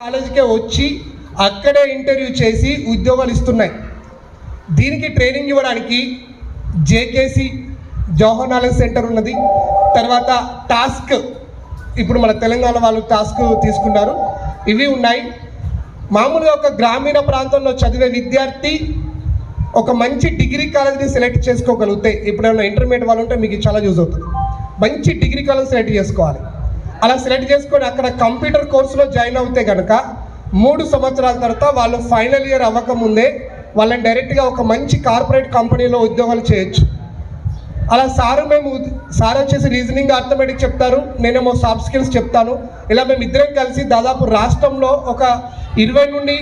కాలేజీకే వచ్చి అక్కడే ఇంటర్వ్యూ చేసి ఉద్యోగాలు ఇస్తున్నాయి. దీనికి ట్రైనింగ్ ఇవ్వడానికి జేకేసి జవహర్ నాలెడ్జ్ సెంటర్ ఉన్నది. తర్వాత టాస్క్ ఇప్పుడు మన తెలంగాణ వాళ్ళు టాస్క్ తీసుకున్నారు, ఇవి ఉన్నాయి. మామూలుగా ఒక గ్రామీణ ప్రాంతంలో చదివే విద్యార్థి ఒక మంచి డిగ్రీ కాలేజీని సెలెక్ట్ చేసుకోగలిగితే, ఇప్పుడేమైనా ఇంటర్మీడియట్ వాళ్ళు ఉంటే మీకు చాలా యూజ్ అవుతుంది. మంచి డిగ్రీ కాలేజ్ సెలెక్ట్ చేసుకోవాలి. అలా సెలెక్ట్ చేసుకొని అక్కడ కంప్యూటర్ కోర్సులో జాయిన్ అవుతే కనుక 3 సంవత్సరాల తర్వాత వాళ్ళు ఫైనల్ ఇయర్ అవ్వకముందే వాళ్ళని డైరెక్ట్గా ఒక మంచి కార్పొరేట్ కంపెనీలో ఉద్యోగాలు చేయొచ్చు. అలా సార్ వచ్చేసి రీజనింగ్ అర్థమెటిక్ చెప్తారు, నేనేమో సాఫ్ట్ స్కిల్స్ చెప్తాను. ఇలా మేము ఇద్దరం కలిసి దాదాపు రాష్ట్రంలో ఒక 20 నుండి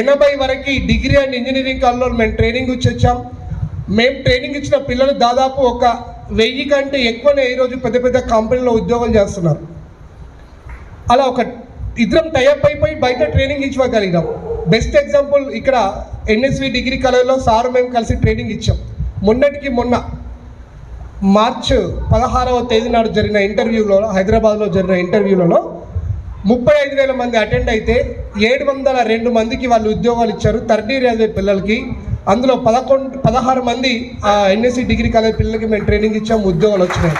80 వరకు డిగ్రీ అండ్ ఇంజనీరింగ్ కాలేజ్లో మేము ట్రైనింగ్ ఇచ్చి వచ్చాం. మేము ట్రైనింగ్ ఇచ్చిన పిల్లలు దాదాపు ఒక 1000 కంటే ఎక్కువనే ఈరోజు పెద్ద పెద్ద కంపెనీలో ఉద్యోగాలు చేస్తున్నారు. అలా ఒక ఇద్దరం టైఅప్ అయిపోయి బయట ట్రైనింగ్ ఇచ్చివ్వగలిగాం. బెస్ట్ ఎగ్జాంపుల్ ఇక్కడ ఎన్ఎస్వి డిగ్రీ కాలేజ్లో సార్ మేము కలిసి ట్రైనింగ్ ఇచ్చాం. మొన్న మార్చ్ 16వ తేదీ నాడు జరిగిన ఇంటర్వ్యూలో, హైదరాబాద్లో జరిగిన ఇంటర్వ్యూలలో 35,000 మంది అటెండ్ అయితే 702 మందికి వాళ్ళు ఉద్యోగాలు ఇచ్చారు. థర్డ్ ఇయర్ చదివే పిల్లలకి. అందులో 16 మంది ఎన్ఎస్సి డిగ్రీ కాలేజ్ పిల్లలకి మేము ట్రైనింగ్ ఇచ్చాము, ఉద్యోగాలు వచ్చినాయి.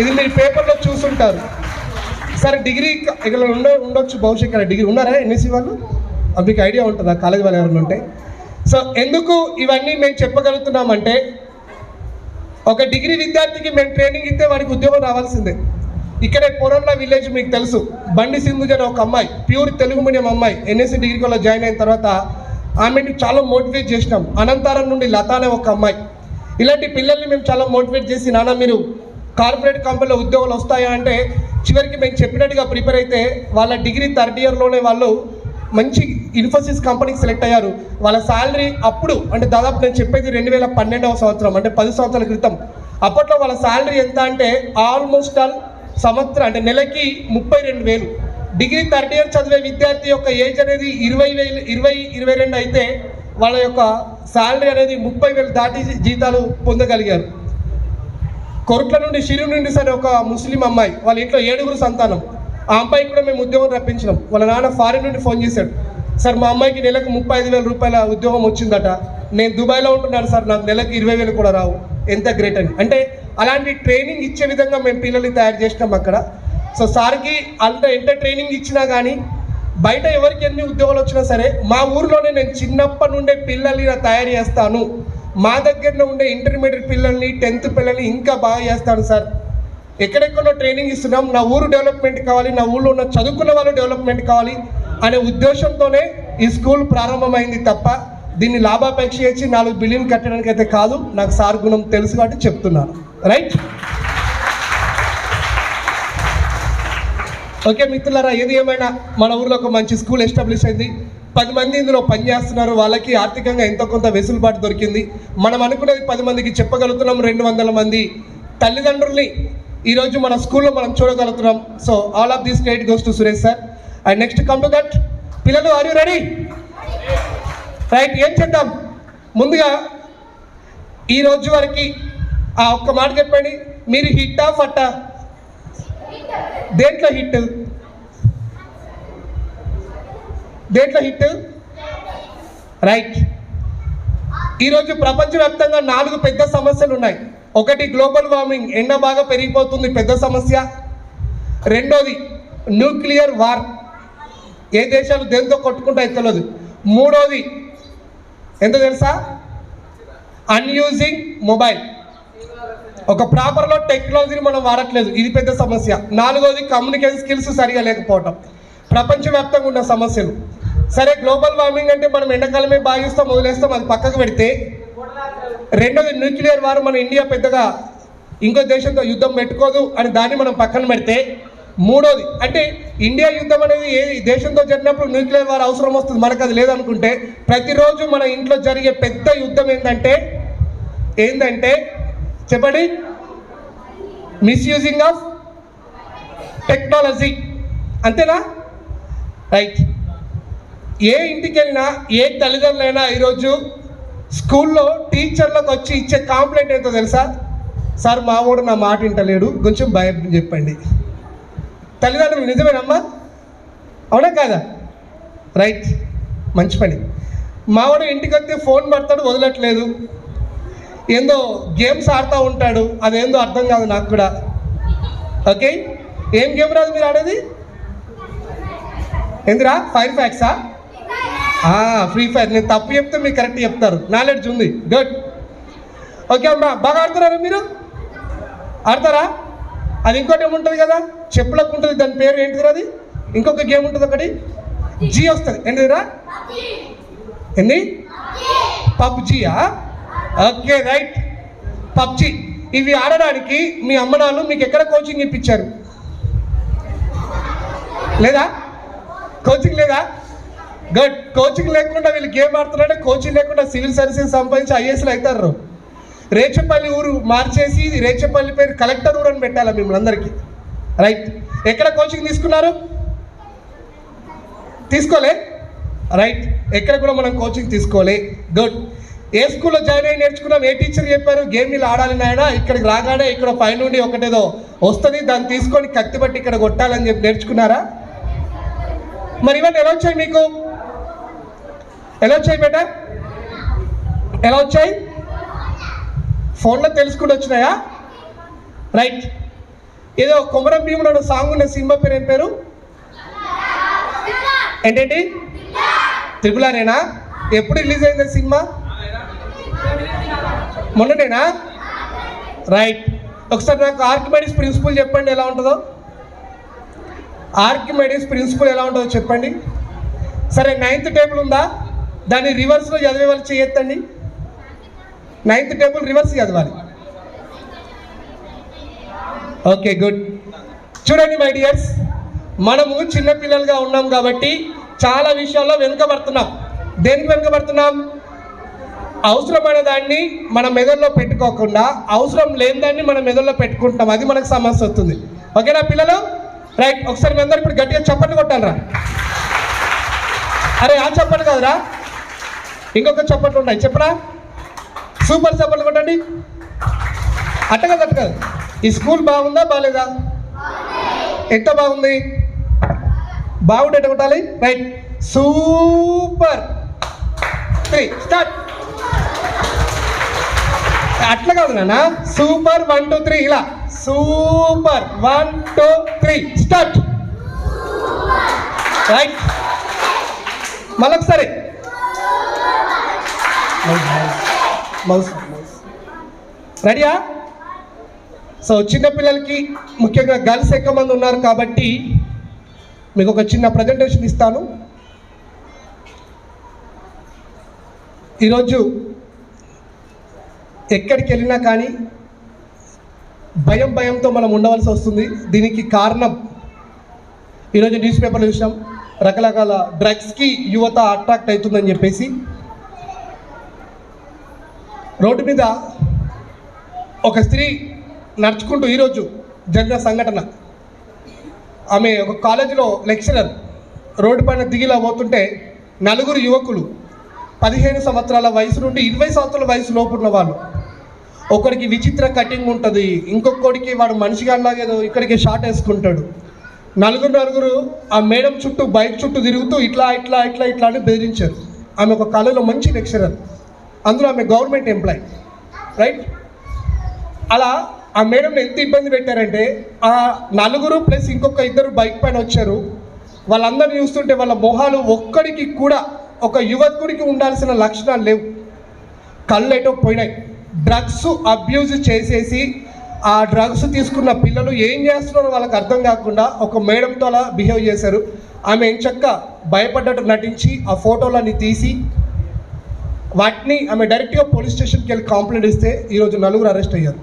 ఇది మీరు పేపర్లో చూసుంటారు. సరే డిగ్రీ ఇక్కడ ఉండొచ్చు బహుశా, ఇక్కడ డిగ్రీ ఉన్నారా ఎన్ఎస్సి వాళ్ళు? మీకు ఐడియా ఉంటుందా కాలేజ్ వాళ్ళు ఎవరైనా ఉంటే? సో ఎందుకు ఇవన్నీ మేము చెప్పగలుగుతున్నామంటే, ఒక డిగ్రీ విద్యార్థికి మేము ట్రైనింగ్ ఇస్తే వాడికి ఉద్యోగం రావాల్సిందే. ఇక్కడే పొరంల విలేజ్ మీకు తెలుసు, బండి సింధుజ అనే ఒక అమ్మాయి, ప్యూర్ తెలుగు మీడియం అమ్మాయి, ఎన్ఎస్సి డిగ్రీ కాలేజ్ జాయిన్ అయిన తర్వాత ఆమెని చాలా మోటివేట్ చేసినాం. అనంతరం నుండి లత అనే ఒక అమ్మాయి. ఇలాంటి పిల్లల్ని మేము చాలా మోటివేట్ చేసి, నాన్న మీరు కార్పొరేట్ కంపెనీలో ఉద్యోగాలు వస్తాయా అంటే, చివరికి మేము చెప్పినట్టుగా ప్రిపేర్ అయితే వాళ్ళ డిగ్రీ థర్డ్ ఇయర్లోనే వాళ్ళు మంచి ఇన్ఫోసిస్ కంపెనీకి సెలెక్ట్ అయ్యారు. వాళ్ళ శాలరీ అప్పుడు అంటే దాదాపు నేను చెప్పేది 2012వ సంవత్సరం, అంటే 10 సంవత్సరాల క్రితం. అప్పట్లో వాళ్ళ శాలరీ ఎంత అంటే ఆల్మోస్ట్ సంవత్సరం అంటే నెలకి 32,000. డిగ్రీ థర్డ్ ఇయర్ చదివే విద్యార్థి యొక్క ఏజ్ అనేది 20-22 అయితే వాళ్ళ యొక్క శాలరీ అనేది 30,000 దాటి జీతాలు పొందగలిగారు. కొరుట్ల నుండి షిరు నుండి సరే ఒక ముస్లిం అమ్మాయి, వాళ్ళ ఇంట్లో 7 సంతానం. ఆ అమ్మాయికి కూడా మేము ఉద్యోగం రప్పించినాం. వాళ్ళ నాన్న ఫారిన్ నుండి ఫోన్ చేశాడు, సార్ మా అమ్మాయికి నెలకు 35,000 రూపాయల ఉద్యోగం వచ్చిందట, నేను దుబాయ్లో ఉంటున్నాను సార్, నాకు నెలకు 20,000 కూడా రావు, ఎంత గ్రేట్ అని. అంటే అలాంటి ట్రైనింగ్ ఇచ్చే విధంగా మేము పిల్లల్ని తయారు చేసినాం అక్కడ. సో సార్కి ఎంత ట్రైనింగ్ ఇచ్చినా కానీ బయట ఎవరికి ఎన్ని ఉద్యోగాలు వచ్చినా సరే మా ఊరిలోనే నేను చిన్నప్పటి నుండే పిల్లల్ని తయారు చేస్తాను, మా దగ్గరలో ఉండే ఇంటర్మీడియట్ పిల్లల్ని 10th పిల్లల్ని ఇంకా బాగా చేస్తాను సార్. ఎక్కడెక్కడో ట్రైనింగ్ ఇస్తున్నాం, నా ఊరు డెవలప్మెంట్ కావాలి, నా ఊళ్ళో ఉన్న చదువుకున్న వాళ్ళు డెవలప్మెంట్ కావాలి అనే ఉద్దేశంతోనే ఈ స్కూల్ ప్రారంభమైంది తప్ప దీన్ని లాభాపేక్ష చేసి 4 బిలియన్ కట్టడానికి అయితే కాదు. నాకు సార్ గుణం తెలుసు కాబట్టి చెప్తున్నాను. రైట్? ఓకే మిత్రులారా, ఏది ఏమైనా మన ఊరిలో ఒక మంచి స్కూల్ ఎస్టాబ్లిష్ అయింది. 10 మంది ఇందులో పనిచేస్తున్నారు, వాళ్ళకి ఆర్థికంగా ఎంతో కొంత వెసులుబాటు దొరికింది. మనం అనుకునేది 10 మందికి చెప్పగలుగుతున్నాం. 200 మంది తల్లిదండ్రుల్ని ఈరోజు మన స్కూల్లో మనం చూడగలుగుతున్నాం. So all of this credit goes to Suresh sir. And next come to that. పిల్లలు ఆర్ యూ రెడీ? రైట్. ఏం చేద్దాం, ముందుగా ఈ రోజు వరకు ఆ ఒక్క మాట చెప్పండి, మీరు హిట్టా ఫట్టా? దేంట్లో హిట్? దేంట్లో హిట్? రైట్. ఈరోజు ప్రపంచవ్యాప్తంగా 4 పెద్ద సమస్యలు ఉన్నాయి. ఒకటి గ్లోబల్ వార్మింగ్, ఎండ బాగా పెరిగిపోతుంది, పెద్ద సమస్య. రెండోది న్యూక్లియర్ వార్, ఏ దేశాలు దేంతో కొట్టుకుంటాయో తెలియదు. మూడోది ఎంత తెలుసా? అన్యూజింగ్ మొబైల్, ఒక ప్రాపర్లో టెక్నాలజీని మనం వాడట్లేదు, ఇది పెద్ద సమస్య. 4వది కమ్యూనికేషన్ స్కిల్స్ సరిగా లేకపోవటం. ప్రపంచవ్యాప్తంగా ఉన్న సమస్యలు. సరే, గ్లోబల్ వార్మింగ్ అంటే మనం ఎండాకాలమే బాగిస్తాం, వదిలేస్తాం, అది పక్కకు పెడితే, రెండోది న్యూక్లియర్ వార్, మన ఇండియా పెద్దగా ఇంకో దేశంతో యుద్ధం పెట్టుకోదు అని దాన్ని మనం పక్కన పెడితే, మూడోది అంటే ఇండియా యుద్ధం అనేది ఏ దేశంతో జరిగినప్పుడు న్యూక్లియర్ వార్ అవసరం వస్తుంది, మనకు అది లేదనుకుంటే ప్రతిరోజు మన ఇంట్లో జరిగే పెద్ద యుద్ధం ఏంటంటే చెప్పండి, మిస్యూజింగ్ ఆఫ్ టెక్నాలజీ. అంతేనా? రైట్. ఏ ఇంటికి వెళ్ళినా, ఏ తల్లిదండ్రులైనా ఈరోజు స్కూల్లో టీచర్లకు వచ్చి ఇచ్చే కాంప్లైంట్ ఏంటో తెలుసా? సార్ మా వాడు నా మాట వింటలేడు, కొంచెం భయం చెప్పండి. తల్లిదండ్రులు నిజమేనమ్మా? అవునా కాదా? రైట్, మంచి పని. మావాడు ఇంటికి వస్తే ఫోన్ పడతాడు, వదలట్లేదు. ఏందో గేమ్స్ ఆడుతూ ఉంటాడు, అదేందో అర్థం కాదు నాకు కూడా. ఓకే, ఏం గేమ్ రాదు మీరు ఆడేది? ఎందురా? ఫైర్ ఫ్యాక్సా? Free fire. నేను తప్పు చెప్తే మీరు కరెక్ట్ చెప్తారు, నాలెడ్జ్ ఉంది. గుడ్. ఓకే అమ్మా, బాగా ఆడుతున్నారా మీరు? ఆడతారా? అది ఇంకోటి ఏముంటుంది కదా, చెప్పులకు ఉంటుంది, దాని పేరు ఏంటిదిరా అది? ఇంకొక గేమ్ ఉంటుంది ఒకటి, జీ వస్తుంది. ఏంటిదిరా? ఏంది? పబ్జీయా? Okay right, PUBG. ఇవి ఆడడానికి మీ అమ్మనాళ్ళు మీకు ఎక్కడ కోచింగ్ ఇప్పించారు? లేదా? కోచింగ్ లేదా? గుడ్. కోచింగ్ లేకుండా వీళ్ళు గేమ్ ఆడుతున్నారంటే, కోచింగ్ లేకుండా సివిల్ సర్వీసెస్ సంపాదించి ఐఏఎస్లు అవుతారు. రేచపల్లి ఊరు మార్చేసి ఇది రేచపల్లి పేరు కలెక్టర్ ఊరు అని పెట్టాలా మిమ్మల్ని అందరికీ? రైట్. ఎక్కడ కోచింగ్ తీసుకున్నారు? తీసుకోలే? రైట్, ఎక్కడ కూడా మనం కోచింగ్ తీసుకోలే. గుడ్. ఏ స్కూల్లో జాయిన్ అయ్యి నేర్చుకున్నాం? ఏ టీచర్ చెప్పారు గేమ్ ఇలా ఆడాలి నాయన, ఇక్కడికి రాగానే ఇక్కడ పై నుండి ఒకటేదో వస్తుంది, దాన్ని తీసుకొని కత్తి పట్టి ఇక్కడ కొట్టాలని చెప్పి నేర్చుకున్నారా? మరి ఇవన్నీ ఎలా వచ్చాయి మీకు? ఎలా వచ్చాయి బేటా? ఎలా వచ్చాయి? ఫోన్లో తెలుసుకుంటూ వచ్చినాయా? రైట్. ఏదో కొమరం భీముడు సాంగ్ ఉన్న సినిమా పేరు ఏం పేరు? ఏంటండి? త్రిపులారేనా? ఎప్పుడు రిలీజ్ అయింది సినిమా? మొన్ననేనా? రైట్. ఒకసారి నాకు ఆర్కిమెడిస్ ప్రిన్సిపల్ చెప్పండి ఎలా ఉంటుందో. ఆర్కిమెడిస్ ప్రిన్సిపల్ ఎలా ఉంటుందో చెప్పండి. సరే, 9th టేబుల్ ఉందా? దాన్ని రివర్స్లో చదివే వాళ్ళు చేయొద్దండి. 9th టేబుల్ రివర్స్ చదవాలి. Okay, good. చూడండి మై డియర్స్, మనము చిన్నపిల్లలుగా ఉన్నాం కాబట్టి చాలా విషయాల్లో వెనుకబడుతున్నాం. దేనికి వెనుకబడుతున్నాం? అవసరమైన దాన్ని మన మెదడులో పెట్టుకోకుండా అవసరం లేని దాన్ని మన మెదడులో పెట్టుకుంటాం, అది మనకు సమస్య వస్తుంది. ఓకేనా పిల్లలు? రైట్. ఒకసారి మీ అందరు ఇప్పుడు గట్టిగా చప్పట్లు కొట్టాలరా. అరే ఆ చప్పట్లు కాదురా, ఇంకొక చప్పట్లు ఉన్నాయి, చెప్పరా? సూపర్ చప్పట్లు కొట్టండి. అట్ట కాదు. ఈ స్కూల్ బాగుందా బాగాలేదా? ఎంత బాగుంది? బాగుంటే ఎట్ట కొట్టాలి? రైట్. సూపర్. 3 స్టార్ట్. అట్లా కాదు నాన్న, సూపర్ 1 2 3 ఇలా. Super 1 2 3 start. రైట్. మళ్ళొకసారి. రెడీయా? సో చిన్నపిల్లలకి ముఖ్యంగా గర్ల్స్ ఎక్కువ మంది ఉన్నారు కాబట్టి మీకు ఒక చిన్న ప్రజెంటేషన్ ఇస్తాను. ఈరోజు ఎక్కడికి వెళ్ళినా కానీ భయంతో మనం ఉండవలసి వస్తుంది. దీనికి కారణం ఈరోజు న్యూస్ పేపర్లో చూసాం, రకరకాల డ్రగ్స్కి యువత అట్రాక్ట్ అవుతుందని చెప్పేసి. రోడ్డు మీద ఒక స్త్రీ నడుచుకుంటూ ఈరోజు జరిగిన సంఘటన, ఆమె ఒక కాలేజీలో లెక్చరర్ రోడ్డు పైన దిగిలా పోతుంటే 4 యువకులు 15 సంవత్సరాల వయసు నుండి 20 సంవత్సరాల వయసు లోపు ఉన్న వాళ్ళు, ఒకరికి విచిత్ర కటింగ్ ఉంటుంది, ఇంకొకరికి వాడు మనిషిగాలాగేదో ఇక్కడికి షార్ట్ వేసుకుంటాడు. నలుగురు ఆ మేడం చుట్టూ బైక్ చుట్టూ తిరుగుతూ ఇట్లా అని బెదిరించారు. ఆమె ఒక కాలేజీలో మంచి లెక్చరర్, అందులో ఆమె గవర్నమెంట్ ఎంప్లాయ్. రైట్. అలా ఆ మేడంని ఎంత ఇబ్బంది పెట్టారంటే, ఆ 4 ప్లస్ ఇంకొక 2 బైక్ పైన వచ్చారు. వాళ్ళందరినీ చూస్తుంటే వాళ్ళ మొహాలు ఒక్కడికి కూడా ఒక యువకుడికి ఉండాల్సిన లక్షణాలు లేవు. కళ్ళు ఎటో పోయినాయి. డ్రగ్స్ అబ్యూజ్ చేసేసి ఆ డ్రగ్స్ తీసుకున్న పిల్లలు ఏం చేస్తున్నారో వాళ్ళకి అర్థం కాకుండా ఒక మేడంతో అలా బిహేవ్ చేశారు. ఆమె ఎంచక్క భయపడ్డట్టు నటించి ఆ ఫోటోలన్నీ తీసి వాటిని ఆమె డైరెక్ట్గా పోలీస్ స్టేషన్కి వెళ్ళి కంప్లైంట్ ఇస్తే ఈరోజు 4 అరెస్ట్ అయ్యారు.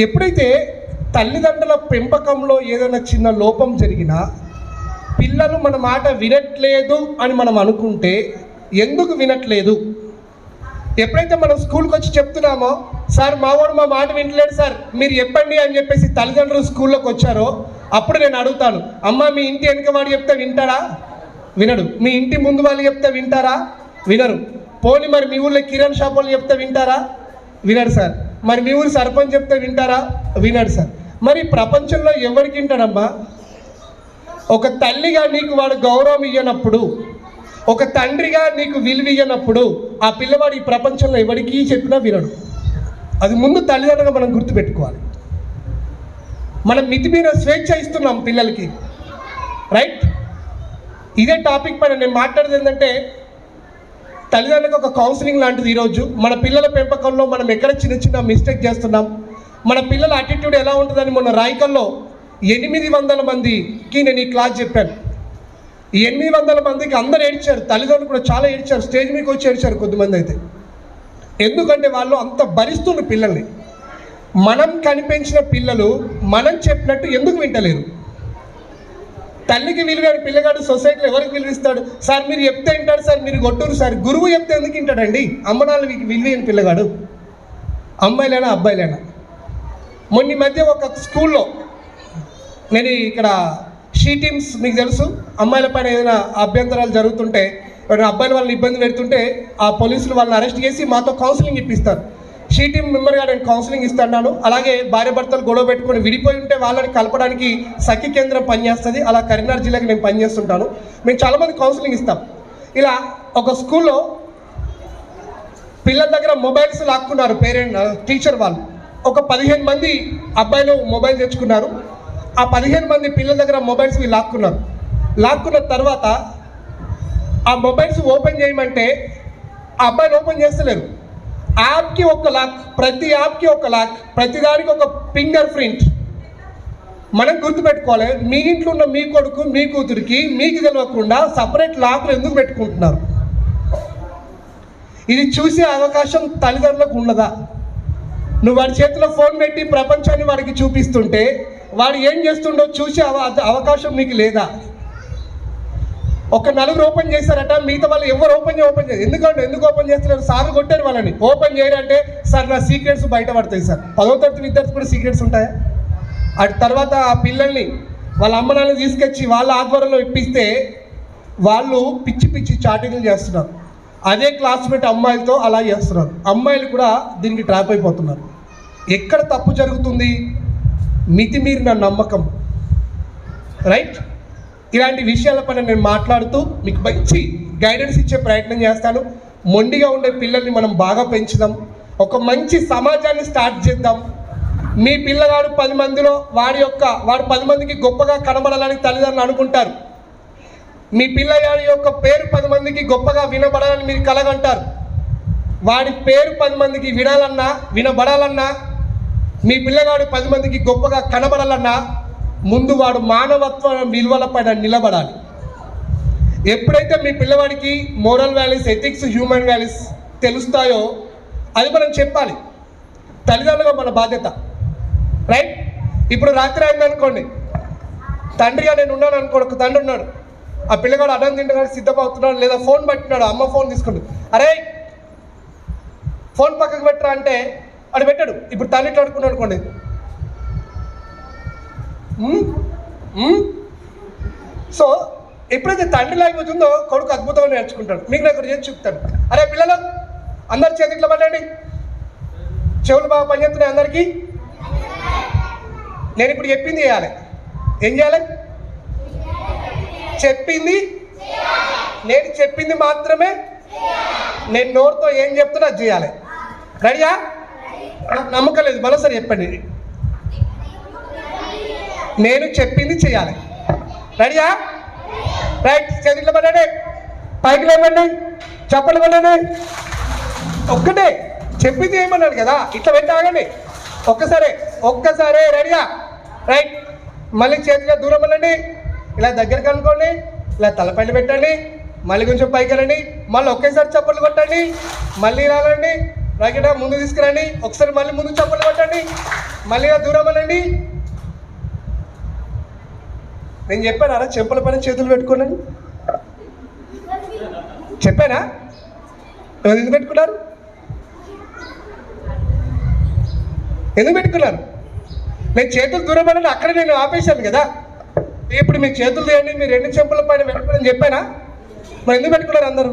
ఎప్పుడైతే తల్లిదండ్రుల పెంపకంలో ఏదైనా చిన్న లోపం జరిగినా పిల్లలు మన మాట వినట్లేదు అని మనం అనుకుంటే, ఎందుకు వినట్లేదు? ఎప్పుడైతే మనం స్కూల్కి వచ్చి చెప్తున్నామో, సార్ మావాడు మా మాట వింటలేడు సార్ మీరు చెప్పండి అని చెప్పేసి తల్లిదండ్రులు స్కూల్లోకి వచ్చారో, అప్పుడు నేను అడుగుతాను, అమ్మ మీ ఇంటి వెనుక వాడు చెప్తే వింటాడా? వినడు. మీ ఇంటి ముందు వాళ్ళు చెప్తే వింటారా? వినరు. పోనీ మరి మీ ఊళ్ళో కిరాణ్ షాప్ వాళ్ళు చెప్తే వింటారా? వినరు సార్. మరి మీ ఊరు సర్పంచ్ చెప్తే వింటారా? వినడు సార్. మరి ప్రపంచంలో ఎవరికి వింటాడమ్మా? ఒక తల్లిగా నీకు వాడు గౌరవం ఇవ్వనప్పుడు, ఒక తండ్రిగా నీకు విలువ ఇవ్వనప్పుడు ఆ పిల్లవాడు ఈ ప్రపంచంలో ఎవరికీ చెప్పినా వినడు. అది ముందు తల్లిదండ్రులుగా మనం గుర్తుపెట్టుకోవాలి. మనం మితిమీర స్వేచ్ఛ ఇస్తున్నాం పిల్లలకి, రైట్? ఇదే టాపిక్ పైన నేను మాట్లాడేది ఏంటంటే, తల్లిదండ్రులకు ఒక కౌన్సిలింగ్ లాంటిది. ఈరోజు మన పిల్లల పెంపకంలో మనం ఎక్కడ చిన్న చిన్న మిస్టేక్ చేస్తున్నాం, మన పిల్లల యాటిట్యూడ్ ఎలా ఉంటుందని మొన్న రాయకల్లో 800 మందికి నేను ఈ క్లాస్ చెప్పాను. ఈ 800 మందికి అందరూ ఏడ్చారు, తల్లిదండ్రులు కూడా చాలా ఏడ్చారు, స్టేజ్ మీదకి వచ్చి ఏడ్చారు కొద్దిమంది అయితే. ఎందుకంటే వాళ్ళు అంత భరిస్తున్న పిల్లల్ని. మనం కనిపించిన పిల్లలు మనం చెప్పినట్టు ఎందుకు వింటలేరు? తల్లికి విలువైన పిల్లగాడు సొసైటీలో ఎవరికి విలువిస్తాడు? సార్ మీరు చెప్తే వింటాడు, సార్ మీరు కొట్టురు సార్. గురువు చెప్తే ఎందుకు వింటాడండి? అమ్మనాళ్ళకి విలువైన పిల్లగాడు, అమ్మాయిలైనా అబ్బాయిలైనా. మొన్న మధ్య ఒక స్కూల్లో నేను ఇక్కడ షీ టీమ్స్ మీకు తెలుసు, అమ్మాయిల పైన ఏదైనా అభ్యంతరాలు జరుగుతుంటే, అబ్బాయిల వాళ్ళని ఇబ్బంది పెడుతుంటే ఆ పోలీసులు వాళ్ళని అరెస్ట్ చేసి మాతో కౌన్సిలింగ్ ఇప్పిస్తారు. షీ టీమ్ మెంబర్గా నేను కౌన్సిలింగ్ ఇస్తున్నాను. అలాగే భార్య భర్తలు గొడవ పెట్టుకొని విడిపోయి ఉంటే వాళ్ళని కలపడానికి సఖి కేంద్రం పనిచేస్తుంది. అలా కరీంనగర్ జిల్లాకి నేను పనిచేస్తుంటాను. మేము చాలామంది కౌన్సిలింగ్ ఇస్తాం. ఇలా ఒక స్కూల్లో పిల్లల దగ్గర మొబైల్స్ లాక్కున్నారు టీచర్ వాళ్ళు. ఒక 15 మంది అబ్బాయిలు మొబైల్ తెచ్చుకున్నారు. ఆ 15 మంది పిల్లల దగ్గర మొబైల్స్ లాక్కున్నారు. లాక్కున్న తర్వాత ఆ మొబైల్స్ ఓపెన్ చేయమంటే ఆ అబ్బాయిలు ఓపెన్ చేస్తలేరు. యాప్కి ఒక లాక్, ప్రతి యాప్కి ఒక లాక్, ప్రతిదానికి ఒక ఫింగర్ ప్రింట్. మనం గుర్తుపెట్టుకోవాలి, మీ ఇంట్లో ఉన్న మీ కొడుకు మీ కూతురికి మీకు తెలియకుండా సపరేట్ లాక్లు ఎందుకు పెట్టుకుంటున్నారు? ఇది చూసే అవకాశం తల్లిదండ్రులకు ఉన్నదా? నువ్వు వాడి చేతిలో ఫోన్ పెట్టి ప్రపంచాన్ని వాడికి చూపిస్తుంటే వాడు ఏం చేస్తుండో చూసే అవకాశం నీకు లేదా? ఒక 4 ఓపెన్ చేస్తారట, మిగతా వాళ్ళు ఎవరు ఓపెన్ చేయాలి. ఎందుకు ఓపెన్ చేస్తున్నారు? సార్లు కొట్టారు వాళ్ళని. ఓపెన్ చేయాలంటే సార్ నా సీక్రెట్స్ బయటపడతాయి సార్. 10వ తరగతి విద్యార్థి కూడా సీక్రెట్స్ ఉంటాయా? అటు తర్వాత ఆ పిల్లల్ని వాళ్ళ అమ్మ నాన్నని తీసుకొచ్చి వాళ్ళ ఆధ్వర్యంలో ఇప్పిస్తే వాళ్ళు పిచ్చి పిచ్చి చాటింగ్లు చేస్తున్నారు. అదే క్లాస్మేట్ అమ్మాయిలతో అలా చేస్తున్నారు. అమ్మాయిలు కూడా దీనికి ట్రాప్ అయిపోతున్నారు. ఎక్కడ తప్పు జరుగుతుంది? మితిమీరిన నమ్మకం, రైట్? ఇలాంటి విషయాలపైన నేను మాట్లాడుతూ మీకు మంచి గైడెన్స్ ఇచ్చే ప్రయత్నం చేస్తాను. మొండిగా ఉండే పిల్లల్ని మనం బాగా పెంచుదాం, ఒక మంచి సమాజాన్ని స్టార్ట్ చేద్దాం. మీ పిల్లగాడు 10 మందిలో వాడు 10 మందికి గొప్పగా కనబడాలని తల్లిదండ్రులు అనుకుంటారు. మీ పిల్లగాడి యొక్క పేరు 10 మందికి గొప్పగా వినబడాలని మీరు కలగంటారు. వాడి పేరు 10 మందికి వినబడాలన్నా, మీ పిల్లగాడు 10 మందికి గొప్పగా కనబడాలన్నా ముందు వాడు మానవత్వ విలువల పైన నిలబడాలి. ఎప్పుడైతే మీ పిల్లవాడికి moral values, ethics, human values తెలుస్తాయో అది మనం చెప్పాలి. తల్లిదండ్రులుగా మన బాధ్యత, రైట్? ఇప్పుడు రాత్రి అయిందనుకోండి, తండ్రిగా నేను ఉన్నాను అనుకోండి, ఒక తండ్రి ఉన్నాడు, ఆ పిల్లగాడు అన్నం తింటున్నాడు, సిద్ధమవుతున్నాడు, లేదా ఫోన్ పట్టినాడు, అమ్మ ఫోన్ తీసుకుంటాడు, అరే ఫోన్ పక్కకు పెట్టరా అంటే వాడు పెట్టాడు. ఇప్పుడు తండ్రి ఇట్లా అడుకున్నాడు అనుకోండి, సో ఎప్పుడైతే తండ్రి లాంగ్వేజ్ ఉందో కొడుకు అద్భుతంగా నేర్చుకుంటాడు. మీకు నాకు చేసి చూపుతాడు. అరే పిల్లలు అందరు చేతిలో పట్టండి, చెవులు బాగా పనిచేస్తున్నాయి అందరికీ. నేను ఇప్పుడు చెప్పింది చేయాలి. ఏం చేయాలి? నేను చెప్పింది మాత్రమే, నేను నోరుతో ఏం చెప్తున్నా అది చేయాలి. రెడీయా? నాకు నమ్మకం లేదు, మరోసారి చెప్పండి. నేను చెప్పింది చేయాలి. రెడీయా? రైట్. చేతిలో పడండి, పైకి లేవండి, చప్పట్లు కొనండి. ఒక్కటే చెప్పింది ఏమన్నాడు కదా, ఇట్లా పెట్టి ఆగండి. ఒక్కసారి రెడీయా? రైట్. మళ్ళీ చేతిలో దూరం వెళ్ళండి, ఇలా దగ్గరికి అనుకోండి, ఇలా తలపైన పెట్టండి, మళ్ళీ కొంచెం పైకి వెళ్ళండి, మళ్ళీ ఒకేసారి చప్పట్లు కొట్టండి, మళ్ళీ రాలండి, రైట్ ముందు తీసుకురండి, ఒకసారి మళ్ళీ ముందు చప్పట్లు కొట్టండి, మళ్ళీ ఇలా దూరం వెళ్ళండి. నేను చెప్పానా చెంపల పైన చేతులు పెట్టుకోండి? చెప్పానా? ఎందుకు పెట్టుకున్నారు? నేను చేతులు దూరం అని అక్కడ నేను ఆపేశాను కదా. ఇప్పుడు మీ చేతులు తీయండి, మీరు 2 చెంపల పైన పెట్టుకోని చెప్పానా? మరి ఎందుకు పెట్టుకున్నారు అందరూ?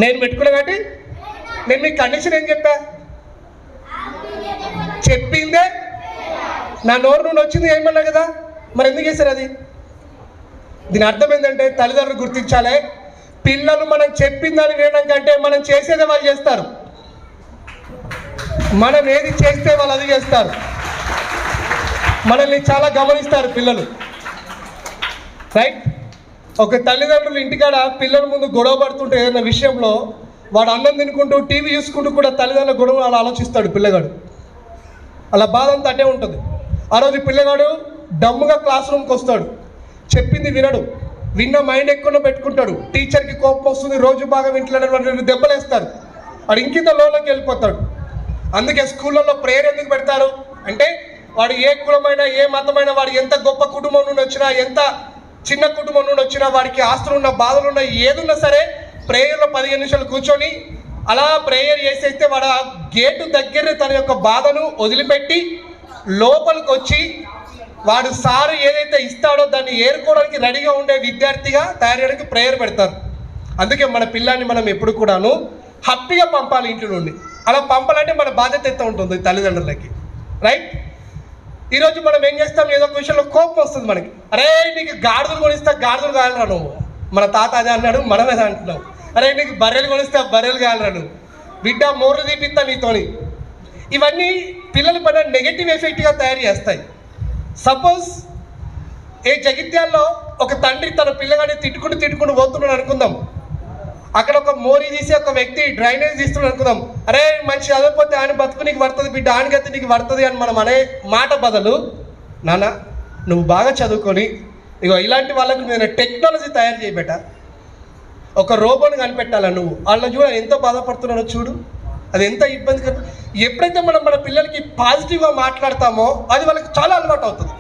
నేను పెట్టుకున్నా కాబట్టి నేను మీకు కండిషన్ ఏం చెప్పా? చెప్పిందే నా నోరు నుండి వచ్చింది ఏమన్నా కదా, మరి ఎందుకు చేశారు అది? దీని అర్థం ఏంటంటే తల్లిదండ్రులు గుర్తించాలి, పిల్లలు మనం చెప్పిందని వినడం కంటే మనం చేసేదే వాళ్ళు చేస్తారు. మనం ఏది చేస్తే వాళ్ళు అది చేస్తారు. మనల్ని చాలా గమనిస్తారు పిల్లలు, రైట్? ఒక తల్లిదండ్రులు ఇంటికాడ పిల్లల ముందు గొడవ పడుతుంటే ఏదైనా విషయంలో వాడు అన్నం తినుకుంటూ టీవీ చూసుకుంటూ కూడా తల్లిదండ్రుల గొడవ అలా ఆలోచిస్తాడు పిల్లగాడు. అలా బాధ అంతా అటే ఉంటుంది. ఆ రోజు పిల్లగాడు డమ్ముగా క్లాస్ రూమ్కి వస్తాడు, చెప్పింది వినడు, విన్న మైండ్ ఎక్కువ పెట్టుకుంటాడు, టీచర్కి కోపం వస్తుంది, రోజు బాగా వింటలేడు, దెబ్బలు వేస్తారు, వాడు ఇంకింత లోలోకి వెళ్ళిపోతాడు. అందుకే స్కూళ్ళల్లో ప్రేయర్ ఎందుకు పెడతారు అంటే వాడు ఏ కులమైనా ఏ మతమైనా, వాడు ఎంత గొప్ప కుటుంబం నుండి వచ్చినా, ఎంత చిన్న కుటుంబం నుండి వచ్చినా, వాడికి ఆస్తులున్న బాధలున్న ఏదున్నా సరే ప్రేయర్లో 15 నిమిషాలు కూర్చొని అలా ప్రేయర్ చేసేస్తే వాడు ఆ గేటు దగ్గర తన యొక్క బాధను వదిలిపెట్టి లోపలికి వచ్చి వాడు సారు ఏదైతే ఇస్తాడో దాన్ని ఏరుకోవడానికి రెడీగా ఉండే విద్యార్థిగా తయారు చేయడానికి ప్రేయర్ పెడతారు. అందుకే మన పిల్లాన్ని మనం ఎప్పుడు కూడాను హ్యాపీగా పంపాలి ఇంటి నుండి. అలా పంపాలంటే మన బాధ్యత ఎంత ఉంటుంది తల్లిదండ్రులకి, రైట్? ఈరోజు మనం ఏం చేస్తాం, ఏదో ఒక విషయంలో కోపం వస్తుంది మనకి, అరే నీకు గాడిదలు కొనిస్తా, గాడిదలు కావాలరా నువ్వు, మన తాత అదే అన్నాడు, మనం అదే అంటున్నాం. అరే నీకు బర్రెలు కొనిస్తా, బర్రెలు కావాలరా నువ్వు, బిడ్డ మోర్లు తీపిస్తా నీతోని. ఇవన్నీ పిల్లల పైన నెగటివ్ ఎఫెక్ట్గా తయారు చేస్తాయి. సపోజ్ ఏ జగిత్యాల్లో ఒక తండ్రి తన పిల్లగాడిని తిట్టుకుంటూ పోతున్నాడు అనుకుందాం. అక్కడ ఒక మోరీ తీసి ఒక వ్యక్తి డ్రైనేజ్ తీస్తున్నాడు అనుకుందాం. అరే మంచి చదవకపోతే ఆయన బతుకు నీకు పడుతుంది, బిడ్డ ఆనగతి నీకు పడుతుంది అని మనం అనే మాట బదులు, నాన్న నువ్వు బాగా చదువుకొని ఇగో ఇలాంటి వాళ్ళకు నేను టెక్నాలజీ తయారు చేయబెట్ట, ఒక రోబోని కనిపెట్టాలా నువ్వు, వాళ్ళ చూడ ఎంత బాధపడుతున్నాడో చూడు, అది ఎంత ఇబ్బంది. ఎప్పుడైతే మనం మన పిల్లలకి పాజిటివ్గా మాట్లాడతామో అది వాళ్ళకి చాలా అలవాటు అవుతుంది.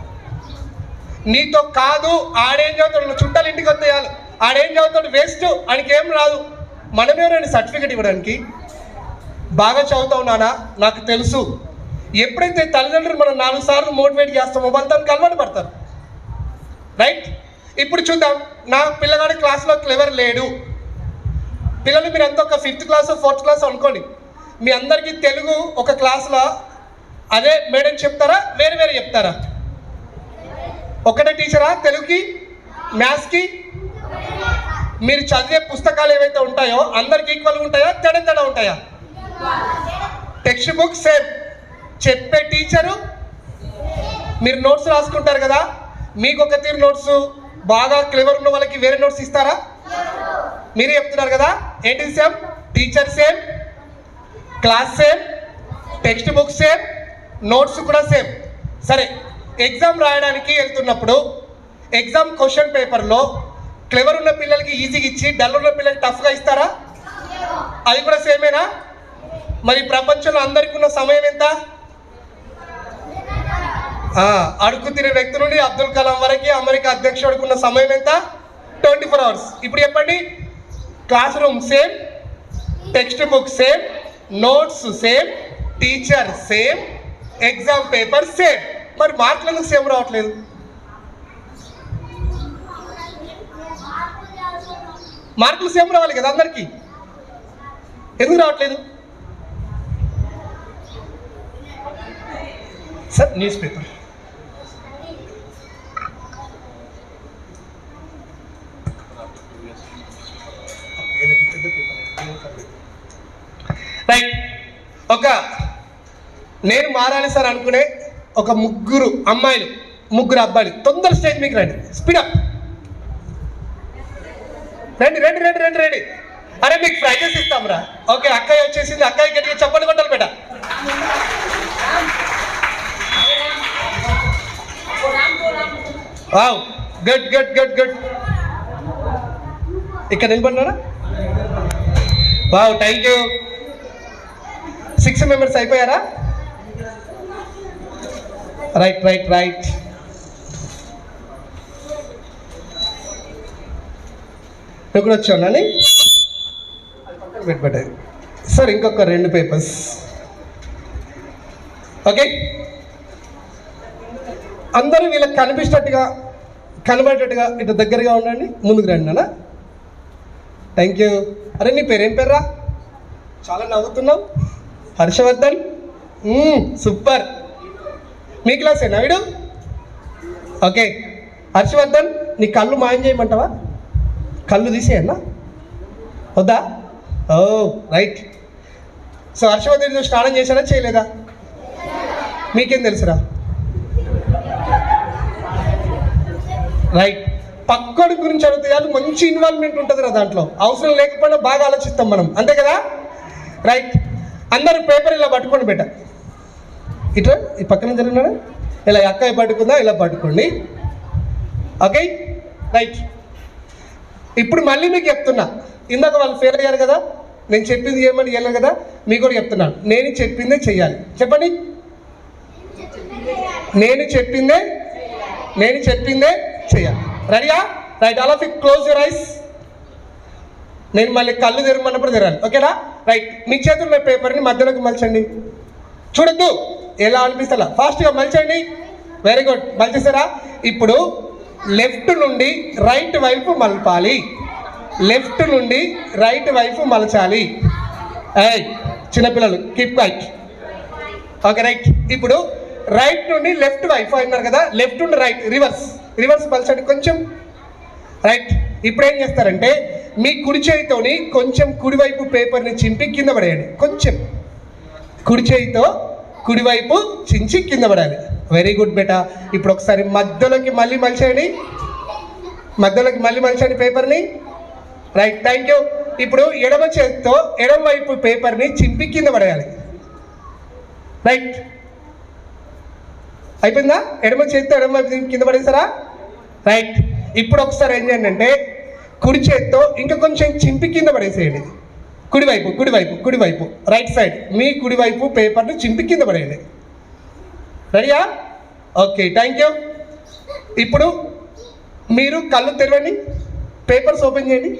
నీతో కాదు, ఆడేం చదువుతాడు, చుట్టాలు ఇంటికి వస్తాయాలి, ఆడేం చదువుతాడు వేస్ట్, ఆయనకేం రాదు, మనమేమైనా సర్టిఫికెట్ ఇవ్వడానికి. బాగా చదువుతావు నాన్న నాకు తెలుసు. ఎప్పుడైతే తల్లిదండ్రులు మనం 4 సార్లు మోటివేట్ చేస్తామో వాళ్ళు దానికి అలవాటు పడతారు, రైట్? ఇప్పుడు చూద్దాం, నా పిల్లగాడి క్లాస్లో క్లెవర్ లేడు. పిల్లలు మీరంతా ఒక 5th క్లాస్ 4th క్లాస్ అనుకోండి, మీ అందరికీ తెలుగు ఒక క్లాస్లో అదే మేడం చెప్తారా, వేరే వేరే చెప్తారా? ఒకటే టీచరా తెలుగుకి, మ్యాథ్స్కి? మీరు చదివే పుస్తకాలు ఏవైతే ఉంటాయో అందరికి ఈక్వల్గా ఉంటాయా, తేడా ఉంటాయా? టెక్స్ట్ బుక్ సేమ్, చెప్పే టీచరు, మీరు నోట్స్ రాసుకుంటారు కదా, మీకు ఒక తీరు నోట్స్, బాగా క్లెవర్ ఉన్న వాళ్ళకి వేరే నోట్స్ ఇస్తారా? మీరే చెప్తున్నారు కదా, ఏంటి same? Teacher same, class same, text book same, notes కూడా సేమ్. సరే, ఎగ్జామ్ రాయడానికి వెళ్తున్నప్పుడు ఎగ్జామ్ క్వశ్చన్ పేపర్లో క్లెవర్ ఉన్న పిల్లలకి ఈజీగా ఇచ్చి డల్ ఉన్న పిల్లలకి టఫ్గా ఇస్తారా? అది కూడా సేమేనా? మరి ప్రపంచంలో అందరికీ ఉన్న సమయం ఎంత? అడుగు తినే వ్యక్తి నుండి అబ్దుల్ కలాం వరకు అమెరికా అధ్యక్షుడికి ఉన్న సమయం ఎంత? 24 అవర్స్. ఇప్పుడు చెప్పండి, class room same, text book same, notes same, teacher same, exam paper same. మరి మార్కులకు సేమ్ రావట్లేదు. మార్కులు సేమ్ రావాలి కదా అందరికీ, ఎందుకు రావట్లేదు? Sir news paper right. ఒక నేను మారాలి సార్ అనుకునే ఒక 3 అమ్మాయిలు 3 అబ్బాయిలు తొందర స్టేజ్ మీకు రండి, స్పీడప్ రండి రండి రండి రండి రండి. అరే మీకు ప్రైజెస్ ఇస్తాంరా. ఓకే, అక్కయ్య వచ్చేసింది, అక్కయ్య గట్టిగా చప్పట్లు కొట్టాలి బేట. Wow, good good good good. ఇక్కడ నిలబడినారా? Wow, thank you. 6 మెంబర్స్ అయిపోయారా? Right right right. నువ్వు కూడా వచ్చాను పెట్టబెట్టాయి సార్. ఇంకొక 2 పేపర్స్. ఓకే, అందరూ వీళ్ళకి కనబడేటట్టుగా ఇటు దగ్గరగా ఉండండి, ముందుకు రండి అన్న. Thank you. అరే నీ పేరేం పేర్రా? చాలా నవ్వుతున్నావు. హర్షవర్ధన్, సూపర్. మీ క్లాసేనా వీడు? ఓకే, హర్షవర్ధన్ నీ కళ్ళు మాయం చేయమంటావా? కళ్ళు తీసేయన్నా వద్దా? ఓ రైట్. సో హర్షవర్ధన్ స్నానం చేశాడా చేయలేదా? మీకేం తెలుసురా? రైట్. పక్కడి గురించి అడిగితే కాదు, మంచి ఇన్వాల్వ్మెంట్ ఉంటుంది రా దాంట్లో. అవసరం లేకపోయినా బాగా ఆలోచిస్తాం మనం, అంతే కదా? రైట్. అందరూ పేపర్ ఇలా పట్టుకొని పెట్ట, ఇట్లా ఈ పక్కన జరిగినాడు, ఇలా అక్కయ్య పట్టుకుందా, ఇలా పట్టుకోండి. Okay right. ఇప్పుడు మళ్ళీ మీకు చెప్తున్నా, ఇందాక వాళ్ళు ఫెయిల్ అయ్యారు కదా, నేను చెప్పింది చేయమని వెళ్ళాను కదా, మీకు కూడా చెప్తున్నాను, నేను చెప్పిందే చెయ్యాలి. చెప్పండి, నేను చెప్పిందే చెయ్యాలి. రెడీయా? Right. All of you close your eyes. నేను మళ్ళీ కళ్ళు తెరమన్నప్పుడు తెరాలి, ఓకేనా? రైట్. మీ చేతుల్లో పేపర్ని మధ్యలోకి మలచండి. చూడొద్దు, ఎలా అనిపిస్తా ఫాస్ట్గా మలచండి. Very good, మలిచేసారా? ఇప్పుడు లెఫ్ట్ నుండి రైట్ వైపు మలపాలి, లెఫ్ట్ నుండి రైట్ వైపు మలచాలి. చిన్నపిల్లలు కీప్ క్వైట్. Okay right. ఇప్పుడు రైట్ నుండి లెఫ్ట్ వైపు అన్నారు కదా, లెఫ్ట్ నుండి రైట్, రివర్స్ మలచండి కొంచెం. రైట్. ఇప్పుడు ఏం చేస్తారంటే మీ కుడి చేయితోని కొంచెం కుడివైపు పేపర్ని చింపి కింద పడేయండి. కొంచెం కుడి చేయితో కుడివైపు చించి కింద పడాలి. వెరీ గుడ్ బేటా. ఇప్పుడు ఒకసారి మధ్యలోకి మళ్ళీ మలచండి పేపర్ని. Right, thank you. ఇప్పుడు ఎడమ చేతితో ఎడమ వైపు పేపర్ని చింపి కింద పడేయాలి. రైట్, అయిపోయిందా? ఎడమ చేతితో ఎడమ వైపు కింద పడేసారా? రైట్. ఇప్పుడు ఒకసారి ఏం చేయండి అంటే కుడి చేతితో ఇంకా కొంచెం చింపి కింద పడేసేయండి. కుడివైపు రైట్ సైడ్ మీ కుడివైపు పేపర్ని చింపి కింద పడేయండి. రెడీయా? Okay, thank you. ఇప్పుడు మీరు కళ్ళు తెరవండి, పేపర్స్ ఓపెన్ చేయండి.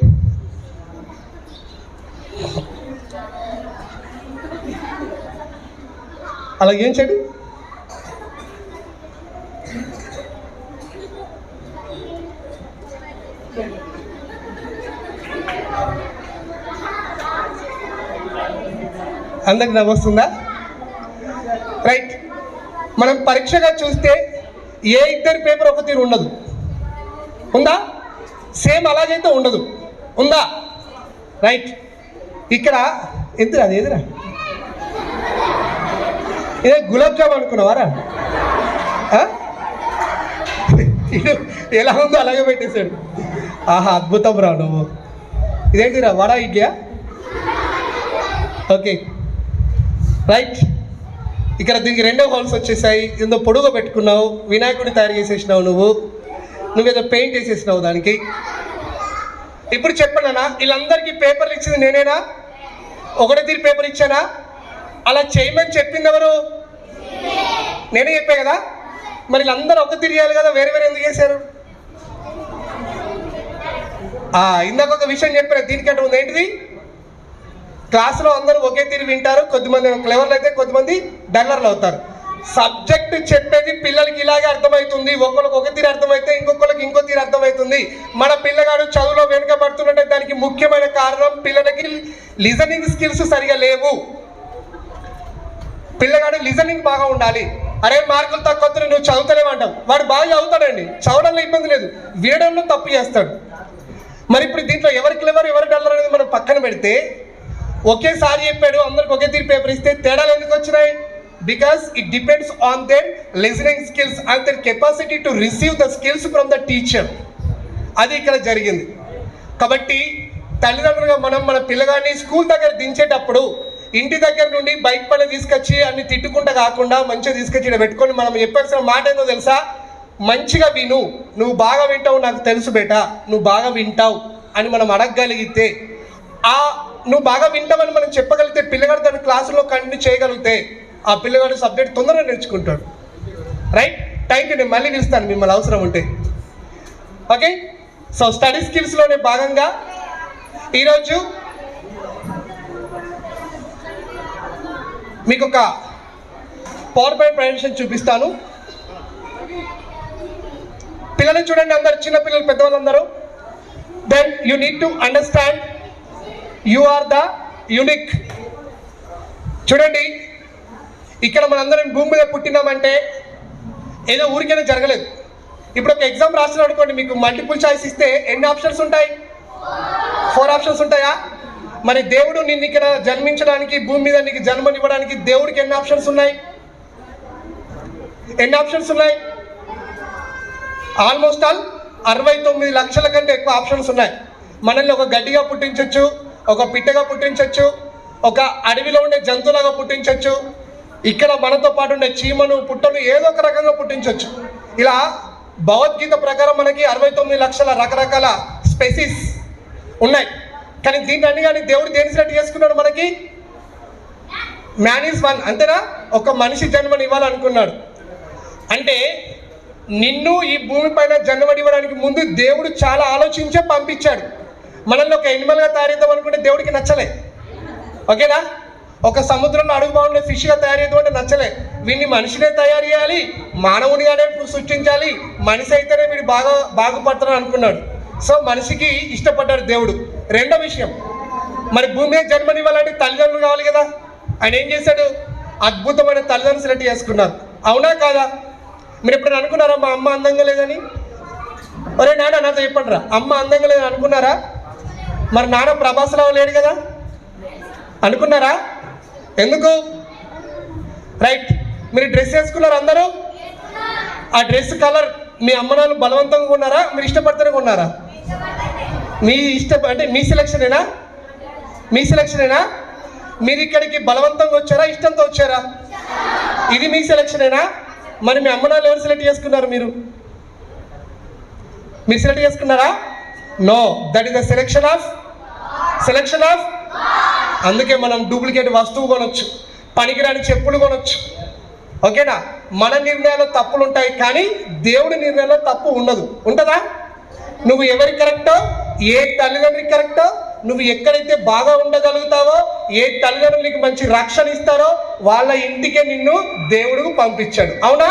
అలా ఏం చేయండి. అందరికి నవ్వొస్తుందా? రైట్. మనం పరీక్షగా చూస్తే ఏ ఇద్దరి పేపర్ ఒక తీరు ఉండదు, ఉందా? సేమ్ అలాగైతే ఉండదు, ఉందా? రైట్. ఇక్కడ ఎందుకు అది ఎదురా, ఇదే గులాబ్ జామ్ అనుకున్నావారా? ఇది ఎలా ఉందో అలాగే పెట్టేశాడు. ఆహా, అద్భుతం రా నువ్వు. ఇదేంటిరా, వడా ఇడ్లియా? Okay right. ఇక్కడ దీనికి 2 హోల్స్ వచ్చేసాయి. ఇందో పొడుగు పెట్టుకున్నావు, వినాయకుడిని తయారు చేసేసినావు, నువ్వేదో పెయింట్ వేసేసినావు దానికి. ఇప్పుడు చెప్పండి, వీళ్ళందరికీ పేపర్లు ఇచ్చింది నేనేనా? ఒకటే తీరు పేపర్ ఇచ్చానా? అలా చేయమని చెప్పింది ఎవరు? నేనే చెప్పా కదా. మరి వీళ్ళందరూ ఒక తీరు చేయాలి కదా, వేరే ఎందుకు చేశారు? ఇందాక ఒక విషయం చెప్పిన, దీనికంటే ఉంది ఏంటిది? క్లాసులో అందరూ ఒకే తీరు వింటారు, కొద్దిమంది క్లెవర్లు అయితే కొద్దిమంది డల్లర్లు అవుతారు. సబ్జెక్ట్ చెప్పేది పిల్లలకి ఇలాగే అర్థమవుతుంది. ఒకరికి ఒక తీరు అర్థమైతే ఇంకొకరికి ఇంకో తీరు అర్థమవుతుంది. మన పిల్లగాడు చదువులో వెనుకబడుతున్నట్టే దానికి ముఖ్యమైన కారణం పిల్లలకి లిజనింగ్ స్కిల్స్ సరిగా లేవు. పిల్లగాడు లిజనింగ్ బాగా ఉండాలి. అరే మార్కులు తక్కువ నువ్వు చదువుతలేమంటావు, వాడు బాగా చదువుతాడండి, చదవడంలో ఇబ్బంది లేదు, వినడంలో తప్పు చేస్తాడు. మరి ఇప్పుడు దీంట్లో ఎవరు క్లెవర్ ఎవరు డల్లర్ అనేది మనం పక్కన పెడితే, ఒకేసారి చెప్పాడు అందరికి ఒకే తీరు పేపర్ ఇస్తే తేడాలు ఎందుకు వచ్చినాయి? Because it depends on their listening skills and there capacity to receive the skills from the teacher. అది ఇక్కడ జరిగింది. కాబట్టి తల్లిదండ్రులుగా మనం మన పిల్లగాడిని స్కూల్ దగ్గర దించేటప్పుడు ఇంటి దగ్గర నుండి బైక్ పైన తీసుకొచ్చి అన్ని తిట్టుకుంటా కాకుండా మంచిగా తీసుకొచ్చి ఇక్కడ పెట్టుకొని మనం చెప్పాల్సిన మాట ఏందో తెలుసా? మంచిగా విను, నువ్వు బాగా వింటావు నాకు తెలుసు బేటా, నువ్వు బాగా వింటావు అని మనం అడగగలిగితే, నువ్వు బాగా వింటావని మనం చెప్పగలిగితే, పిల్లగాడు దాని క్లాసులో కంటిన్యూ చేయగలిగితే ఆ పిల్లగాడు సబ్జెక్ట్ తొందరగా నేర్చుకుంటాడు. Right, thank you. నేను మళ్ళీ పిలుస్తాను మిమ్మల్ని అవసరం ఉంటే. ఓకే, సో స్టడీ స్కిల్స్లోనే భాగంగా ఈరోజు మీకు ఒక పవర్ పాయింట్ ప్రజెంటేషన్ చూపిస్తాను. పిల్లలు చూడండి, అందరు చిన్నపిల్లలు పెద్దవాళ్ళందరూ. Then you need to understand you are the unique. చూడండి, ఇక్కడ మనందరం భూమి మీద పుట్టినామంటే ఏదో ఊరికైనా జరగలేదు. ఇప్పుడు ఒక ఎగ్జామ్ రాసిన అనుకోండి, మీకు మల్టిపుల్ చాయిస్ ఇస్తే ఎన్ని ఆప్షన్స్ ఉంటాయి? 4 ఆప్షన్స్ ఉంటాయా? మరి దేవుడు నిన్ను ఇక్కడ జన్మించడానికి, భూమి మీద నీకు జన్మనివ్వడానికి దేవుడికి ఎన్ని ఆప్షన్స్ ఉన్నాయి? ఎన్ని ఆప్షన్స్ ఉన్నాయి? ఆల్మోస్ట్ ఆల్ 69 లక్షల కంటే ఎక్కువ ఆప్షన్స్ ఉన్నాయి. మనల్ని ఒక గడ్డిగా పుట్టించవచ్చు, ఒక పిట్టగా పుట్టించవచ్చు, ఒక అడవిలో ఉండే జంతువులాగా పుట్టించవచ్చు, ఇక్కడ మనతో పాటు ఉండే చీమను, పుట్టను ఏదో ఒక రకంగా పుట్టించవచ్చు. ఇలా భగవద్గీత ప్రకారం మనకి 69 లక్షల రకరకాల స్పెసీస్ ఉన్నాయి. కానీ దీన్ని అన్ని కానీ దేవుడు దేని సెలెక్ట్ చేసుకున్నాడు? మనకి మ్యాన్ ఈజ్ వన్, అంతేనా? ఒక మనిషి జన్మని ఇవ్వాలనుకున్నాడు. అంటే నిన్ను ఈ భూమి పైన జన్మనివ్వడానికి ముందు దేవుడు చాలా ఆలోచించే పంపించాడు. మనల్ని ఒక ఎనిమల్గా తయారైద్దాం అనుకుంటే దేవుడికి నచ్చలే. ఓకేనా? ఒక సముద్రంలో అడుగు బాగుండే ఫిష్గా తయారు చేద్దాం అంటే నచ్చలే. వీడిని మనిషినే తయారు చేయాలి, మానవునిగానే సృష్టించాలి, మనిషి అయితేనే వీడు బాగుపడతాడు అనుకున్నాడు. సో మనిషికి ఇష్టపడ్డాడు దేవుడు. రెండో విషయం, మరి భూమి మీద జన్మనివ్వాలంటే తల్లిదండ్రులు కావాలి కదా. ఆయన ఏం చేశాడు? అద్భుతమైన తల్లిదండ్రులు సెలెక్ట్ చేసుకున్నారు. అవునా కాదా? మీరు ఎప్పుడైనా అనుకున్నారా మా అమ్మ అందంగా లేదని? ఒరే నాన్న నాతో చెప్పండి రా, అమ్మ అందంగా లేదని అనుకున్నారా? మరి నాన్న ప్రభాస్రావు లేడు కదా, అనుకున్నారా? ఎందుకు? రైట్, మీరు డ్రెస్ వేసుకున్నారు అందరూ. ఆ డ్రెస్ కలర్ మీ అమ్మ నాన్న బలవంతంగా కొన్నారా, మీరు ఇష్టపడితేనే కొన్నారా? మీ ఇష్టం అంటే మీ సెలక్షనేనా? మీ సెలక్షనేనా? మీరు ఇక్కడికి బలవంతంగా వచ్చారా, ఇష్టంతో వచ్చారా? ఇది మీ సెలక్షనేనా? మరి మీ అమ్మ నాన్న ఎవరు సెలెక్ట్ చేసుకున్నారు? మీరు సెలెక్ట్ చేసుకున్నారా? No, that is the selection of. అందుకే మనం డూప్లికేట్ వస్తువు కొనొచ్చు, పనికిరాని చెప్పులు కొనొచ్చు. ఓకేనా? మన నిర్ణయాల్లో తప్పులు ఉంటాయి, కానీ దేవుడి నిర్ణయంలో తప్పు ఉండదు. ఉంటుందా? నువ్వు ఎవరికి కరెక్టో, ఏ తల్లిదండ్రులకి కరెక్టో, నువ్వు ఎక్కడైతే బాగా ఉండగలుగుతావో, ఏ తల్లిదండ్రులు నీకు మంచి రక్షణ ఇస్తారో వాళ్ళ ఇంటికే నిన్ను దేవుడు పంపించాడు. అవునా?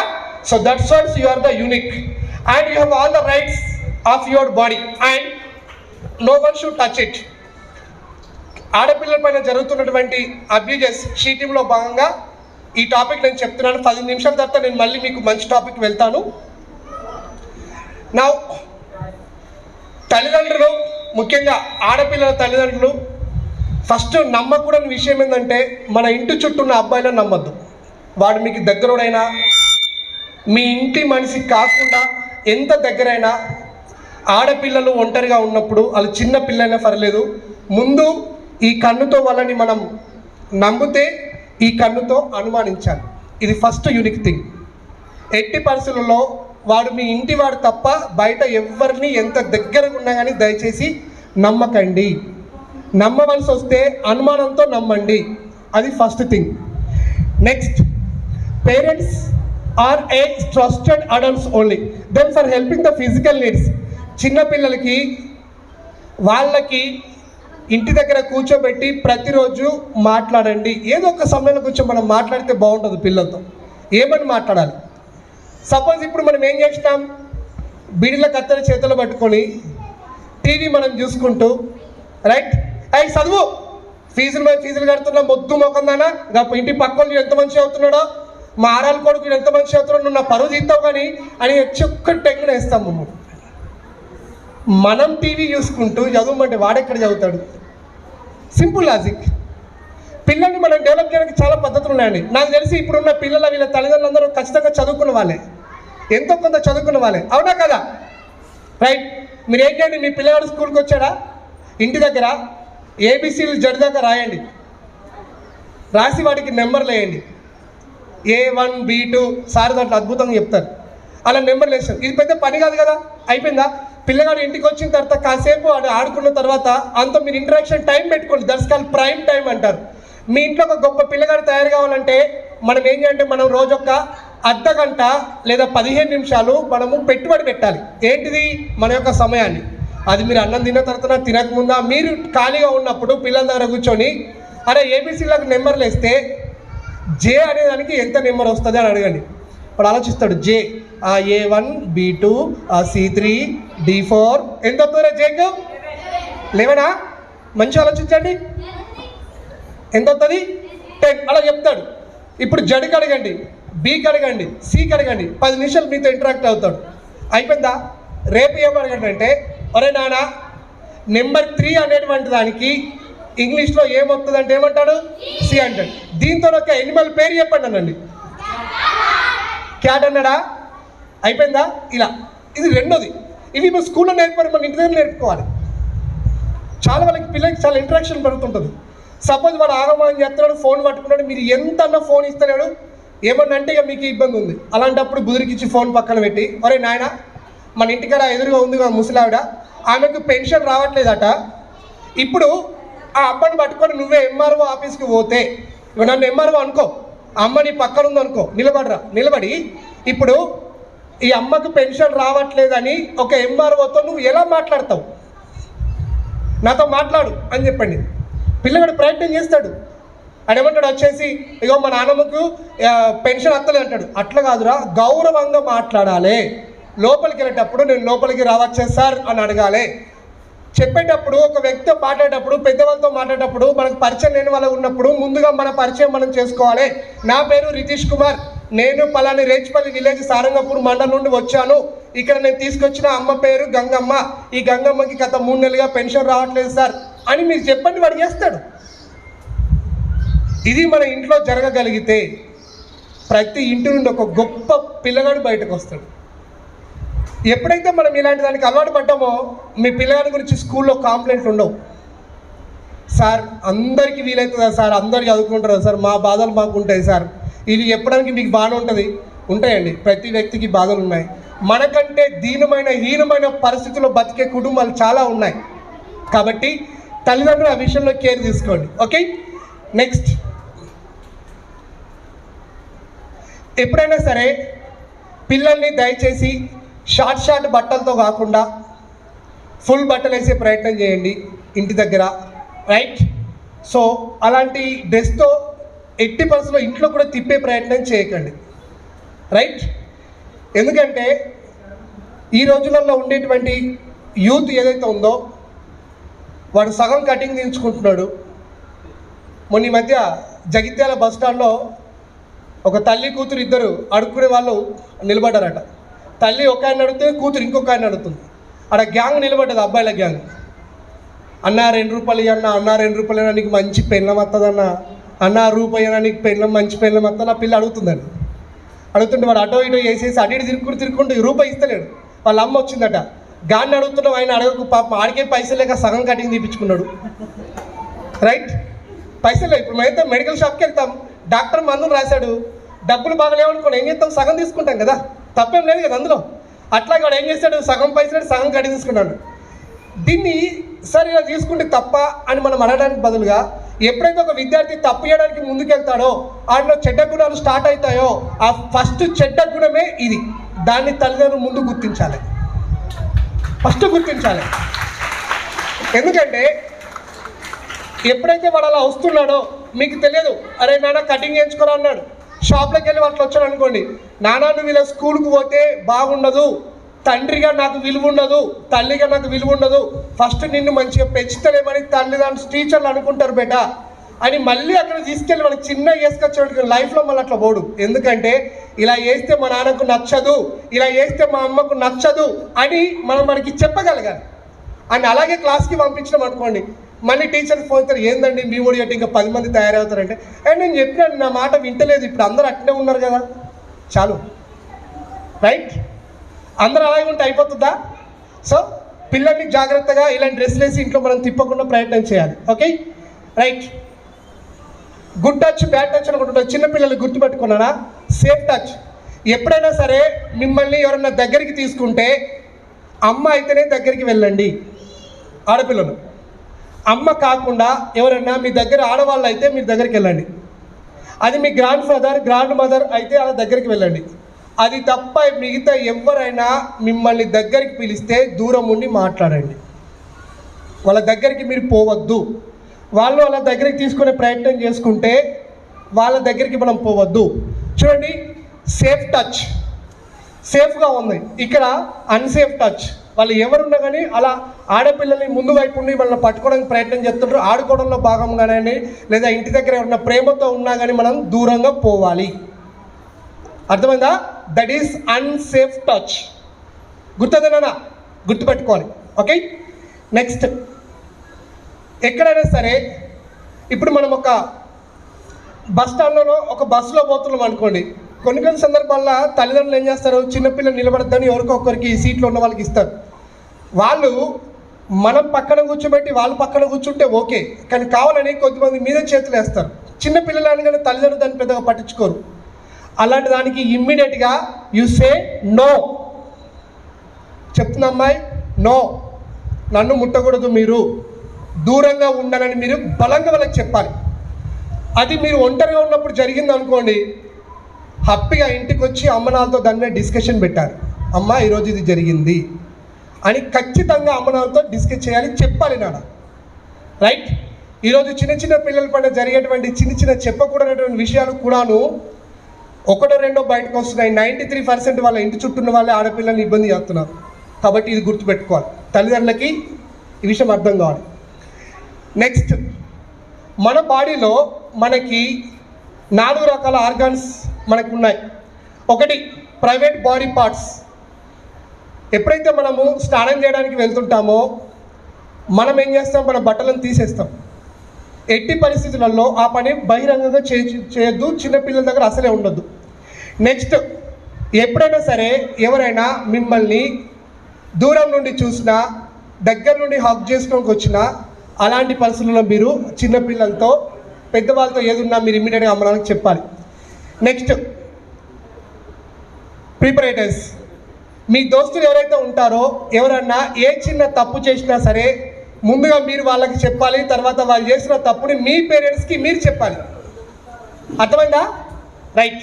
So that's what you are the unique and you have all the rights of your body and no one should touch it. ఆడపిల్లల పైన జరుగుతున్నటువంటి అబ్యూజెస్ షీటింగ్లో భాగంగా ఈ టాపిక్ నేను చెప్తున్నాను. 10 నిమిషాల తర్వాత నేను మళ్ళీ మీకు మంచి టాపిక్ వెళ్తాను. నా తల్లిదండ్రులు, ముఖ్యంగా ఆడపిల్లల తల్లిదండ్రులు ఫస్ట్ నమ్మకూడని విషయం ఏంటంటే, మన ఇంటి చుట్టూ ఉన్న అబ్బాయిలను నమ్మద్దు. వాడు మీకు దగ్గరోడైనా, మీ ఇంటి మనిషి కాకుండా ఎంత దగ్గరైనా, ఆడపిల్లలు ఒంటరిగా ఉన్నప్పుడు, వాళ్ళు చిన్న పిల్లైనా పర్లేదు, ముందు ఈ కన్నుతో వాళ్ళని మనం నమ్మితే ఈ కన్నుతో అనుమానించాలి. ఇది ఫస్ట్ యూనిక్ థింగ్. ఎట్టి పరిస్థితుల్లో వాడు మీ ఇంటి వాడు తప్ప బయట ఎవరిని ఎంత దగ్గరగా ఉన్నా కానీ దయచేసి నమ్మకండి. నమ్మవలసి వస్తే అనుమానంతో నమ్మండి. అది first thing. Next, parents or a trusted adults only then for helping the physical needs. చిన్నపిల్లలకి వాళ్ళకి ఇంటి దగ్గర కూర్చోబెట్టి ప్రతిరోజు మాట్లాడండి. ఏదో ఒక సమయంలో కొంచెం మనం మాట్లాడితే బాగుంటుంది పిల్లలతో. ఏమని మాట్లాడాలి? సపోజ్ ఇప్పుడు మనం ఏం చేస్తాం, బీడీల కత్తెర చేతులు పట్టుకొని టీవీ మనం చూసుకుంటూ, రైట్, అవి చదువు, ఫీజులు కడుతున్నా, మొద్దు మొకందానా, ఇంటి పక్కన ఎంత మంచి అవుతున్నాడో, మా ఆరాల కొడుకు ఎంత మంచి అవుతున్నాడో, నువ్వు నా పరువు తీస్తావు కానీ అని వచ్చి ఒక్కటి టెంగున వేస్తాం. మనం టీవీ చూసుకుంటూ చదవమంటే వాడెక్కడ చదువుతాడు? Simple logic. పిల్లల్ని మనం డెవలప్ చేయడానికి చాలా పద్ధతులు ఉన్నాయండి. నాకు తెలిసి ఇప్పుడున్న పిల్లల వీళ్ళ తల్లిదండ్రులందరూ ఖచ్చితంగా చదువుకున్న వాళ్ళే, ఎంతో కొంత చదువుకున్న వాళ్ళే. అవునా కదా? రైట్. మీరు ఏం చేయండి, మీ పిల్లవాడు స్కూల్కి వచ్చాడా, ఇంటి దగ్గర ఏబిసిలు జడిదాకా రాయండి, రాసి వాడికి నెంబర్లు వేయండి. A1 B2 సార్ దాంట్లో అద్భుతంగా చెప్తారు. అలా నెంబర్లు వేస్తారు. ఇది పెద్ద పని కాదు కదా. అయిపోయిందా? పిల్లగాడు ఇంటికి వచ్చిన తర్వాత కాసేపు ఆడుకున్న తర్వాత అంత మీరు ఇంటరాక్షన్ టైం పెట్టుకోండి. దట్స్ కాల్డ్ ప్రైమ్ టైం అంటారు. మీ ఇంట్లో ఒక గొప్ప పిల్లగాడు తయారు కావాలంటే మనం ఏం చేయాలంటే, మనం రోజొక్క అర్ధగంట లేదా 15 నిమిషాలు మనము పెట్టుబడి పెట్టాలి. ఏంటిది? మన యొక్క సమయాన్ని. అది మీరు అన్నం తిన్న తర్వాత, తినకముందా, మీరు ఖాళీగా ఉన్నప్పుడు పిల్లల దగ్గర కూర్చొని, అరే ఏబిసిలకు నెంబర్లు వేస్తే జే అనేదానికి ఎంత నెంబర్ వస్తుంది అని అడగండి. వాడు ఆలోచిస్తాడు. జే A1 B2 C3 D4 ఎంత వస్తుందా జేకు? 11. మంచి ఆలోచించండి, ఎంత వస్తుంది? 10 అలా చెప్తాడు. ఇప్పుడు జడికి అడగండి, బికి అడగండి, సికి అడగండి, 10 నిమిషాలు మీతో ఇంటరాక్ట్ అవుతాడు. అయిపోయిందా? రేపు ఏమడగండి అంటే, ఒరే నాన్న నెంబర్ 3 అనేటువంటి దానికి ఇంగ్లీష్లో ఏమవుతుంది అంటే ఏమంటాడు? సి అంటాడు. దీంతో ఒక ఎనిమల్ పేరు చెప్పండి అనండి. క్యాట్ అన్నాడా? అయిపోయిందా? ఇలా ఇది రెండోది. ఇవి మన స్కూల్లో నేర్పారు, మన ఇంటి దగ్గర నేర్పుకోవాలి. చాలా వాళ్ళకి పిల్లలకి చాలా ఇంటరాక్షన్ పెరుగుతుంటుంది. సపోజ్ వాడు ఆగమనం చేస్తున్నాడు, ఫోన్ పట్టుకున్నాడు, మీరు ఎంత అన్నా ఫోన్ ఇస్తలేడు, ఏమన్నా అంటే ఇక మీకు ఇబ్బంది ఉంది. అలాంటప్పుడు బుదిరికిచ్చి ఫోన్ పక్కన పెట్టి, ఒరే నాయన మన ఇంటికాడ ఎదురుగా ఉంది ముసలావిడ, ఆమెకు పెన్షన్ రావట్లేదట. ఇప్పుడు ఆ అమ్మని పట్టుకొని నువ్వే ఎంఆర్ఓ ఆఫీస్కి పోతే, నన్ను ఎంఆర్ఓ అనుకో, అమ్మ నీ పక్కన ఉంది అనుకో, నిలబడి ఇప్పుడు ఈ అమ్మకు పెన్షన్ రావట్లేదని ఒక ఎంఆర్ఓతో నువ్వు ఎలా మాట్లాడతావు? నాతో మాట్లాడు అని చెప్పండి. పిల్లవాడు ప్రయత్నం చేస్తాడు. అడేమంటాడు వచ్చేసి, ఇగో మా నాన్నమ్మకు పెన్షన్ వస్తలేదు అంటాడు. అట్లా కాదురా, గౌరవంగా మాట్లాడాలి. లోపలికి వెళ్ళేటప్పుడు నేను లోపలికి రావచ్చే సార్ అని అడగాలి. చెప్పేటప్పుడు ఒక వ్యక్తితో మాట్లాడేటప్పుడు, పెద్దవాళ్ళతో మాట్లాడేటప్పుడు, మనకు పరిచయం లేని వాళ్ళు ఉన్నప్పుడు ముందుగా మన పరిచయం మనం చేసుకోవాలి. నా పేరు రితీష్ కుమార్, నేను పలాని రేచిపల్లి విలేజ్ సారంగపూర్ మండలం నుండి వచ్చాను. ఇక్కడ నేను తీసుకొచ్చిన అమ్మ పేరు గంగమ్మ, ఈ గంగమ్మకి గత 3 నెలలుగా పెన్షన్ రావట్లేదు సార్ అని మీరు చెప్పండి, వాడు చేస్తాడు. ఇది మన ఇంట్లో జరగగలిగితే ప్రతి ఇంటి నుండి ఒక గొప్ప పిల్లగాడు బయటకు వస్తాడు. ఎప్పుడైతే మనం ఇలాంటి దానికి అలవాటు పడ్డామో మీ పిల్లగాడి గురించి స్కూల్లో కాంప్లైంట్లు ఉండవు. సార్ అందరికీ వీలవుతుందా సార్, అందరికీ చదువుకుంటారా సార్, మా బాధలు మాకు ఉంటాయి సార్, ఇది చెప్పడానికి మీకు బాగానే ఉంటుంది. ఉంటాయండి, ప్రతి వ్యక్తికి బాధలు ఉన్నాయి. మనకంటే హీనమైన పరిస్థితుల్లో బతికే కుటుంబాలు చాలా ఉన్నాయి. కాబట్టి తల్లిదండ్రులు ఆ విషయంలో కేర్ తీసుకోండి. ఓకే, నెక్స్ట్, ఎప్పుడైనా సరే పిల్లల్ని దయచేసి షార్ట్ బట్టలతో కాకుండా ఫుల్ బట్టలు వేసే ప్రయత్నం చేయండి ఇంటి దగ్గర, రైట్? సో అలాంటి డ్రెస్తో 80% ఇంట్లో కూడా తిప్పే ప్రయత్నం చేయకండి, రైట్? ఎందుకంటే ఈ రోజులలో ఉండేటువంటి యూత్ ఏదైతే ఉందో వాడు సగం కటింగ్ తీయించుకుంటున్నాడు. మొన్న ఈ మధ్య జగిత్యాల బస్ స్టాండ్లో ఒక తల్లి కూతురు ఇద్దరు అడుక్కునే వాళ్ళు నిలబడ్డారట. తల్లి ఒక ఆయన అడుగుతుంది, కూతురు ఇంకొక ఆయన అడుగుతుంది. అక్కడ గ్యాంగ్ నిలబడ్డది, అబ్బాయిల గ్యాంగ్. అన్న 2 రూపాయలు అన్న, అన్న 2 రూపాయలు నీకు మంచి పెళ్ళం వస్తుందన్న, అన్న రూపాయి నీకు పెళ్ళం మంచి పెళ్ళం వస్తుందని ఆ పిల్ల అడుగుతుందండి. అడుగుతుంటే వాడు అటో ఇటో వేసేసి అటు ఇటు తిరుక్కుంటూ రూపాయి ఇస్తలేడు. వాళ్ళ అమ్మ వచ్చిందట, గాన్ని అడుగుతున్నావు, ఆయన అడగకు, పాపం ఆడికే పైసలు లేక సగం కటింగ్ తీపించుకున్నాడు, రైట్? పైసలు ఇప్పుడు మేమైతే మెడికల్ షాప్కి వెళ్తాం, డాక్టర్ మందులు రాశాడు, డబ్బులు బాగలేవనుకోండి ఏం చేస్తాం, సగం తీసుకుంటాం కదా, తప్పేం లేదు కదా అందులో. అట్లాగే వాడు ఏం చేస్తాడు, సగం పైసలు సగం కటింగ్ తీసుకున్నాడు. దీన్ని సరే ఇలా తీసుకుంటే తప్ప అని మనం అనడానికి బదులుగా ఎప్పుడైతే ఒక విద్యార్థి తప్పు చేయడానికి ముందుకెళ్తాడో వాటిలో చెడ్డ గుణాలు స్టార్ట్ అవుతాయో ఆ ఫస్ట్ చెడ్డ గుణమే ఇది. దాన్ని తల్లిదండ్రులు ముందు గుర్తించాలి, ఫస్ట్ గుర్తించాలి. ఎందుకంటే ఎప్పుడైతే వాడు అలా వస్తున్నాడో మీకు తెలియదు, అరే నాన్న కటింగ్ చేయించుకోరా అన్నాడు, షాప్లోకి వెళ్ళి అట్లా వచ్చాడు అనుకోండి, నాన్న నువ్వు ఇలా స్కూల్కి పోతే బాగుండదు, తండ్రిగా నాకు విలువ ఉండదు, తల్లిగా నాకు విలువ ఉండదు, ఫస్ట్ నిన్ను మంచిగా పెంచుతలేమని తల్లిదండ్రులు టీచర్లు అనుకుంటారు బేట అని మళ్ళీ అక్కడ తీసుకెళ్ళి మనకి చిన్న వేసుకొచ్చేవాడికి లైఫ్లో మళ్ళీ అట్లా పోడు. ఎందుకంటే ఇలా వేస్తే మా నాన్నకు నచ్చదు, ఇలా వేస్తే మా అమ్మకు నచ్చదు అని మనం మనకి చెప్పగలగాలి. అని అలాగే క్లాస్కి పంపించడం అనుకోండి, మళ్ళీ టీచర్కి ఫోన్ చేస్తారు, ఏందండి మీ ఊడి అంటే ఇంకా 10 మంది తయారవుతారంటే, అండ్ నేను చెప్పినాను నా మాట వింటలేదు, ఇప్పుడు అందరూ అట్లనే ఉన్నారు కదా, చాలు, రైట్? అందరూ అలాగే ఉంటే అయిపోతుందా? సో పిల్లల్ని జాగ్రత్తగా ఇలాంటి డ్రెస్సులు వేసి ఇంట్లో మనం తిప్పకుండా ప్రయత్నం చేయాలి. Okay, right? Good touch, bad touch అనుకుంటుంటారు చిన్నపిల్లలు, గుర్తుపెట్టుకున్నారా? Safe touch. ఎప్పుడైనా సరే మిమ్మల్ని ఎవరన్నా దగ్గరికి తీసుకుంటే అమ్మ అయితేనే దగ్గరికి వెళ్ళండి, ఆడపిల్లలు. అమ్మ కాకుండా ఎవరైనా మీ దగ్గర ఆడవాళ్ళు అయితే మీ దగ్గరికి వెళ్ళండి. అది మీ గ్రాండ్ ఫాదర్ గ్రాండ్ మదర్ అయితే అలా దగ్గరికి వెళ్ళండి. అది తప్ప మిగతా ఎవరైనా మిమ్మల్ని దగ్గరికి పిలిస్తే దూరం ఉండి మాట్లాడండి. వాళ్ళ దగ్గరికి మీరు పోవద్దు. వాళ్ళు వాళ్ళ దగ్గరికి తీసుకునే ప్రయత్నం చేసుకుంటే వాళ్ళ దగ్గరికి మనం పోవద్దు. చూడండి, సేఫ్ టచ్ సేఫ్గా ఉంది, ఇక్కడ అన్సేఫ్ టచ్. వాళ్ళు ఎవరున్నా కానీ అలా ఆడపిల్లల్ని ముందు వైపు ఉండి వాళ్ళని పట్టుకోవడానికి ప్రయత్నం చేస్తుంటారు. ఆడుకోవడంలో భాగంగానే లేదా ఇంటి దగ్గర ఎవరన్నా ప్రేమతో ఉన్నా కానీ మనం దూరంగా పోవాలి. అర్థమైందా? That is unsafe touch. గుర్తుందేనా? గుర్తుపెట్టుకోవాలి. ఓకే, నెక్స్ట్ ఎక్కడైనా సరే ఇప్పుడు మనం ఒక బస్ స్టాండ్లో ఒక బస్సులో పోతున్నాం అనుకోండి, కొన్ని సందర్భాల్లో తల్లిదండ్రులు ఏం చేస్తారు, చిన్నపిల్లలు నిలబడద్దని ఎవరికొకరికి సీట్లో ఉన్న వాళ్ళకి ఇస్తారు. వాళ్ళు మనం పక్కన కూర్చోబెట్టి వాళ్ళు పక్కన కూర్చుంటే ఓకే, కానీ కావాలని కొద్దిమంది మీద చేతులు వేస్తారు. చిన్నపిల్లలు అనగానే తల్లిదండ్రులు దాన్ని పెద్దగా పట్టించుకోరు. అలాంటి దానికి ఇమ్మీడియట్గా యు సే నో. చెప్తున్న అమ్మాయి, నో, నన్ను ముట్టకూడదు, మీరు దూరంగా ఉండాలని మీరు బలంగా వాళ్ళకి చెప్పాలి. అది మీరు ఒంటరిగా ఉన్నప్పుడు జరిగింది అనుకోండి, హ్యాపీగా ఇంటికి వచ్చి అమ్మనాలతో దాని మీద డిస్కషన్ పెట్టారు. అమ్మ ఈరోజు ఇది జరిగింది అని ఖచ్చితంగా అమ్మనాలతో డిస్కస్ చేయాలి, చెప్పాలి నాన్న. రైట్? ఈరోజు చిన్న పిల్లల పైన జరిగేటువంటి చిన్న చెప్పకూడనటువంటి విషయాలు కూడాను ఒకటో రెండో బయటకు వస్తున్నాయి. 93% వాళ్ళ ఇంటి చుట్టూ ఉన్న వాళ్ళే ఆడపిల్లల్ని ఇబ్బంది చేస్తున్నారు. కాబట్టి ఇది గుర్తుపెట్టుకోవాలి, తల్లిదండ్రులకి ఈ విషయం అర్థం కావాలి. నెక్స్ట్, మన బాడీలో మనకి 4 రకాల ఆర్గాన్స్ మనకు ఉన్నాయి. ఒకటి ప్రైవేట్ బాడీ పార్ట్స్. ఎప్పుడైతే మనము స్నానం చేయడానికి వెళ్తుంటామో మనం ఏం చేస్తాం, మన బట్టలను తీసేస్తాం. ఎట్టి పరిస్థితులలో ఆ పని బహిరంగంగా చేయొద్దు, చిన్నపిల్లల దగ్గర అసలే ఉండొద్దు. నెక్స్ట్, ఎప్పుడైనా సరే ఎవరైనా మిమ్మల్ని దూరం నుండి చూసినా, దగ్గర నుండి హగ్ చేసుకోవడానికి వచ్చినా, అలాంటి పరిస్థితుల్లో మీరు చిన్నపిల్లలతో పెద్దవాళ్ళతో ఏదున్నా మీరు ఇమ్మీడియట్గా అమ్మడానికి చెప్పాలి. నెక్స్ట్, ప్రిపరేటర్స్. మీ దోస్తులు ఎవరైతే ఉంటారో ఎవరన్నా ఏ చిన్న తప్పు చేసినా సరే ముందుగా మీరు వాళ్ళకి చెప్పాలి, తర్వాత వాళ్ళు చేసిన తప్పుని మీ పేరెంట్స్కి మీరు చెప్పాలి. అర్థమైందా? రైట్.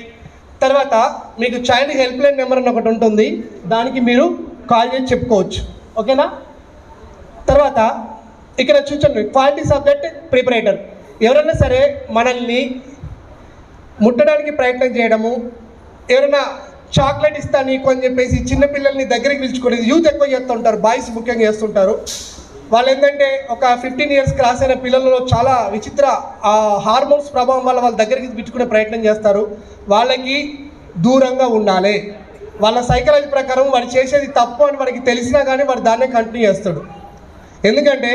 తర్వాత మీకు చైల్డ్ హెల్ప్ లైన్ నెంబర్ అని ఒకటి ఉంటుంది, దానికి మీరు కాల్ చేసి చెప్పుకోవచ్చు. ఓకేనా? తర్వాత ఇక్కడ చూడండి, క్వాలిటీస్ ఆఫ్ దట్ ప్రిపరేటర్. ఎవరైనా సరే మనల్ని ముట్టడానికి ప్రయత్నం చేయడము, ఎవరైనా చాక్లెట్ ఇస్తా నీకు అని చెప్పేసి చిన్నపిల్లల్ని దగ్గరికి పిలుచుకునేది యూత్ ఎక్కువ చేస్తుంటారు, బాయ్స్ ముఖ్యంగా చేస్తుంటారు. వాళ్ళు ఏంటంటే ఒక 15 years క్రాస్ అయిన పిల్లలలో చాలా విచిత్ర హార్మోన్స్ ప్రభావం వల్ల వాళ్ళ దగ్గరికి పిలుచుకునే ప్రయత్నం చేస్తారు. వాళ్ళకి దూరంగా ఉండాలి. వాళ్ళ సైకాలజీ ప్రకారం వాడు చేసేది తప్పు అని వాడికి తెలిసినా కానీ వాడు దాన్నే కంటిన్యూ చేస్తాడు. ఎందుకంటే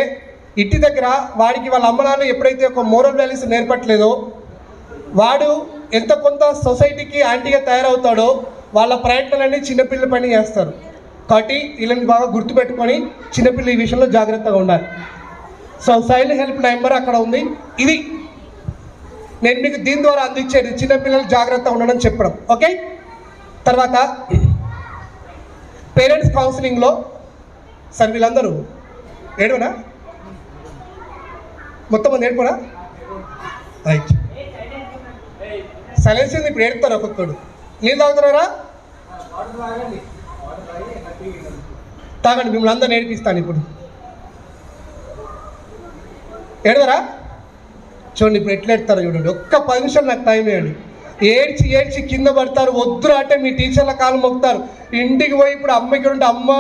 ఇంటి దగ్గర వాడికి వాళ్ళ అమ్మనాన్న ఎప్పుడైతే ఒక మోరల్ వాల్యూస్ నేర్పట్లేదో, వాడు ఎంత కొంత సొసైటీకి యాంటీగా తయారవుతాడో వాళ్ళ ప్రయత్నాలన్నీ చిన్నపిల్లల పని చేస్తారు. కాబట్టి వీళ్ళని బాగా గుర్తుపెట్టుకొని చిన్నపిల్లల ఈ విషయంలో జాగ్రత్తగా ఉండాలి. సో చైల్డ్ హెల్ప్ నెంబర్ అక్కడ ఉంది. ఇది నేను మీకు దీని ద్వారా అందించేది, చిన్నపిల్లలు జాగ్రత్తగా ఉండడం చెప్పడం. ఓకే? తర్వాత పేరెంట్స్ కౌన్సిలింగ్లో సార్ వీళ్ళందరూ ఏడునా మొత్తం మంది ఏడుకోనా? రైట్. సైలెన్స్ ఇప్పుడు ఏడుతారు ఒక్కొక్కడు. నీళ్ళు తాగుతున్నారా? తాగండి, మిమ్మల్ని అందరూ నేర్పిస్తాను ఇప్పుడు. ఏడతారా? చూడండి ఇప్పుడు ఎట్లా ఎడతారో చూడండి. ఒక్క 10 నిమిషాలు నాకు టైం ఇవ్వండి. ఏడ్చి కింద పడతారు. వద్దురా అంటే మీ టీచర్ల కాలు మొక్కుతారు. ఇంటికి పోయి ఇప్పుడు అమ్మకి ఉంటే అమ్మ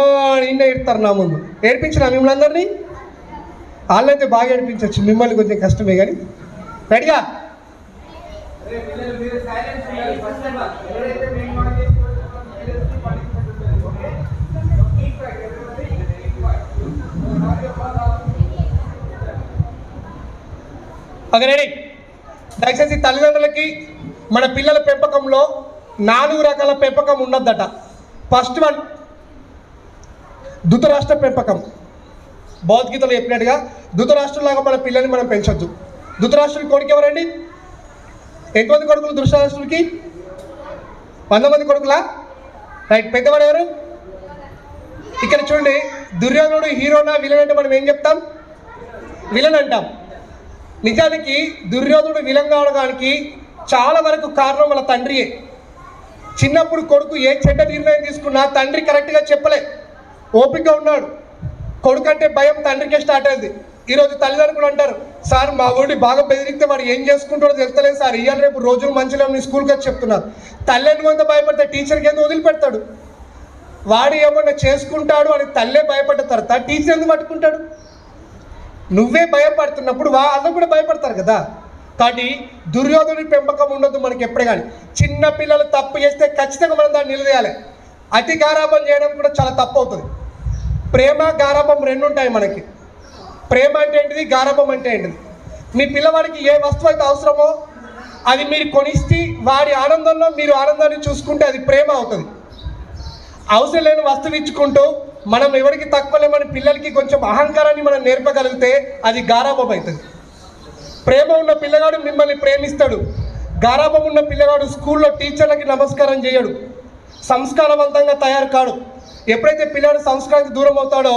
నిన్నే ఏడతారు నా ముందు. ఏడిపించిన మిమ్మల్ని అందరినీ? వాళ్ళైతే బాగా ఏడిపించవచ్చు, మిమ్మల్ని కొంచెం కష్టమే. కానీ రెడీగా? Okay, ready? దయచేసి తల్లిదండ్రులకి మన పిల్లల పెంపకంలో 4 రకాల పెంపకం ఉండద్దట. ఫస్ట్ వన్ ధృతరాష్ట్ర పెంపకం. భగవద్గీతలో చెప్పినట్టుగా ధృతరాష్ట్రులాగా మన పిల్లల్ని మనం పెంచొద్దు. ధృతరాష్ట్రుడి కొడుకు ఎవరండి? ఎంతమంది కొడుకులు ధృతరాష్ట్రుడికి? 100 మంది కొడుకులా? రైట్. పెద్దవాడు ఎవరు? ఇక్కడ చూడండి, దుర్యోధనుడు హీరోనా విలన్ అంటే మనం ఏం చెప్తాం? విలన్ అంటాం. నిజానికి దుర్యోధనుడు విలన్ కావడానికి చాలా వరకు కారణం వాళ్ళ తండ్రియే. చిన్నప్పుడు కొడుకు ఏ చెడ్డ నిర్ణయం తీసుకున్నా తండ్రి కరెక్ట్గా చెప్పలే, ఓపిక ఉన్నాడు. కొడుకు అంటే భయం తండ్రికే స్టార్ట్ అయింది. ఈరోజు తల్లిదండ్రులు అంటారు, సార్ మా ఊడి బాగా బెదిరిస్తే వాడు ఏం చేసుకుంటాడో తెలుస్తలేదు సార్, ఇవాళ రేపు రోజులు మంచిగా మీ స్కూల్కి వచ్చి చెప్తున్నారు. తల్లి ఎందుకంత భయపడితే టీచర్కి ఎందుకు వదిలిపెడతాడు? వాడు ఏమన్నా చేసుకుంటాడు అని తల్లే భయపడ్డ తర్వాత టీచర్ ఎందుకు పట్టుకుంటాడు? నువ్వే భయపడుతున్నప్పుడు వాళ్ళు కూడా భయపడతారు కదా. కాబట్టి దుర్యోధుని పెంపకం ఉండొద్దు మనకి ఎప్పుడే కానీ. చిన్న పిల్లలు తప్పు చేస్తే ఖచ్చితంగా మనం దాన్ని నిలదీయాలి. అతి గారాబం చేయడం కూడా చాలా తప్పు అవుతుంది. ప్రేమ గారాబం రెండు ఉంటాయి మనకి. ప్రేమ అంటే ఏంటిది, గారాబం అంటే ఏంటిది. మీ పిల్లవాడికి ఏ వస్తువు అయితే అవసరమో అది మీరు కొనిస్తే వాడి ఆనందంలో మీరు ఆనందాన్ని చూసుకుంటే అది ప్రేమ అవుతుంది. అవసరం లేని వస్తువు ఇచ్చుకుంటూ మనం ఎవరికి తక్కువ లేమని పిల్లలకి కొంచెం అహంకారాన్ని మనం నేర్పగలిగితే అది గారాబం అవుతుంది. ప్రేమ ఉన్న పిల్లగాడు మిమ్మల్ని ప్రేమిస్తాడు. గారాబం ఉన్న పిల్లగాడు స్కూల్లో టీచర్లకి నమస్కారం చేయడు, సంస్కారవంతంగా తయారు కాడు. ఎప్పుడైతే పిల్లాడు సంస్కారానికి దూరం అవుతాడో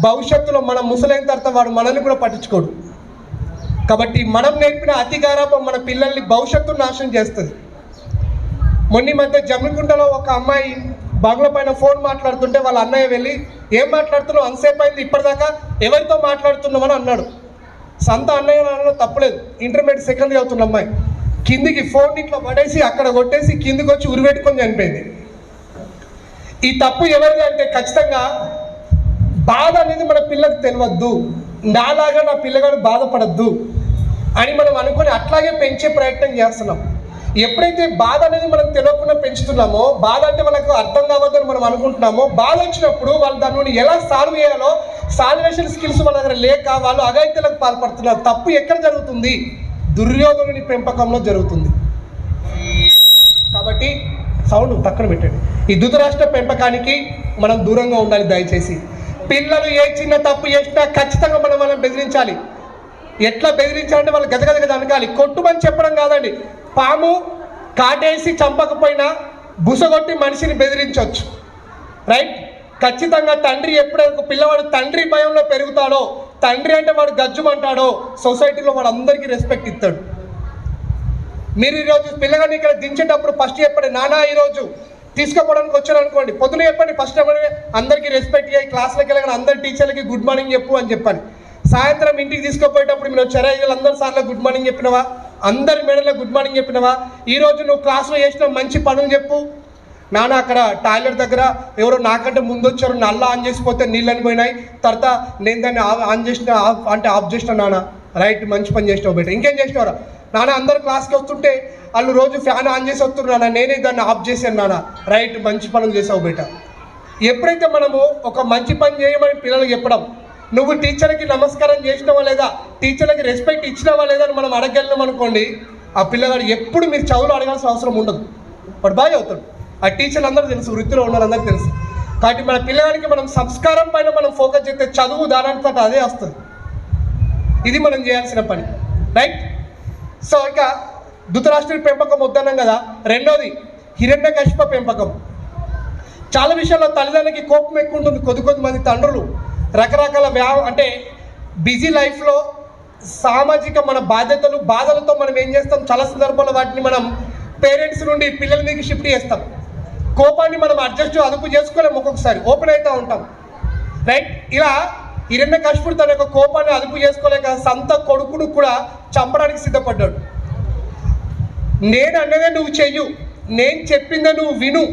భవిష్యత్తులో మనం ముసలైన తర్వాత వాడు మనల్ని కూడా పట్టించుకోడు. కాబట్టి మనం నేర్పిన అతి గారాబం మన పిల్లల్ని భవిష్యత్తును నాశనం చేస్తుంది. మొన్న మధ్య జమ్మికుంటలో ఒక అమ్మాయి బంగ్లా పైన ఫోన్ మాట్లాడుతుంటే వాళ్ళ అన్నయ్య వెళ్ళి, ఏం మాట్లాడుతున్నావు, అంతసేపు అయింది ఇప్పటిదాకా ఎవరితో మాట్లాడుతున్నామని అన్నాడు. సంత అన్నయ్య అనడం తప్పలేదు, ఇంటర్మీడియట్ సెకండ్ చదువుతున్న అమ్మాయి కిందికి ఫోన్ ఇట్లా పడేసి అక్కడ కొట్టేసి కిందికి వచ్చి ఉరిపెట్టుకొని చనిపోయింది. ఈ తప్పు ఎవరిది అంటే ఖచ్చితంగా బాధ అనేది మన పిల్లలకు తెలియద్దు, నాలాగా నా పిల్లగాడు బాధపడద్దు అని మనం అనుకొని అట్లాగే పెంచే ప్రయత్నం చేస్తున్నాం. ఎప్పుడైతే బాధ అనేది మనం తెలియకుండా పెంచుతున్నామో, బాధ అంటే వాళ్ళకు అర్థం కావద్దని మనం అనుకుంటున్నామో, బాధ వచ్చినప్పుడు వాళ్ళు దాన్ని ఎలా సాల్వ్ చేయాలో సాల్వేషన్ స్కిల్స్ వాళ్ళ దగ్గర లేక వాళ్ళు అఘాయిత్యాలకు పాల్పడుతున్నారు. తప్పు ఎక్కడ జరుగుతుంది, దుర్యోధనుని పెంపకంలో జరుగుతుంది. కాబట్టి సౌండ్ పక్కన పెట్టండి. ఈ ధృతరాష్ట్ర పెంపకానికి మనం దూరంగా ఉండాలి. దయచేసి పిల్లలు ఏ చిన్న తప్పు చేసినా ఖచ్చితంగా మనం బెదిరించాలి. ఎట్లా బెదిరించాలంటే వాళ్ళు గదగదగ అనకాలి. కొట్టుమని చెప్పడం కాదండి. పాము కాటేసి చంపకపోయినా బుసగొట్టి మనిషిని బెదిరించవచ్చు, రైట్. ఖచ్చితంగా తండ్రి ఎప్పుడైతే పిల్లవాడు తండ్రి భయంలో పెరుగుతాడో, తండ్రి అంటే వాడు గజ్జుమంటాడో సొసైటీలో వాడు అందరికీ రెస్పెక్ట్ ఇస్తాడు. మీరు ఈరోజు పిల్లగాని ఇక్కడ దించేటప్పుడు ఫస్ట్ చెప్పండి, నానా ఈరోజు తీసుకుపోవడానికి వచ్చారు అనుకోండి, పొద్దున చెప్పండి, ఫస్ట్ అందరికీ రెస్పెక్ట్ చేయి, క్లాస్లోకి వెళ్ళగానే అందరి టీచర్లకి గుడ్ మార్నింగ్ చెప్పు అని చెప్పండి. సాయంత్రం ఇంటికి తీసుకుపోయేటప్పుడు మీరు వచ్చారా, అందరి సార్లు గుడ్ మార్నింగ్ చెప్పినవా, అందరి మేడలో గుడ్ మార్నింగ్ చెప్పినవా, ఈరోజు నువ్వు క్లాస్లో చేసిన మంచి పనులు చెప్పు. నాన్న అక్కడ టాయిలెట్ దగ్గర ఎవరో నాకంటే ముందు వచ్చారు, నల్ల ఆన్ చేసిపోతే నీళ్ళని పోయినాయి, తర్వాత నేను దాన్ని ఆన్ చేసిన అంటే ఆఫ్ చేసిన, నాన్న రైట్ మంచి పని చేసినావు బేట. ఇంకేం చేసినవరా నాన్న, అందరు క్లాస్కి వస్తుంటే వాళ్ళు రోజు ఫ్యాన్ ఆన్ చేసి వస్తున్నారు, నేనే దాన్ని ఆఫ్ చేశాను, నాన్న రైట్ మంచి పనులు చేసావు బేట. ఎప్పుడైతే మనము ఒక మంచి పని చేయమని పిల్లలకు చెప్పడం, నువ్వు టీచర్కి నమస్కారం చేసినావా లేదా, టీచర్లకి రెస్పెక్ట్ ఇచ్చినావా లేదా అని మనం అడగలినాం అనుకోండి, ఆ పిల్లగాడు ఎప్పుడు మీరు చదువులు అడగాల్సిన అవసరం ఉండదు, వాడు బాగా అవుతాడు. ఆ టీచర్లు అందరూ తెలుసు, వృత్తిలో ఉన్నారు, అందరికీ తెలుసు. కాబట్టి మన పిల్లగాడికి మనం సంస్కారం పైన మనం ఫోకస్ చేస్తే చదువు దానంతా అదే వస్తుంది. ఇది మనం చేయాల్సిన పని, రైట్. సో ఇక ధృతరాష్ట్రుడి పెంపకం వద్దన్నాం కదా. రెండోది హిరణ్యకశిప పెంపకం. చాలా విషయాల్లో తల్లిదండ్రులకి కోపం ఎక్కువ ఉంటుంది. కొద్ది మంది తండ్రులు రకరకాల అంటే బిజీ లైఫ్లో సామాజిక మన బాధ్యతలు బాధలతో మనం ఏం చేస్తాం, చాలా సందర్భాల్లో వాటిని మనం పేరెంట్స్ నుండి పిల్లల మీదకి షిఫ్ట్ చేస్తాం. కోపాన్ని మనం అదుపు చేసుకోలేము, ఒక్కొక్కసారి ఓపెన్ అవుతూ ఉంటాం, రైట్. ఇలా హిరణ్యకశిపుడు తన యొక్క కోపాన్ని అదుపు చేసుకోలేక సంత కొడుకును కూడా చంపడానికి సిద్ధపడ్డాడు. నేను అన్నదే నువ్వు చెయ్యు, నేను చెప్పిందే నువ్వు విను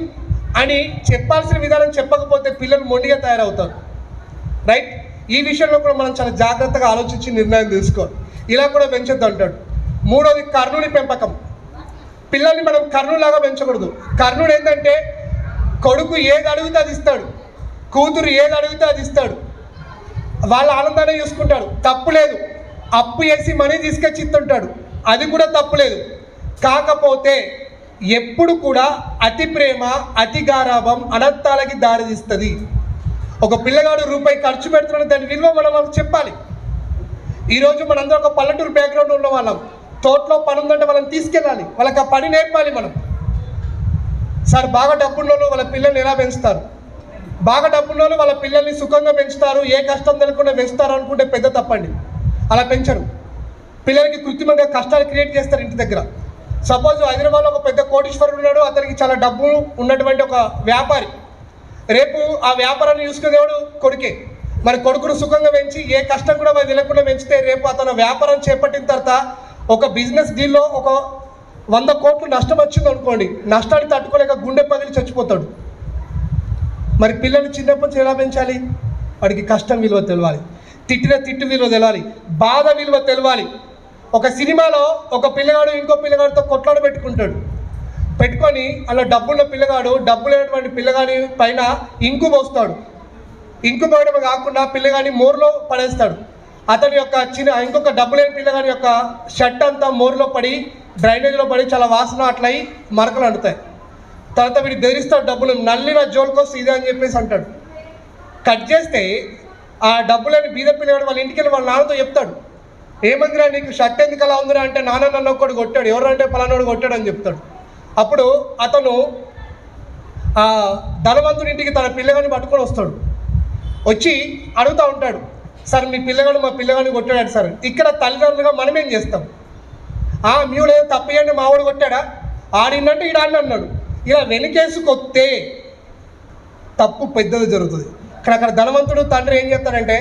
అని చెప్పాల్సిన విధానం చెప్పకపోతే పిల్లలు మొండిగా తయారవుతారు, రైట్. ఈ విషయంలో కూడా మనం చాలా జాగ్రత్తగా ఆలోచించి నిర్ణయం తీసుకోవాలి. ఇలా కూడా పెంచొద్దు అంటాడు. మూడోది కర్ణుని పెంపకం. పిల్లల్ని మనం కర్ణులాగా పెంచకూడదు. కర్ణుడు ఏంటంటే కొడుకు ఏది అడిగితే అది ఇస్తాడు, కూతురు ఏది అడిగితే అది ఇస్తాడు, వాళ్ళ ఆనందాన్ని చూసుకుంటాడు, తప్పు లేదు. అప్పు చేసి మనీ తీసుకొచ్చి ఇస్తుంటాడు, అది కూడా తప్పు లేదు. కాకపోతే ఎప్పుడు కూడా అతి ప్రేమ అతి గారాభం అనర్థాలకి దారితీస్తుంది. ఒక పిల్లగాడు రూపాయి ఖర్చు పెడుతున్నాడు, దాని విలువ మనం వాళ్ళకి చెప్పాలి. ఈరోజు మనందరం ఒక పల్లెటూరు బ్యాక్గ్రౌండ్ ఉన్న వాళ్ళం, తోటలో పని ఉందంటే వాళ్ళని తీసుకెళ్ళాలి, వాళ్ళకి ఆ పని నేర్పాలి మనం. సార్ బాగా డబ్బున్న వాళ్ళు వాళ్ళ పిల్లల్ని ఎలా పెంచుతారు, బాగా డబ్బున్న వాళ్ళు వాళ్ళ పిల్లల్ని సుఖంగా పెంచుతారు, ఏ కష్టం తెలియకుండా పెంచుతారు అనుకుంటే పెద్ద తప్పండి. అలా పెంచరు. పిల్లలకి కృత్రిమంగా కష్టాలు క్రియేట్ చేస్తారు ఇంటి దగ్గర. సపోజ్ హైదరాబాద్లో ఒక పెద్ద కోటీశ్వరుడు ఉన్నాడు, అతనికి చాలా డబ్బు ఉన్నటువంటి ఒక వ్యాపారి. రేపు ఆ వ్యాపారాన్ని చూసుకునేవాడు కొడుకే. మరి కొడుకును సుఖంగా పెంచి ఏ కష్టం కూడా మరి తెలియకుండా పెంచితే రేపు అతను వ్యాపారం చేపట్టిన తర్వాత ఒక బిజినెస్ డీల్లో ఒక 100 కోట్లు నష్టం వచ్చింది అనుకోండి, నష్టాన్ని తట్టుకోలేక గుండె పగిలి చచ్చిపోతాడు. మరి పిల్లలు చిన్నప్పటి నుంచి ఎలా పెంచాలి, వాడికి కష్టం విలువ తెలవాలి, తిట్టిన తిట్టు విలువ తెలవాలి, బాధ విలువ తెలవాలి. ఒక సినిమాలో ఒక పిల్లగాడు ఇంకో పిల్లగాడితో కొట్లాడు పెట్టుకొని అలా డబ్బున్న పిల్లగాడు డబ్బు లేనటువంటి పిల్లగాని పైన ఇంకు పోస్తాడు. ఇంకు పోయడం కాకుండా పిల్లగాని మోరులో పడేస్తాడు. అతని యొక్క ఇంకొక డబ్బు లేని పిల్లగాని యొక్క షర్ట్ అంతా మోరులో పడి డ్రైనేజ్లో పడి చాలా వాసన అట్లయి మరకలు అంటుతాయి. తర్వాత వీడు బెదిరిస్తాడు, డబ్బులు నల్లిన జోలికొస్తే ఇదే అని చెప్పేసి అంటాడు. కట్ చేస్తే ఆ డబ్బు లేని బీద పిల్లగాడు వాళ్ళ ఇంటికి వెళ్ళి వాళ్ళ నాన్నతో చెప్తాడు, ఏమందిరా నీకు షర్ట్ ఎందుకు అలా ఉందిరా అంటే, నాన్న నన్ను ఒక్కడు కొట్టాడు, ఎవరంటే పలానాడు కొట్టాడు అని చెప్తాడు. అప్పుడు అతను ఆ ధనవంతుడి ఇంటికి తన పిల్లగాడిని పట్టుకొని వస్తాడు. వచ్చి అడుగుతూ ఉంటాడు, సార్ మీ పిల్లగాడు మా పిల్లగాడిని కొట్టాడు సార్. ఇక్కడ తల్లిదండ్రులుగా మనం ఏం చేస్తాం? మీవుడు ఏదో తప్పయండి మావాడు కొట్టాడా, ఆడిందంటే ఈడాడిని అన్నాడు. ఇలా వెనుకేసుకొస్తే తప్పు పెద్దది జరుగుతుంది. అక్కడ ధనవంతుడు తండ్రి ఏం చేస్తాడంటే,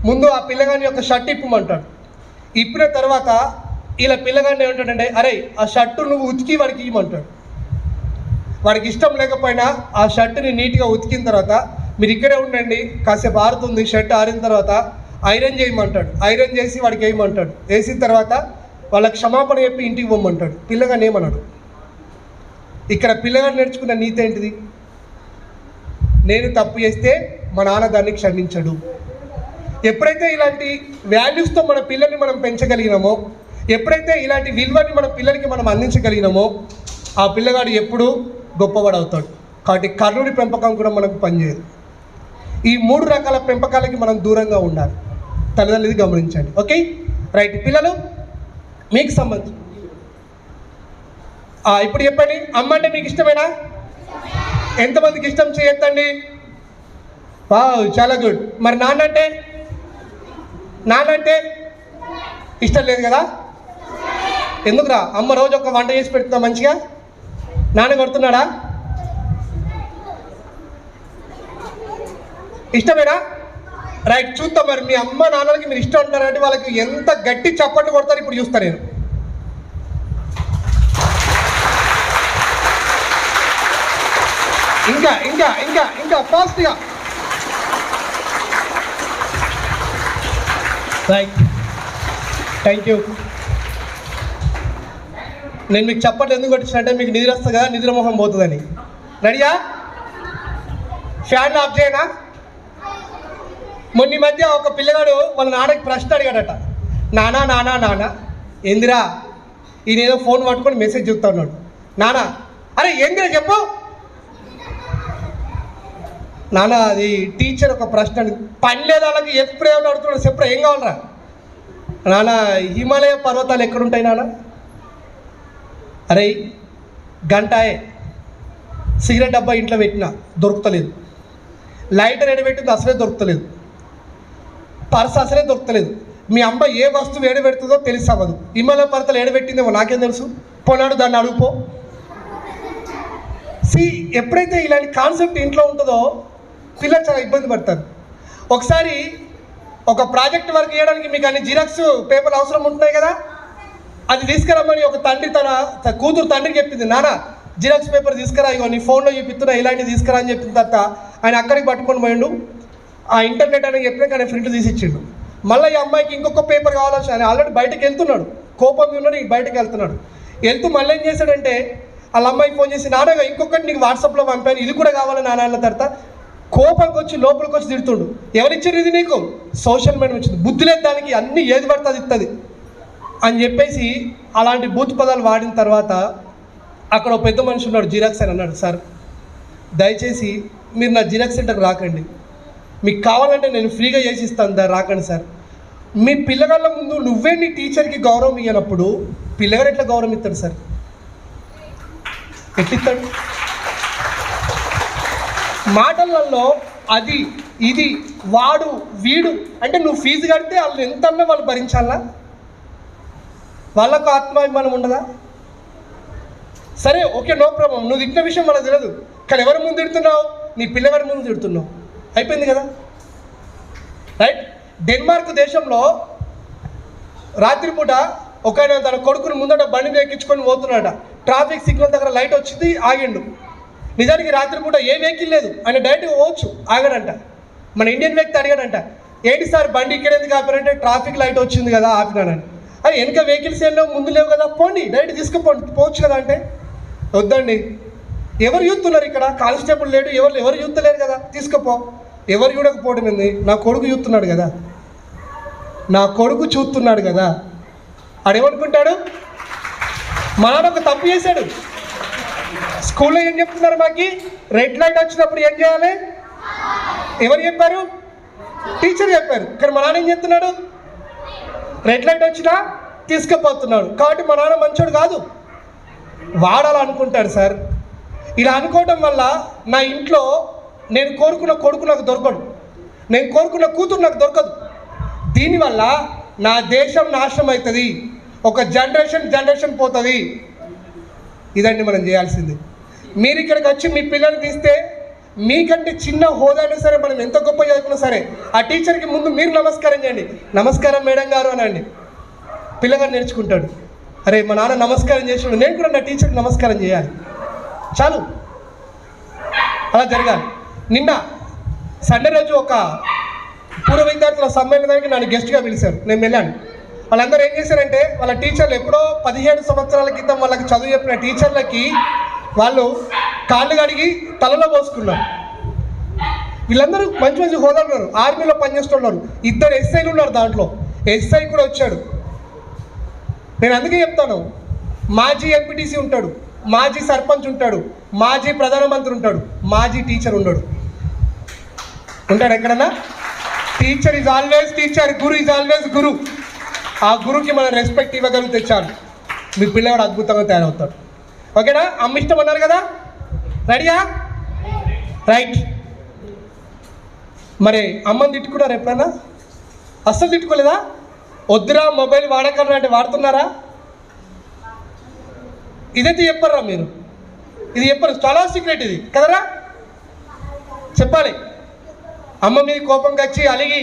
ముందు ఆ పిల్లగాని యొక్క షర్ట్ ఇప్పమంటాడు. ఇప్పిన తర్వాత ఇలా పిల్లగాడిని ఏమంటాడంటే, అరే ఆ షర్టు నువ్వు ఉతికి వాడికి ఇవ్వమంటాడు. వాడికి ఇష్టం లేకపోయినా ఆ షర్టుని నీట్గా ఉతికిన తర్వాత, మీరు ఇక్కడే ఉండండి కాసేపు ఆరుతుంది, షర్ట్ ఆరిన తర్వాత ఐరన్ చేయమంటాడు. ఐరన్ చేసి వాడికి వేయమంటాడు. వేసిన తర్వాత వాళ్ళకి క్షమాపణ చెప్పి ఇంటికి పోమంటాడు. పిల్లగాని ఏమన్నాడు? ఇక్కడ పిల్లగాడు నేర్చుకున్న నీతి ఏంటిది? నేను తప్పు చేస్తే మా నాన్న దాన్ని క్షమించడు. ఎప్పుడైతే ఇలాంటి వాల్యూస్తో మన పిల్లల్ని మనం పెంచగలిగినామో, ఎప్పుడైతే ఇలాంటి విలువని మన పిల్లలకి మనం అందించగలిగినామో, ఆ పిల్లగాడు ఎప్పుడూ గొప్పవాడవుతాడు. కాబట్టి కర్ణుడి పెంపకం కూడా మనకు పనిచేయదు. ఈ 3 రకాల పెంపకాలకి మనం దూరంగా ఉండాలి. తల్లిదండ్రులు గమనించండి. Okay, right. పిల్లలు మీకు సంబంధించి ఇప్పుడు చెప్పండి, అమ్మ అంటే మీకు ఇష్టమేనా? ఎంతమందికి ఇష్టం చేయొద్దండి? వావ్, చాలా గుడ్. మరి నాన్న అంటే ఇష్టం లేదు కదా? ఎందుకురా? అమ్మ రోజు ఒక వంట చేసి పెడుతుందా మంచిగా? నాన్న కొడుతున్నాడా? ఇష్టమేనా? రైట్, చూద్దాం. మరి మీ అమ్మ నాన్నలకి మీరు ఇష్టం అంటారంటే వాళ్ళకి ఎంత గట్టి చప్పట్లు కొడతారు ఇప్పుడు చూస్తా నేను. ఇంకా ఇంకా ఇంకా ఇంకా ఫాస్ట్గా. Right, thank you. నేను మీకు చప్పట్లు ఎందుకు కొట్టించినట్టే మీకు నిద్ర వస్తుంది కదా, నిద్ర మొహం పోతుందని. రెడీయా? ఫ్యాన్ ఆఫ్ చేయనా? మొన్న మధ్య ఒక పిల్లగాడు వాళ్ళ నాన్నకి ప్రశ్న అడిగాడట, నానా నానా నానా ఏందిరా? ఈయన ఏదో ఫోన్ పట్టుకొని మెసేజ్ చెప్తా ఉన్నాడు. నానా, అరే ఏందిరా చెప్పు. నాన్న అది టీచర్ ఒక ప్రశ్న పని లేదు వాళ్ళకి, ఎప్పుడు ఏమని అడుగుతున్నాడు, చెప్పరా ఏం కావాలరా? నాన్న హిమాలయ పర్వతాలు ఎక్కడుంటాయి నాన్న? అరే గంటాయే, సిగరెట్ డబ్బా ఇంట్లో పెట్టినా దొరుకుతలేదు, లైటర్ ఎడబెట్టింది అసలే దొరుకుతలేదు, పర్స్ అసలే దొరుకుతలేదు, మీ అమ్మ ఏ వస్తువు ఏడబెడుతుందో తెలిసి అవ్వదు, హిమాలయ పర్వతాలు ఏడబెట్టిందేమో నాకేం తెలుసు, పోనాడు దాన్ని అడుగుపో. ఎప్పుడైతే ఇలాంటి కాన్సెప్ట్ ఇంట్లో ఉంటుందో పిల్లలు చాలా ఇబ్బంది పడతారు. ఒకసారి ఒక ప్రాజెక్ట్ వర్క్ చేయడానికి మీకు అన్ని జిరాక్స్ పేపర్లు అవసరం ఉంటున్నాయి కదా, అది తీసుకురమ్మని ఒక తండ్రి తన కూతురు తండ్రికి చెప్పింది, నాన్న జిరాక్స్ పేపర్ తీసుకురా, ఇగో నీ ఫోన్లో చూపిస్తున్నా ఇలాంటివి తీసుకురా అని చెప్పిన తర్వాత ఆయన అక్కడికి పట్టుకొని పోయిండు. ఆ ఇంటర్నెట్ అని చెప్పినాక ఆయన ప్రింట్ తీసి ఇచ్చిండు. మళ్ళీ ఈ అమ్మాయికి ఇంకొక పేపర్ కావాలని ఆయన ఆల్రెడీ బయటకు వెళ్తున్నాడు, కోపం ఉన్నాడు, బయటకు వెళ్తున్నాడు. వెళ్తూ మళ్ళీ ఏం చేశాడంటే వాళ్ళ అమ్మాయికి ఫోన్ చేసి, నాన్నగా ఇంకొకటి నీకు వాట్సాప్లో పంపాను, ఇది కూడా కావాలి నాన్న అన్న తర్వాత కోపంకి వచ్చి లోపలికి వచ్చి తిడుతుండు. ఎవరిచ్చారు ఇది నీకు? సోషల్ మీడియా వచ్చింది, బుద్ధి లేదు దానికి, అన్నీ ఏది పడితే అది ఇస్తుంది అని చెప్పేసి అలాంటి బూత్ పదాలు వాడిన తర్వాత అక్కడ ఒక పెద్ద మనిషి ఉన్నాడు, జిరాక్స్ అని అన్నాడు, సార్ దయచేసి మీరు నా జిరాక్స్ సెంటర్కి రాకండి, మీకు కావాలంటే నేను ఫ్రీగా చేసి ఇస్తాను, రాకండి సార్. మీ పిల్లగాళ్ళ ముందు నువ్వే నీ టీచర్కి గౌరవం ఇవ్వనప్పుడు పిల్లగాడు ఎట్లా గౌరవం ఇస్తాడు సార్? ఎట్టిస్తాడు? మాటలలో అది ఇది వాడు వీడు అంటే నువ్వు ఫీజు కడితే వాళ్ళు ఎంతన్నా వాళ్ళు భరించాలా? వాళ్ళకు ఆత్మాభిమానం ఉండదా? సరే ఓకే, నో ప్రాబ్లం, నువ్వు తిట్టిన విషయం మనకు తెలియదు, కానీ ఎవరి ముందు తిడుతున్నావు? నీ పిల్లగారి ముందు తిడుతున్నావు, అయిపోయింది కదా, రైట్. డెన్మార్క్ దేశంలో రాత్రిపూట ఒక ఆయన తన కొడుకుని ముందట బండిని ఎక్కించుకొని పోతున్నాడ, ట్రాఫిక్ సిగ్నల్ దగ్గర లైట్ వచ్చింది, ఆగిండు. నిజానికి రాత్రిపూట ఏ వెహికల్ లేదు, ఆయన డైరెక్ట్గా పోవచ్చు, ఆగాడంట. మన ఇండియన్ వ్యక్తి అడిగాడంట, ఏంటి సార్ బండి ఇక్కడ ఎందుకు ఆపారంటే ట్రాఫిక్ లైట్ వచ్చింది కదా ఆపినానని. అది వెనక వెహికల్స్ ఏం లేవు, ముందు లేవు కదా, పోండి డైరెక్ట్ తీసుకుపోండి, పోవచ్చు కదా అంటే వద్దండి. ఎవరు చూస్తున్నారు ఇక్కడ? కానిస్టేబుల్ లేడు, ఎవరు చూస్తలేరు కదా, తీసుకుపో. ఎవరు చూడకపోవడం ఏంది? నా కొడుకు చూస్తున్నాడు కదా, నా కొడుకు చూస్తున్నాడు కదా. ఆడేమనుకుంటాడు? మా నాన్న ఒక తప్పు చేశాడు. స్కూల్లో ఏం చెప్తున్నారు మాకి? రెడ్ లైట్ వచ్చినప్పుడు ఏం చేయాలి? ఎవరు చెప్పారు? టీచర్ చెప్పారు. కానీ మా నాన్న ఏం చెప్తున్నాడు? రెడ్ లైట్ వచ్చినా తీసుకుపోతున్నాడు. కాబట్టి మా నాన్న మంచోడు కాదు, వాడాలి అనుకుంటాడు సార్. ఇలా అనుకోవడం వల్ల నా ఇంట్లో నేను కోరుకున్న కొడుకు నాకు దొరకడు, నేను కోరుకున్న కూతురు నాకు దొరకదు. దీనివల్ల నా దేశం నాశనం అవుతుంది, ఒక జనరేషన్ పోతుంది. ఇదండి మనం చేయాల్సింది. మీరు ఇక్కడికి వచ్చి మీ పిల్లల్ని తీస్తే మీకంటే చిన్న హోదా అయినా సరే, మనం ఎంత గొప్ప చదువుకున్నా సరే, ఆ టీచర్కి ముందు మీరు నమస్కారం చేయండి. నమస్కారం మేడం గారు అనండి. పిల్లగాడు నేర్చుకుంటాడు, అరే మా నాన్న నమస్కారం చేసినాడు, నేను కూడా నా టీచర్కి నమస్కారం చేయాలి. చాలు, అలా జరగాలి. నిన్న సండే రోజు ఒక పూర్వ విద్యార్థుల సమ్మేళనానికి నన్ను గెస్ట్గా పిలిచారు, నేను వెళ్ళాను. వాళ్ళందరూ ఏం చేశారంటే, వాళ్ళ టీచర్లు ఎప్పుడో 17 సంవత్సరాల క్రితం వాళ్ళకి చదువు చెప్పిన టీచర్లకి వాళ్ళు కాళ్ళు కడిగి తలలో పోసుకున్నారు. వీళ్ళందరూ మంచి మంచి హోదాలు ఉన్నారు, ఆర్మీలో పనిచేస్తున్నారు. 2 ఎస్ఐలు ఉన్నారు, దాంట్లో ఎస్ఐ కూడా వచ్చాడు. నేను అందుకే చెప్తాను, మాజీ ఎంపీటీసీ ఉంటాడు, మాజీ సర్పంచ్ ఉంటాడు, మాజీ ప్రధానమంత్రి ఉంటాడు, మాజీ టీచర్ ఉంటాడు ఎక్కడన్నా. Teacher is always teacher, guru is always guru. ఆ గురుకి మనం రెస్పెక్ట్ ఇవ్వగలిగితే చాలు, మీ పిల్లవాడు అద్భుతంగా తయారవుతాడు. ఓకేనా? అమ్మ ఇష్టం అన్నారు కదా, రెడీయా? రైట్. మరి అమ్మని తిట్టుకున్నారు ఎప్పుడన్నా? అస్సలు తిట్టుకోలేదా? వద్దురా మొబైల్ వాడకరా అంటే వాడుతున్నారా? ఇదైతే చెప్పరా మీరు? ఇది చెప్పరు, చాలా సీక్రెట్ ఇది కదరా, చెప్పాలి. అమ్మ మీద కోపంగా వచ్చి అలిగి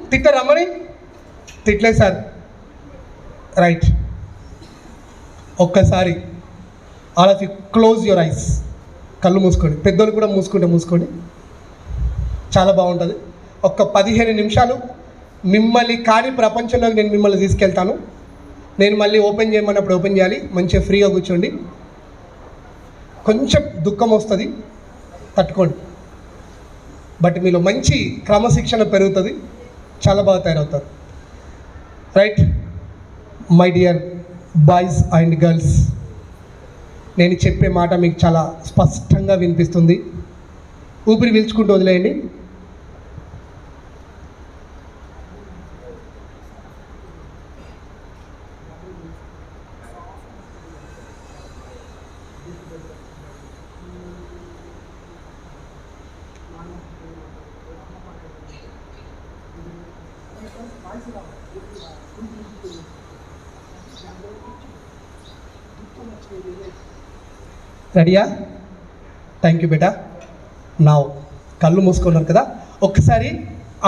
తిట్టారు అమ్మని? తిట్టలేదు సార్. రైట్. ఒక్కసారి all of you close your eyes, కళ్ళు మూసుకోండి. పెద్దోళ్ళు కూడా మూసుకోండి, చాలా బాగుంటుంది. ఒక్క 15 నిమిషాలు మిమ్మల్ని కాని ప్రపంచంలోకి నేను మిమ్మల్ని తీసుకెళ్తాను. నేను మళ్ళీ ఓపెన్ చేయమన్నప్పుడు ఓపెన్ చేయాలి. మంచిగా ఫ్రీగా కూర్చోండి. కొంచెం దుఃఖం వస్తుంది, తట్టుకోండి. బట్ మీలో మంచి క్రమశిక్షణ పెరుగుతుంది, చాలా బాగా తయారవుతారు. Right my dear boys and girls, నేను చెప్పే మాట మీకు చాలా స్పష్టంగా వినిపిస్తుంది. ఊపిరి పీల్చుకుంటూ వదిలేయండి. రెడీయా? థ్యాంక్ యూ బేటా. నా కళ్ళు మూసుకున్నారు కదా, ఒక్కసారి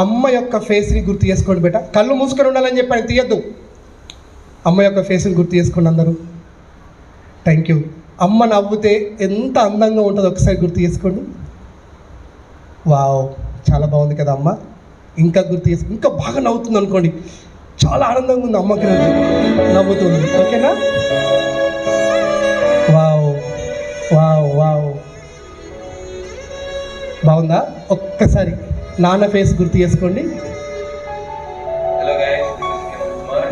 అమ్మ యొక్క ఫేస్ని గుర్తు చేసుకోండి బేటా. కళ్ళు మూసుకొని ఉండాలని చెప్పాను, తీయద్దు. అమ్మ యొక్క ఫేస్ని గుర్తు చేసుకోండి అందరూ. Thank you. అమ్మ నవ్వుతే ఎంత అందంగా ఉంటుందో ఒకసారి గుర్తు చేసుకోండి. వావ్, చాలా బాగుంది కదా అమ్మ. ఇంకా గుర్తు చేసుకోండి, ఇంకా బాగా నవ్వుతుంది అనుకోండి, చాలా ఆనందంగా ఉంది అమ్మకి నవ్వుతుంది. ఓకేనా? వావ్ వావ్ వావ్, బాగుందా? ఒక్కసారి నాన్న ఫేస్ గుర్తు చేసుకోండి.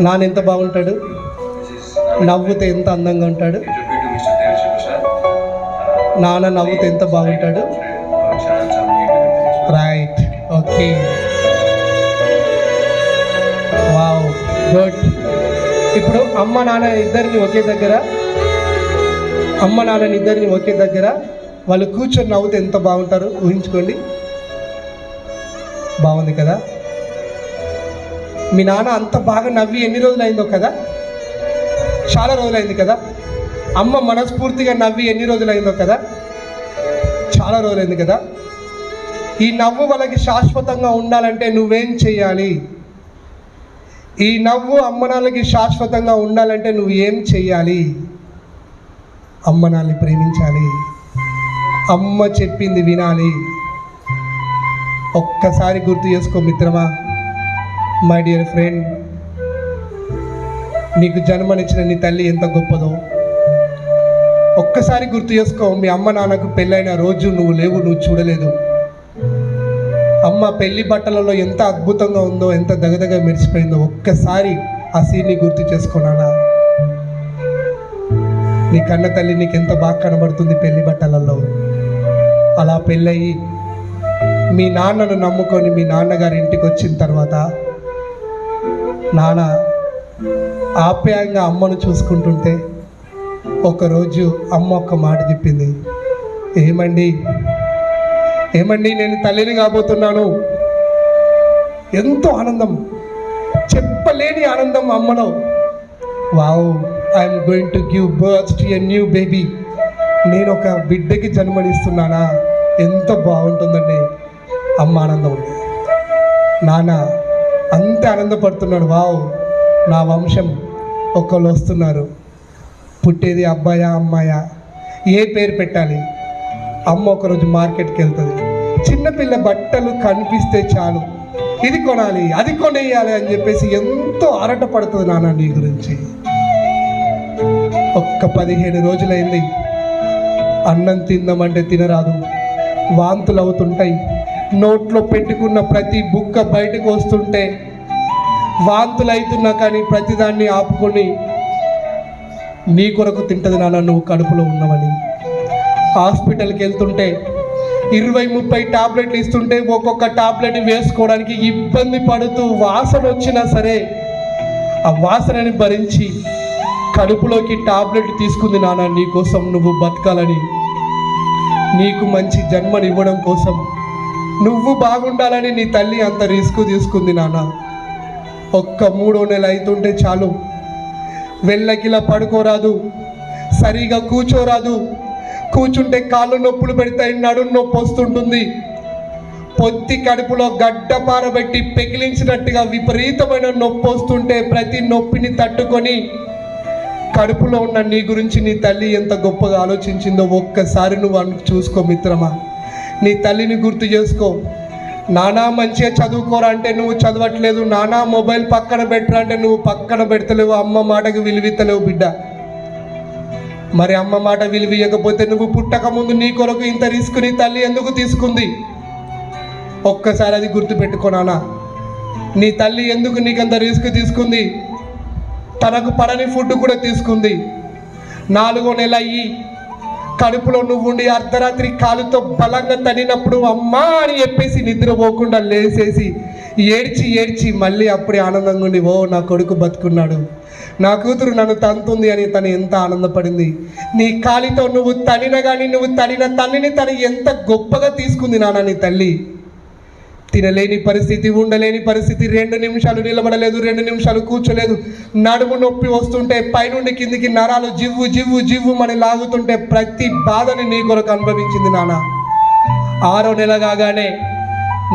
నాన్న ఎంత బాగుంటాడు, నవ్వుతే ఎంత అందంగా ఉంటాడు. నాన్న నవ్వుతే ఎంత బాగుంటాడు. Right, okay, wow, good. ఇప్పుడు అమ్మ నాన్న ఇద్దరిని ఒకే దగ్గర, వాళ్ళు కూర్చొని నవ్వుతే ఎంత బాగుంటారు ఊహించుకోండి. బాగుంది కదా? మీ నాన్న అంత బాగా నవ్వి ఎన్ని రోజులు అయిందో కదా, చాలా రోజులైంది కదా. అమ్మ మనస్ఫూర్తిగా నవ్వి ఎన్ని రోజులు అయిందో కదా, చాలా రోజులైంది కదా. ఈ నవ్వు వాళ్ళకి శాశ్వతంగా ఉండాలంటే నువ్వేం చెయ్యాలి? ఈ నవ్వు అమ్మ నాన్నకి శాశ్వతంగా ఉండాలంటే నువ్వు ఏం చెయ్యాలి? అమ్మ నాన్నని ప్రేమించాలి, అమ్మ చెప్పింది వినాలి. ఒక్కసారి గుర్తు చేసుకో మిత్రమా, మై డియర్ ఫ్రెండ్, నీకు జన్మనిచ్చిన నీ తల్లి ఎంత గొప్పదో ఒక్కసారి గుర్తు చేసుకో. మీ అమ్మ నాన్నకు పెళ్ళైన రోజు నువ్వు లేవు, నువ్వు చూడలేదు. అమ్మ పెళ్లి బట్టలలో ఎంత అద్భుతంగా ఉందో, ఎంత దగదగ మెరిసిపోయిందో ఒక్కసారి ఆ సీన్ని గుర్తు చేసుకున్నానా? నీ కన్న తల్లి నీకు ఎంత బాగా కనబడుతుంది పెళ్లి బట్టలలో. అలా పెళ్ళయి మీ నాన్నను నమ్ముకొని మీ నాన్నగారి ఇంటికి వచ్చిన తర్వాత నాన్న ఆప్యాయంగా అమ్మను చూసుకుంటుంటే ఒకరోజు అమ్మ ఒక్క మాట చెప్పింది, ఏమండి నేను తల్లిని కాబోతున్నాను. ఎంతో ఆనందం, చెప్పలేని ఆనందం అమ్మలో. Wow, I'm going to give birth to a new baby. నేను ఒక బిడ్డకి జన్మనిస్తున్నానా, ఎంత బాగుంటుందండి. అమ్మ ఆనందం ఉంది. నాన్న అంతే ఆనందపడుతున్నాడు. వావ్, నా వంశం ఒకళ్ళు వస్తున్నారు. పుట్టేది అబ్బాయా అమ్మాయా, ఏ పేరు పెట్టాలి? అమ్మ ఒకరోజు మార్కెట్కి వెళ్తుంది. చిన్నపిల్ల బట్టలు కనిపిస్తే చాలు, ఇది కొనాలి అది కొనేయాలి అని చెప్పేసి ఎంతో ఆరాట పడుతుంది నాన్న నీ గురించి. ఒక్క 15 రోజులైంది. అన్నం తిందామంటే తినరాదు, వాంతులు అవుతుంటాయి. నోట్లో పెట్టుకున్న ప్రతి బుక్క బయటకు వస్తుంటే వాంతులు అవుతున్నా కానీ ప్రతిదాన్ని ఆపుకొని నీ కొరకు తింటుంది నాన్న నువ్వు కడుపులో ఉన్నవని. హాస్పిటల్కి వెళ్తుంటే 20-30 టాబ్లెట్లు ఇస్తుంటే ఒక్కొక్క టాబ్లెట్ వేసుకోవడానికి ఇబ్బంది పడుతూ వాసన వచ్చినా సరే ఆ వాసనని భరించి కడుపులోకి టాబ్లెట్ తీసుకుంది నాన్న నీకోసం, నువ్వు బతకాలని, నీకు మంచి జన్మనివ్వడం కోసం, నువ్వు బాగుండాలని నీ తల్లి అంత రిస్క్ తీసుకుంది నాన్న. ఒక్క 3వ నెల అవుతుంటే చాలు, వెళ్ళకిలా పడుకోరాదు, సరిగా కూర్చోరాదు, కూర్చుంటే కాళ్ళు నొప్పులు పెడతాయి, నడుము నొప్పి వస్తుంటుంది. పొత్తి కడుపులో గడ్డ పారబెట్టి పెకిలించినట్టుగా విపరీతమైన నొప్పి వస్తుంటే ప్రతి నొప్పిని తట్టుకొని కడుపులో ఉన్న నీ గురించి నీ తల్లి ఎంత గొప్పగా ఆలోచించిందో ఒక్కసారి నువ్వు చూసుకో మిత్రమా. నీ తల్లిని గుర్తు చేసుకో. నానా మంచిగా చదువుకోరా అంటే నువ్వు చదవట్లేదు, నానా మొబైల్ పక్కన పెట్టరా అంటే నువ్వు పక్కన పెడతలేవు, అమ్మ మాటకు విలువిత్తలేవు బిడ్డ. మరి అమ్మ మాట విలువియకపోతే నువ్వు పుట్టక ముందు నీ కొరకు ఇంత రిస్క్ నీ తల్లి ఎందుకు తీసుకుంది? ఒక్కసారి అది గుర్తుపెట్టుకో నాన్న. నీ తల్లి ఎందుకు నీకంత రిస్క్ తీసుకుంది? తనకు పడని ఫుడ్ కూడా తీసుకుంది. 4వ నెల అయ్యి కడుపులో నువ్వుండి అర్ధరాత్రి కాలుతో బలంగా తనినప్పుడు అమ్మా అని చెప్పేసి నిద్రపోకుండా లేసేసి ఏడ్చి మళ్ళీ అప్పుడే ఆనందంగా ఉండి, ఓ నా కొడుకు బతుకున్నాడు, నా కూతురు నన్ను తంతుంది అని తను ఎంత ఆనందపడింది. నీ కాలితో నువ్వు తనిన కానీ నువ్వు తనిన తల్లిని తను ఎంత గొప్పగా తీసుకుంది నాన్న నీ తల్లి. తినలేని పరిస్థితి, ఉండలేని పరిస్థితి, 2 నిమిషాలు నిలబడలేదు, 2 నిమిషాలు కూర్చోలేదు, నడుము నొప్పి వస్తుంటే పైనుండి కిందికి నరాలు జివ్వు మని లాగుతుంటే ప్రతి బాధని నీ కొరకు అనుభవించింది నాన్న. 6వ నెల కాగానే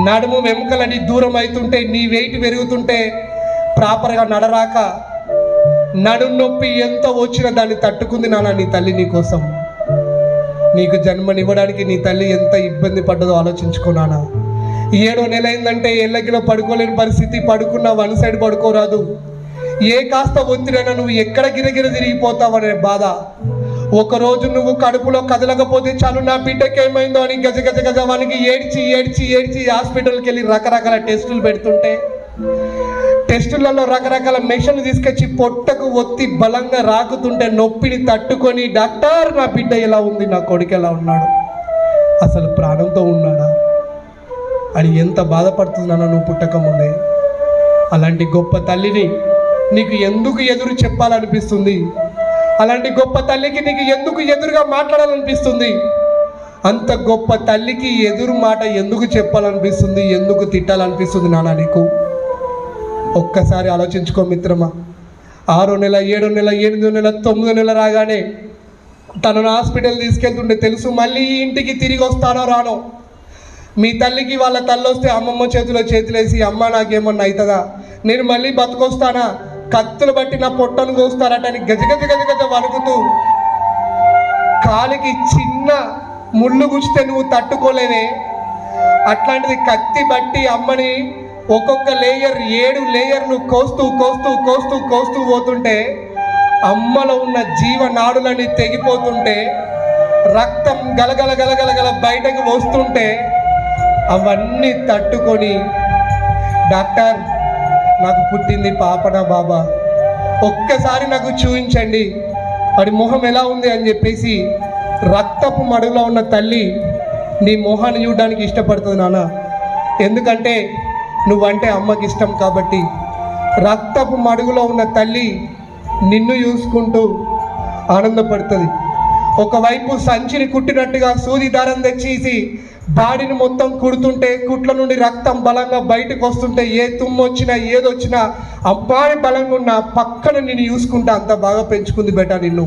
నడుము వెముకలని దూరం అవుతుంటే, నీ వెయిట్ పెరుగుతుంటే ప్రాపర్గా నడరాక నడుము నొప్పి ఎంత వచ్చినా దాన్ని తట్టుకుంది నాన్న నీ తల్లి నీ కోసం. నీకు జన్మనివ్వడానికి నీ తల్లి ఎంత ఇబ్బంది పడ్డదో ఆలోచించుకో నాన్న. 7వ నెల అయిందంటే ఎల్లకిలో పడుకోలేని పరిస్థితి, పడుకున్న 1 సైడ్ పడుకోరాదు. ఏ కాస్త ఒత్తిడైనా నువ్వు ఎక్కడ గిరగిర తిరిగిపోతావనే బాధ. ఒకరోజు నువ్వు కడుపులో కదలకపోతే చాలు, నా బిడ్డకి ఏమైందో అని గజ వానికి ఏడ్చి హాస్పిటల్కి వెళ్ళి రకరకాల టెస్టులు పెడుతుంటే టెస్టులలో రకరకాల మెషిన్లు తీసుకొచ్చి పొట్టకు ఒత్తి బలంగా రాకుతుంటే నొప్పిని తట్టుకొని, డాక్టర్ నా బిడ్డ ఎలా ఉంది, నా కొడుకు ఎలా ఉన్నాడు, అసలు ప్రాణంతో ఉన్నాడా అని ఎంత బాధపడుతున్నానో నువ్వు పుట్టక ముందే. అలాంటి గొప్ప తల్లిని నీకు ఎందుకు ఎదురు చెప్పాలనిపిస్తుంది? అలాంటి గొప్ప తల్లికి నీకు ఎందుకు ఎదురుగా మాట్లాడాలనిపిస్తుంది? అంత గొప్ప తల్లికి ఎదురు మాట ఎందుకు చెప్పాలనిపిస్తుంది? ఎందుకు తిట్టాలనిపిస్తుంది నాన్న నీకు? ఒక్కసారి ఆలోచించుకో మిత్రమా. 6వ నెల, 7వ నెల, 8వ నెల, 9వ నెల రాగానే తనను హాస్పిటల్ తీసుకెళ్తుంటే తెలుసు మళ్ళీ ఇంటికి తిరిగి వస్తానో రానో. మీ తల్లికి వాళ్ళ తల్లి వస్తే అమ్మమ్మ చేతిలో చేతులేసి, అమ్మ నాకేమన్నా అవుతుందా, నేను మళ్ళీ బతుకొస్తానా, కత్తులు బట్టి నా పొట్టను కోస్తారట అని గజ వణుకుతూ, కాలికి చిన్న ముళ్ళు గుచ్చితే నువ్వు తట్టుకోలేవే, అట్లాంటిది కత్తి బట్టి అమ్మని ఒక్కొక్క లేయర్ 7 లేయర్లు కోస్తూ కోస్తూ కోస్తూ కోస్తూ పోతుంటే అమ్మలో ఉన్న జీవనాడులని తెగిపోతుంటే రక్తం గలగల గలగల గల బయటకు వస్తుంటే అవన్నీ తట్టుకొని డాక్టర్ నాకు పుట్టింది పాపనా బాబా, ఒక్కసారి నాకు చూపించండి వాడి మొహం ఎలా ఉంది అని చెప్పేసి రక్తపు మడుగులో ఉన్న తల్లి నీ మొహాన్ని చూడడానికి ఇష్టపడుతుంది నాన్న. ఎందుకంటే నువ్వంటే అమ్మకి ఇష్టం కాబట్టి. రక్తపు మడుగులో ఉన్న తల్లి నిన్ను చూసుకుంటూ ఆనందపడుతుంది. ఒకవైపు సంచిని కుట్టినట్టుగా సూది దారం తెచ్చేసి బాడీని మొత్తం కుడుతుంటే కుట్ల నుండి రక్తం బలంగా బయటకు వస్తుంటే ఏ తుమ్మొచ్చినా ఏదొచ్చినా అబ్బాయి బలంగా ఉన్న పక్కన నిన్ను చూసుకుంటే అంత బాగా పెంచుకుంది బేటా నిన్ను.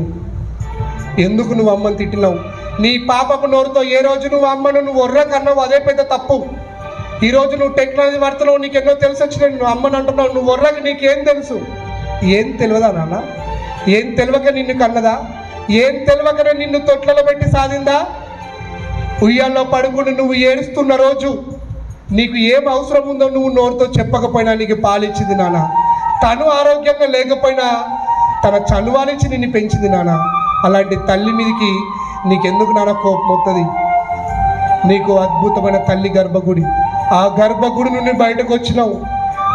ఎందుకు నువ్వు అమ్మని తిట్టినావు? నీ పాపకు నోరుతో ఏ రోజు నువ్వు అమ్మను నువ్వు ఒర్ర కన్నావు, అదే పెద్ద తప్పు. ఈరోజు నువ్వు టెక్నాలజీ వాడుతున్నావు, నీకు ఎన్నో తెలిసి వచ్చినాయి, నువ్వు అమ్మని అంటున్నావు. నువ్వు ఒర్రకి నీకేం తెలుసు? ఏం తెలియదా నాన్న? ఏం తెలియక నిన్ను కన్నదా? ఏం తెలియకనే నిన్ను తొట్లలో పెట్టి సాధిందా? ఉయ్యాల్లో పడుకుని నువ్వు ఏడుస్తున్న రోజు నీకు ఏం అవసరం ఉందో నువ్వు నోరుతో చెప్పకపోయినా నీకు పాలిచ్చింది నాన్న. తను ఆరోగ్యంగా లేకపోయినా తన చనువాలిచ్చి నిన్ను పెంచింది నాన్న. అలాంటి తల్లి మీదకి నీకెందుకు నాన్న కోపం వస్తుంది? నీకు అద్భుతమైన తల్లి గర్భగుడి, ఆ గర్భగుడి నుండి బయటకు వచ్చినావు.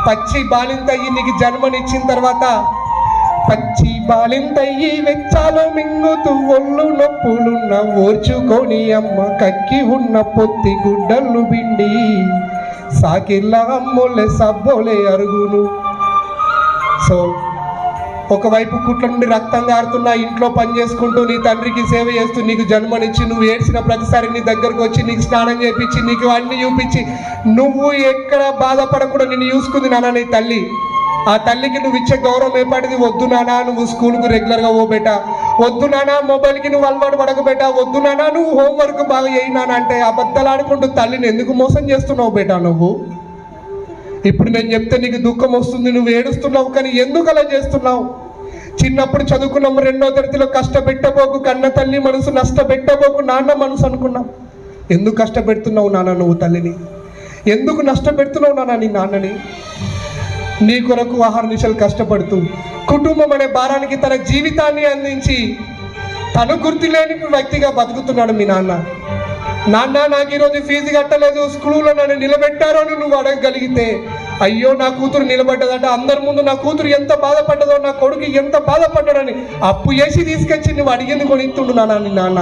పచ్చి బాలింతయ్యి నీకు జన్మనిచ్చిన తర్వాత పచ్చి బాలింతయ్యి వెచ్చాలో మింగుతూ ఒళ్ళు నొప్పులున్న ఓర్చుకొని అమ్మ కక్కి ఉన్న పొత్తి గుడ్డలు బిండి సాకిళ్ళ అమ్మోలే సబ్బోలే అరుగును. సో ఒకవైపు కుట్ల నుండి రక్తం గారుతున్నా ఇంట్లో పని చేసుకుంటూ నీ తండ్రికి సేవ చేస్తూ నీకు జన్మనిచ్చి నువ్వు ఏడ్చిన ప్రతిసారి నీ దగ్గరకు వచ్చి నీకు స్నానం చేయించి నీకు అన్ని చూపించి నువ్వు ఎక్కడ బాధపడకుండా నిన్ను చూసుకుంది నాన్న నీ తల్లి. ఆ తల్లికి నువ్వు ఇచ్చే గౌరవం ఏపాటిది? వద్దు నానా నువ్వు స్కూల్కు రెగ్యులర్గా పోబేటా, వద్దు నానా మొబైల్కి నువ్వు అలవాటు పడకబేటా, వద్దు నానా నువ్వు హోంవర్క్ బాగా చేయి నాన్న అంటే అబద్ధాలు ఆడుకుంటూ తల్లిని ఎందుకు మోసం చేస్తున్నావు బేటా నువ్వు? ఇప్పుడు నేను చెప్తే నీకు దుఃఖం వస్తుంది, నువ్వు ఏడుస్తున్నావు, కానీ ఎందుకు అలా చేస్తున్నావు? చిన్నప్పుడు చదువుకున్నాం, 2వ తరగతిలో కష్టపెట్టబోకు కన్న తల్లి మనసు నష్టపెట్టబోకు నాన్న మనసు అనుకున్నాం. ఎందుకు కష్టపెడుతున్నావు నాన్న నువ్వు తల్లిని? ఎందుకు నష్టపెడుతున్నావు నాన్న నీ నాన్నని? నీ కొరకు ఆహార నిశలు కష్టపడుతూ కుటుంబం అనే భారానికి తన జీవితాన్ని అందించి తను గుర్తులేని వ్యక్తిగా బతుకుతున్నాడు మీ నాన్న. నాన్న నాకు ఈరోజు ఫీజు కట్టలేదు, స్కూల్లో నన్ను నిలబెట్టారో అని నువ్వు అడగగలిగితే, అయ్యో నా కూతురు నిలబడ్డదంటే అందరి ముందు నా కూతురు ఎంత బాధపడ్డదో, నా కొడుకు ఎంత బాధపడ్డాడని అప్పు చేసి తీసుకొచ్చి నువ్వు అడిగింది కొనిస్తుండు నాన్న నీ నాన్న.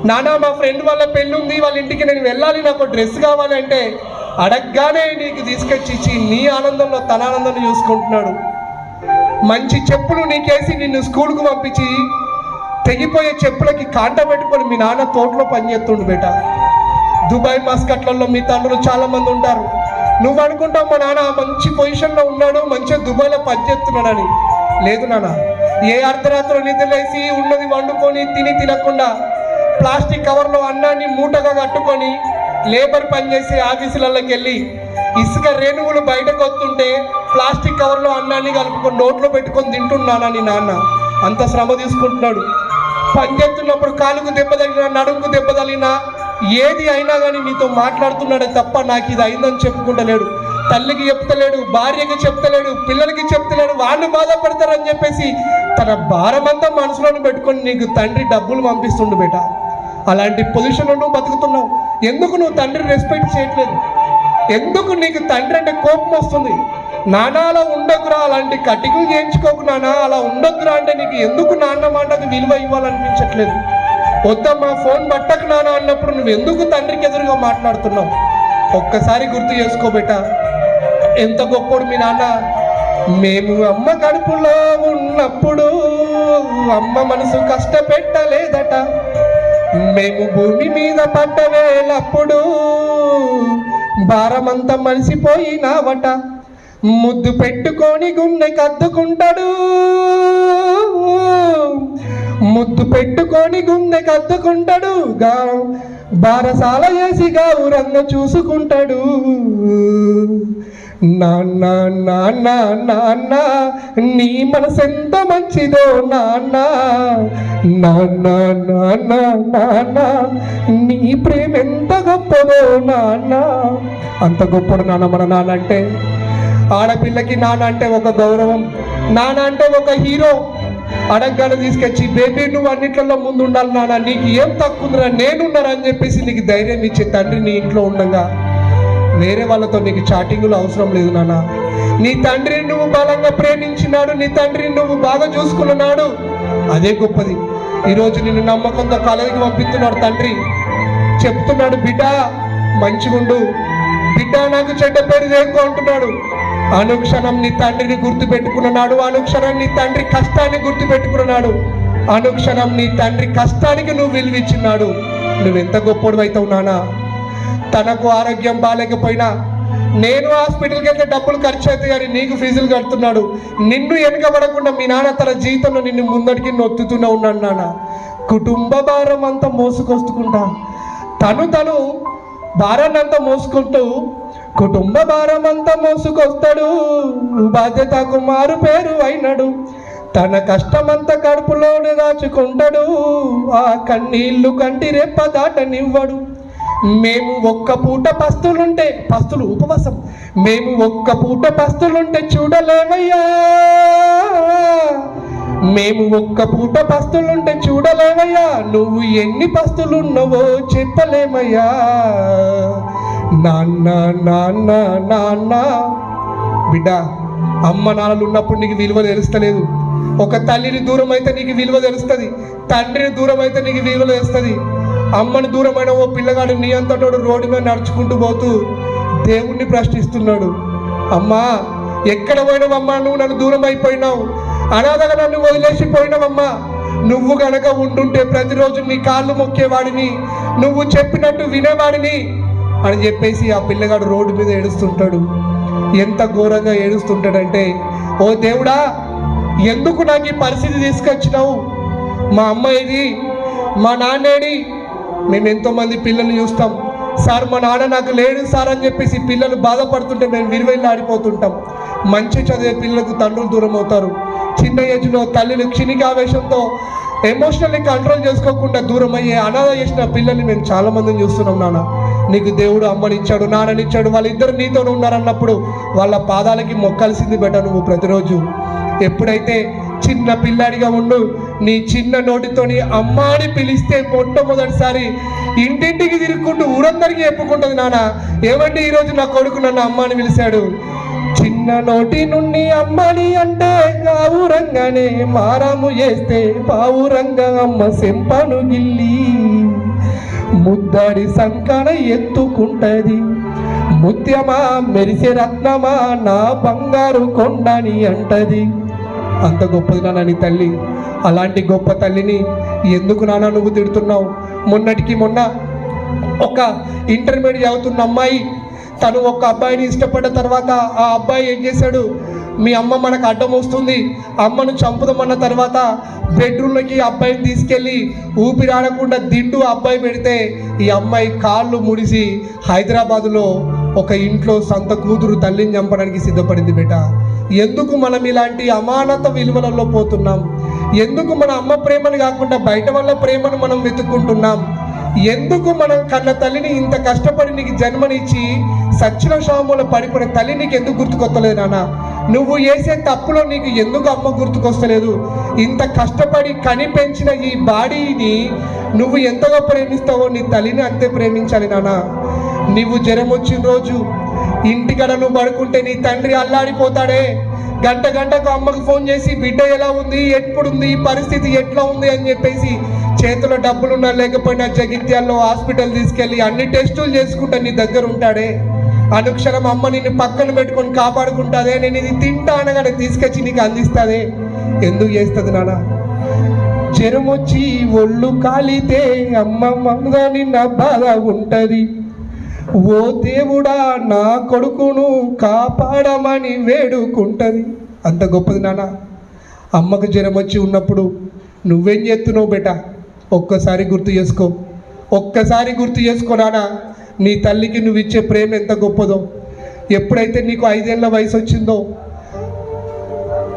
నాన్న మా ఫ్రెండ్ వాళ్ళ పెళ్ళి ఉంది, వాళ్ళ ఇంటికి నేను వెళ్ళాలి, నాకు డ్రెస్ కావాలి అంటే అడగగానే నీకు తీసుకొచ్చి ఇచ్చి నీ ఆనందంలో తన ఆనందాన్ని చూసుకుంటున్నాడు. మంచి చెప్పులు నీకేసి నిన్ను స్కూల్కు పంపించి తెగిపోయే చెప్పులకి కాంట పెట్టుకొని మీ నాన్న తోటలో పనిచేస్తుండు బేట. దుబాయ్ మస్కట్లలో మీ తండ్రులు చాలామంది ఉంటారు. నువ్వు అనుకుంటావు మా నాన్న మంచి పొజిషన్లో ఉన్నాడు, మంచిగా దుబాయ్లో పనిచేస్తున్నాడని. లేదు నాన్న, ఏ అర్ధరాత్రులు నిద్రలేసి ఉన్నది వండుకొని తినకుండా ప్లాస్టిక్ కవర్లో అన్నాన్ని మూటగా కట్టుకొని లేబర్ పనిచేసే ఆఫీసులలోకి వెళ్ళి ఇసుక రేణువులు బయటకు వస్తుంటే ప్లాస్టిక్ కవర్లో అన్నాన్ని కలుపుకొని నోట్లో పెట్టుకొని తింటున్నానా నీ నాన్న. అంత శ్రమ తీసుకుంటున్నాడు. పని చేస్తున్నప్పుడు కాలుకు దెబ్బ తగిలినా నడుముకు దెబ్బ తగిలినా ఏది అయినా కానీ నీతో మాట్లాడుతున్నాడే తప్ప నాకు ఇది అయిందని చెప్పుకుంటలేడు. తల్లికి చెప్తలేడు, భార్యకి చెప్తలేడు, పిల్లలకి చెప్తలేడు, వాళ్ళు బాధపడతారని చెప్పేసి తన భారమంతా మనసులోని పెట్టుకొని నీకు తండ్రి డబ్బులు పంపిస్తుండు బేట. అలాంటి పొజిషన్లో నువ్వు బతుకుతున్నావు. ఎందుకు నువ్వు తండ్రిని రెస్పెక్ట్ చేయట్లేదు? ఎందుకు నీకు తండ్రి అంటే కోపం వస్తుంది? నాన్న అలా ఉండకురా, అలాంటి కటింగ్ చేయించుకోకు నాన్న, అలా ఉండొద్దురా అంటే నీకు ఎందుకు నాన్న మాటకు విలువ ఇవ్వాలనిపించట్లేదు? వద్దమ్మా ఫోన్ పట్టకు నాన్న అన్నప్పుడు నువ్వు ఎందుకు తండ్రికి ఎదురుగా మాట్లాడుతున్నావు? ఒక్కసారి గుర్తు చేసుకోబెట్ట, ఎంత గొప్పడు మీ నాన్న. మేము అమ్మ కడుపులో ఉన్నప్పుడు అమ్మ మనసు కష్టపెట్టలేదట, మేము భూమి మీద పడ్డవేలప్పుడు భారమంతా మలిసిపోయినావట, ముద్దు పెట్టుకొని గుండె కద్దుకుంటాడు, ముద్దు పెట్టుకొని గుండె కద్దుకుంటాడు, బారసాల వేసి గౌరంగా చూసుకుంటాడు. నాన్న నాన్న నాన్న నీ మనసెంత మంచిదో నాన్న, నాన్న నాన్న నాన్న నీ ప్రేమ ఎంత గొప్పదో నాన్న. అంత గొప్పడు నాన్న మన నాన్న అంటే. ఆడపిల్లకి నాన్న అంటే ఒక గౌరవం, నాన్న అంటే ఒక హీరో. అడగ్గానే తీసుకొచ్చి బేబీ నువ్వు అన్నిట్లలో ముందు ఉండాలి నాన్న, నీకు ఏం తక్కువ ఉందిరా నేనున్నారా అని చెప్పేసి నీకు ధైర్యం ఇచ్చే తండ్రి నీ ఇంట్లో ఉండగా వేరే వాళ్ళతో నీకు చాటింగులు అవసరం లేదు నాన్న. నీ తండ్రిని నువ్వు బలంగా ప్రేమించినాడు, నీ తండ్రిని నువ్వు బాగా చూసుకున్నాడు, అదే గొప్పది. ఈరోజు నిన్ను నమ్మకంతో కాలేజీకి పంపిస్తున్నాడు తండ్రి, చెప్తున్నాడు బిడ్డ మంచిగుండు, బిడ్డ నాకు చెడ్డ పేరు దేకు అంటున్నాడు. అనుక్షణం నీ తండ్రిని గుర్తు పెట్టుకున్నాడు, అనుక్షణం నీ తండ్రి కష్టాన్ని గుర్తు పెట్టుకున్నాడు, అనుక్షణం నీ తండ్రి కష్టానికి నువ్వు విలువిచ్చినాడు. నువ్వెంత గొప్పడు అవుతావు నాన్న. తనకు ఆరోగ్యం బాగాలేకపోయినా నేను హాస్పిటల్కి వెళ్తే డబ్బులు ఖర్చు అవుతాయి కానీ నీకు ఫీజులు కడుతున్నాడు. నిన్ను వెనుకబడకుండా మీ నాన్న తన జీవితంలో నిన్ను ముందడికి నొత్తుతూనే ఉన్నాడు నాన్న. కుటుంబ భారం అంతా మోసుకొస్తుకుంటా తను భారాన్ని అంతా మోసుకుంటూ కుటుంబ భారం అంతా మోసుకొస్తాడు, బాధ్యతకు మారు పేరు అయినాడు, తన కష్టమంతా కడుపులోనే దాచుకుంటాడు, ఆ కన్నీళ్లు కంటి రెప్ప దాటనివ్వడు. మేము ఒక్క పూట పస్తులు ఉపవాసం, మేము ఒక్క పూట పస్తులుంటే చూడలేమయ్యా, మేము ఒక్క పూట పస్తులుంటే చూడలేమయ్యా, నువ్వు ఎన్ని పస్తులున్నావో చెప్పలేమయ్యా. నాన్న నాన్న నాన్న బిడ్డ, అమ్మ నాన్నలు ఉన్నప్పుడు నీకు విలువ తెలుస్తలేదు. ఒక తల్లిని దూరం అయితే నీకు విలువ తెలుస్తుంది, తండ్రిని దూరం అయితే నీకు విలువ తెలుస్తుంది. అమ్మని దూరమైన ఓ పిల్లగాడు నీ అంతటోడు రోడ్డు మీద నడుచుకుంటూ పోతూ దేవుణ్ణి ప్రశ్నిస్తున్నాడు, అమ్మా ఎక్కడ పోయినావమ్మా, నువ్వు నన్ను దూరం అయిపోయినావు, అనాథగా నన్ను వదిలేసిపోయినావమ్మా, నువ్వు గనక ఉండుంటే ప్రతిరోజు నీ కాళ్ళు మొక్కేవాడిని, నువ్వు చెప్పినట్టు వినేవాడిని అని చెప్పేసి ఆ పిల్లగాడు రోడ్డు మీద ఏడుస్తుంటాడు. ఎంత ఘోరంగా ఏడుస్తుంటాడంటే, ఓ దేవుడా ఎందుకు నాకు ఈ పరిస్థితి తీసుకొచ్చినావు, మా అమ్మ ఇది, మా నాన్నేడి. మేము ఎంతోమంది పిల్లల్ని చూస్తాం, సార్ మా నాన్న నాకు లేడు సార్ అని చెప్పేసి పిల్లలు బాధపడుతుంటే మేము విలువెళ్ళి ఆడిపోతుంటాం. మంచి చదివే పిల్లలకు తండ్రులు దూరం అవుతారు. చిన్న ఏజ్లో తల్లిని క్షణికావేశంతో ఎమోషనల్లీ కంట్రోల్ చేసుకోకుండా దూరం అయ్యే అనాథ చేసిన పిల్లల్ని మేము చాలామందిని చూస్తున్నాం. నాన్న నీకు దేవుడు అమ్మనిచ్చాడు, నాన్ననిచ్చాడు, వాళ్ళిద్దరు నీతో ఉన్నారన్నప్పుడు వాళ్ళ పాదాలకి మొక్కాల్సింది బెట నువ్వు ప్రతిరోజు. ఎప్పుడైతే చిన్న పిల్లాడిగా ఉండు, నీ చిన్న నోటితోని అమ్మాని పిలిస్తే మొట్టమొదటిసారి ఇంటింటికి తిరుగుకుంటూ ఊరందరికీ చెప్పుకుంటుంది, నాన్న ఏమంటే ఈరోజు నా కొడుకు నన్ను అమ్మాని పిలిచాడు. చిన్న నోటి నుండి అమ్మని అంటే గావురంగానే మారాము చేస్తే పావురంగా అమ్మ సెంపను గిల్లి ముద్దడి సంకన ఎత్తుకుంటది, ముత్యమా మెరిసే రత్నమా నా బంగారు కొండని అంటది. అంత గొప్పది నాన్న నీ తల్లి. అలాంటి గొప్ప తల్లిని ఎందుకు నాన్న నువ్వు తిడుతున్నావు? మొన్నటికి మొన్న ఒక ఇంటర్మీడియట్ చదువుతున్న అమ్మాయి, తను ఒక అబ్బాయిని ఇష్టపడ్డ తర్వాత ఆ అబ్బాయి ఏం చేశాడు, మీ అమ్మ మనకు అడ్డం వస్తుంది, అమ్మను చంపుదామన్న తర్వాత బెడ్రూమ్లోకి అబ్బాయిని తీసుకెళ్ళి ఊపిరాడకుండా దిండు అబ్బాయి పెడితే ఈ అమ్మాయి కాళ్ళు ముడిసి హైదరాబాదులో ఒక ఇంట్లో సొంత కూతురు తల్లిని చంపడానికి సిద్ధపడింది బిడ్డ. ఎందుకు మనం ఇలాంటి అమానత విలువలలో పోతున్నాం? ఎందుకు మన అమ్మ ప్రేమను కాకుండా బయట వాళ్ళ ప్రేమను మనం వెతుక్కుంటున్నాం? ఎందుకు మనం కన్న తల్లిని ఇంత కష్టపడి నీకు జన్మనిచ్చి సచ్చిన శవముల పడిపోయిన తల్లి నీకు ఎందుకు గుర్తుకొస్తలేదు నాన్న? నువ్వు చేసే తప్పులో నీకు ఎందుకు అమ్మ గుర్తుకొస్తలేదు? ఇంత కష్టపడి కని పెంచిన ఈ బాడీని నువ్వు ఎంతగా ప్రేమిస్తావో నీ తల్లిని అంతే ప్రేమించాలి నాన్న. నువ్వు జ్వరం వచ్చిన రోజు ఇంటికడ నువ్వు పడుకుంటే నీ తండ్రి అల్లాడిపోతాడే. గంటకు అమ్మకు ఫోన్ చేసి బిడ్డ ఎలా ఉంది, ఎప్పుడుంది, పరిస్థితి ఎట్లా ఉంది అని చెప్పేసి చేతిలో డబ్బులున్నా లేకపోయినా జగిత్యాల్లో హాస్పిటల్ తీసుకెళ్ళి అన్ని టెస్టులు చేసుకుంటా నీ దగ్గర ఉంటాడే. అనుక్షణం అమ్మ నిన్ను పక్కన పెట్టుకొని కాపాడుకుంటాదే. నేను ఇది తింటా అనగానే తీసుకొచ్చి నీకు అందిస్తాదే. ఎందుకు చేస్తుంది నాన్న? జ్వరం వచ్చి ఒళ్ళు కాలితే అమ్మ మనగా నిన్న బాధ ఉంటుంది. ఓ దేవుడా నా కొడుకును కాపాడమని వేడుకుంటుంది. అంత గొప్పది నాన్న. అమ్మకు జ్వరం వచ్చి ఉన్నప్పుడు నువ్వేం చేస్తున్నావు బేట? ఒక్కసారి గుర్తు చేసుకో, ఒక్కసారి గుర్తు చేసుకో నాన్న. నీ తల్లికి నువ్వు ఇచ్చే ప్రేమ ఎంత గొప్పదో. ఎప్పుడైతే నీకు 5 ఏళ్ళ వయసు వచ్చిందో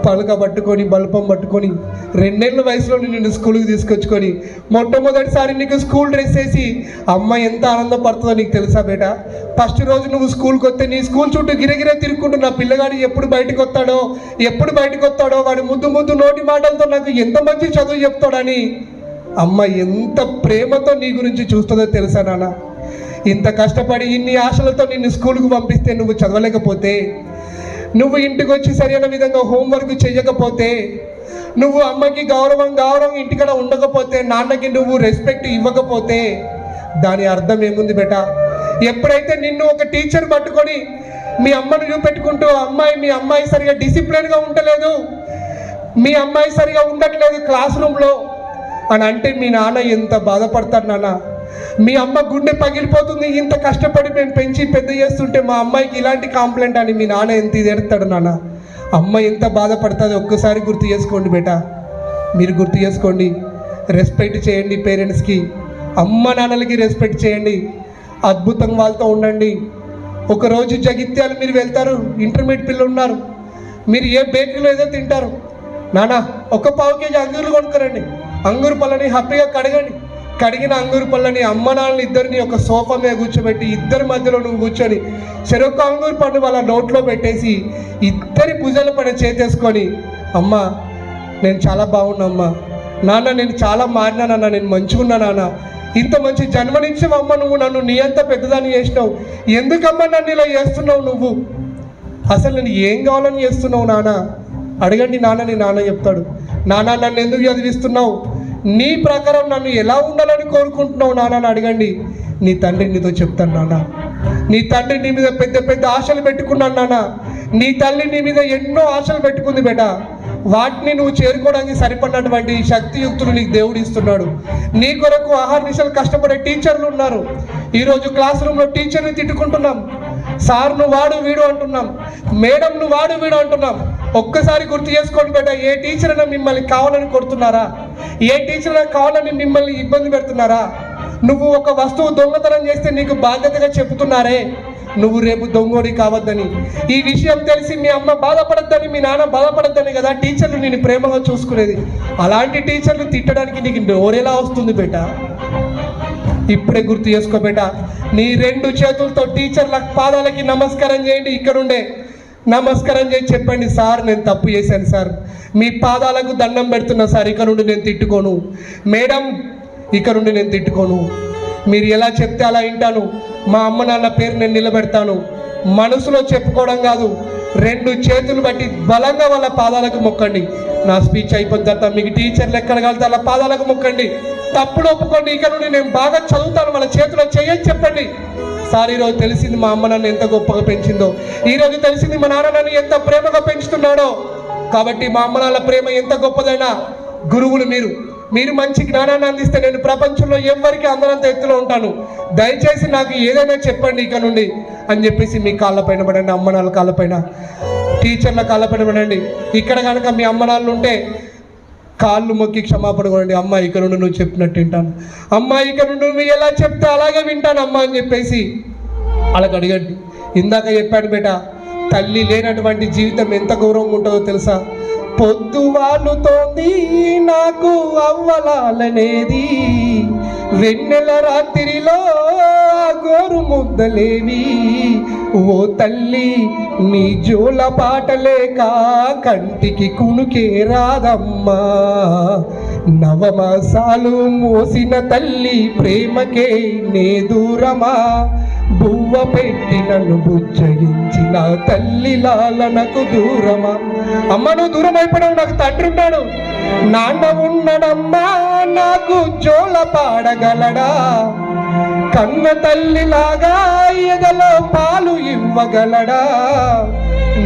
పలక పట్టుకొని బల్పం పట్టుకొని 2 ఏళ్ళ వయసులో నిన్ను స్కూల్కి తీసుకొచ్చుకొని మొట్టమొదటిసారి నీకు స్కూల్ డ్రెస్ వేసి అమ్మ ఎంత ఆనందపడుతుందో నీకు తెలుసా బేటా? ఫస్ట్ రోజు నువ్వు స్కూల్కి వస్తే నీ స్కూల్ చుట్టూ గిరగిరే తిరుగుకుంటూ నా పిల్లగాడు ఎప్పుడు బయటకు వస్తాడో వాడి ముద్దు నోటి మాటలతో నాకు ఎంత మంచి చదువు చెప్తాడని అమ్మ ఎంత ప్రేమతో నీ గురించి చూస్తుందో తెలుసా నాన్న? ఇంత కష్టపడి ఇన్ని ఆశలతో నిన్ను స్కూల్కి పంపిస్తే నువ్వు చదవలేకపోతే, నువ్వు ఇంటికి వచ్చి సరైన విధంగా హోంవర్క్ చేయకపోతే, నువ్వు అమ్మకి గౌరవం ఇంటికడ ఉండకపోతే, నాన్నకి నువ్వు రెస్పెక్ట్ ఇవ్వకపోతే దాని అర్థం ఏముంది బేటా? ఎప్పుడైతే నిన్ను ఒక టీచర్ పట్టుకొని మీ అమ్మను చూపెట్టుకుంటూ మీ అమ్మాయి సరిగా డిసిప్లిన్గా ఉండలేదు, మీ అమ్మాయి సరిగా ఉండట్లేదు క్లాస్ రూమ్లో అని అంటే మీ నాన్న ఎంత బాధపడతాడు నాన్న. మీ అమ్మ గుండె పగిలిపోతుంది, ఇంత కష్టపడి మేము పెంచి పెద్ద చేస్తుంటే మా అమ్మాయికి ఇలాంటి కాంప్లైంట్ అని మీ నాన్న ఎంత ఎడతాడు నాన్న. అమ్మ ఎంత బాధపడుతుంది ఒక్కసారి గుర్తు చేసుకోండి బేటా. మీరు గుర్తు చేసుకోండి, రెస్పెక్ట్ చేయండి పేరెంట్స్కి, అమ్మ నాన్నలకి రెస్పెక్ట్ చేయండి, అద్భుతం వాళ్ళతో ఉండండి. ఒకరోజు జగిత్యాలు మీరు వెళ్తారు, ఇంటర్మీడియట్ పిల్లలు ఉన్నారు, మీరు ఏ బేకరీలో ఏదో తింటారు, నాన్న ఒక పావు కేజీ అంగూర్లు కొనుక్కరండి, అంగూరు పళ్ళని హ్యాపీగా కడిగిన అంగూరు పళ్ళని అమ్మ నాన్నలు ఇద్దరిని ఒక సోఫా మీద కూర్చోబెట్టి ఇద్దరి మధ్యలో నువ్వు కూర్చొని చెరొక అంగూరు పండు వాళ్ళ నోట్లో పెట్టేసి ఇద్దరి భుజాల పైన చేతేసుకొని అమ్మ నేను చాలా బాగున్నామ్మా, నాన్న నేను చాలా మారినానన్నా, నేను మంచిగున్నా నాన్న, ఇంత మంచి జన్మనిచ్చావమ్మ, నువ్వు నన్ను నీ అంత పెద్దదాన్ని చేసినావు, ఎందుకమ్మా నన్ను ఇలా చేస్తున్నావు, నువ్వు అసలు నేను ఏం కావాలని చేస్తున్నావు నాన్న అడగండి. నాన్న చెప్తాడు, నాన్న నన్ను ఎందుకు చదివిస్తున్నావు, నీ ప్రకారం నన్ను ఎలా ఉండాలని కోరుకుంటున్నావు నాన్న అడగండి. నీ తండ్రి నీతో చెప్తాను నాన్న, నీ తండ్రి నీ మీద పెద్ద ఆశలు పెట్టుకున్నాను నాన్న, నీ తల్లి నీ మీద ఎన్నో ఆశలు పెట్టుకుంది బేటా, వాటిని నువ్వు చేరుకోవడానికి సరిపడినటువంటి శక్తియుక్తులు నీకు దేవుడు ఇస్తున్నాడు. నీ కొరకు ఆహార్నిశలు కష్టపడే టీచర్లు ఉన్నారు. ఈరోజు క్లాస్ రూమ్లో టీచర్ని తిట్టుకుంటున్నాం, సార్ను వాడు వీడు అంటున్నాం, మేడంను వాడు వీడు అంటున్నాం. ఒక్కసారి గుర్తు చేసుకోండి బేటా, ఏ టీచర్ అయినా మిమ్మల్ని కావాలని కొడుతున్నారా? ఏ టీచర్ అయినా కావాలని మిమ్మల్ని ఇబ్బంది పెడుతున్నారా? నువ్వు ఒక వస్తువు దొంగతనం చేస్తే నీకు బాధ్యతగా చెబుతున్నారే, నువ్వు రేపు దొంగోడి కావద్దని. ఈ విషయం తెలిసి మీ అమ్మ బాధపడద్దని, మీ నాన్న బాధపడద్దని కదా టీచర్లు నేను ప్రేమగా చూసుకునేది. అలాంటి టీచర్లు తిట్టడానికి నీకు నోరెలా వస్తుంది బేటా? ఇప్పుడే గుర్తు చేసుకో బేటా, నీ 2 చేతులతో టీచర్ల పాదాలకి నమస్కారం చేయండి. ఇక్కడుండే నమస్కారం చేసి చెప్పండి, సార్ నేను తప్పు చేశాను సార్, మీ పాదాలకు దండం పెడుతున్నా సార్, ఇక నుండి నేను తిట్టుకోను, మేడం ఇక నుండి నేను తిట్టుకోను, మీరు ఎలా చెప్తే అలా వింటాను, మా అమ్మ నాన్న పేరు నేను నిలబెడతాను. మనసులో చెప్పుకోవడం కాదు, 2 చేతులు బట్టి బలంగా వాళ్ళ పాదాలకు మొక్కండి. నా స్పీచ్ అయిపోయిన తర్వాత మీకు టీచర్లు ఎక్కడ కలితే వాళ్ళ పాదాలకు మొక్కండి, తప్పులు ఒప్పుకోండి, ఇక నుండి నేను బాగా చదువుతాను, వాళ్ళ చేతిలో చేయని చెప్పండి. సార్ ఈరోజు తెలిసింది మా అమ్మ నన్ను ఎంత గొప్పగా పెంచిందో, ఈరోజు తెలిసింది మా నాన్న నన్ను ఎంత ప్రేమగా పెంచుతున్నాడో. కాబట్టి మా అమ్మ నాన్న ప్రేమ ఎంత గొప్పదైనా గురువులు మీరు మంచి జ్ఞానాన్ని అందిస్తే నేను ప్రపంచంలో ఎవరికి అందరంత ఎత్తులో ఉంటాను. దయచేసి నాకు ఏదైనా చెప్పండి ఇక నుండి అని చెప్పేసి మీ కాళ్ళపైన పడండి, అమ్మ నాన్న కాళ్ళపైన, టీచర్ల కాళ్ళపైన పడండి. ఇక్కడ కనుక మీ అమ్మ నాన్నలు ఉంటే కాళ్ళు మొక్కి క్షమాపణ కొనండి. అమ్మ ఇక నుండి నువ్వు చెప్పినట్టు వింటాను, అమ్మ ఇక నుండి నువ్వు ఎలా చెప్తే అలాగే వింటాను అమ్మ అని చెప్పేసి అలాగ అడగండి. ఇందాక చెప్పాను బేటా, తల్లి లేనటువంటి జీవితం ఎంత గౌరవంగా ఉంటుందో తెలుసా? పొద్దు వాళ్ళుతోంది నాకు అవ్వలాలనేది, వెన్నెల రాత్రిలో గోరు ముద్దలేవి, ఓ తల్లి నీ జోల పాటలేక కంటికి కునుకే రాదమ్మా, నవమాసాలు మోసిన తల్లి ప్రేమకే నే దూరమా, బువ్వ పెట్టి నన్ను బుజ్జగించిన తల్లి లాలనకు దూరమా. అమ్మ నువ్వు దూరం అయిపోయావు, నాకు తండ్రి ఉన్నాడు, నాన్న ఉన్నాడమ్మా, నాకు జోల పాడగలడా, కన్న తల్లిలాగా ఎదలో పాలు ఇవ్వగలడా,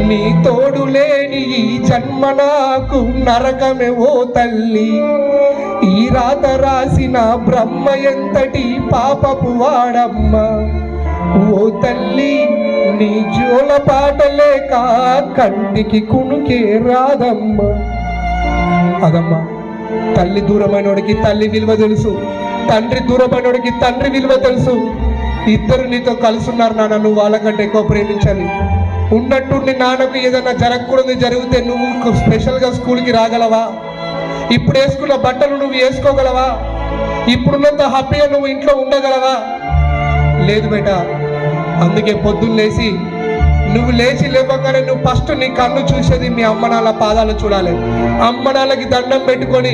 నీ తోడు లేని ఈ జన్మ నాకు నరకమే ఓ తల్లి, ఈ రాత రాసిన బ్రహ్మ ఎంతటి పాపపు వాడమ్మ, ఓ తల్లి నీ జోల పాటలేక కంటికి కునుకే రాదమ్మ. అదమ్మా, తల్లి దూరమైనోడికి తల్లి విలువ తెలుసు, తండ్రి దూరమైనోడికి తండ్రి విలువ తెలుసు. ఇద్దరు నీతో కలిసి ఉన్నారు నాన్న, నువ్వు వాళ్ళకంటే ఎక్కువ ప్రేమించాలి. ఉన్నట్టుండి నాన్నకు ఏదైనా జరగకూడదు జరిగితే నువ్వు స్పెషల్గా స్కూల్కి రాగలవా? ఇప్పుడు వేసుకున్న బట్టలు నువ్వు వేసుకోగలవా? ఇప్పుడున్నంత హ్యాపీగా నువ్వు ఇంట్లో ఉండగలవా? లేదు బేట. అందుకే పొద్దున్న లేచి నువ్వు లేచి లేవగానే నువ్వు ఫస్ట్ నీ కన్ను చూసేది మీ అమ్మ నాన్న పాదాలు చూడాలి. అమ్మ నాన్నకి దండం పెట్టుకొని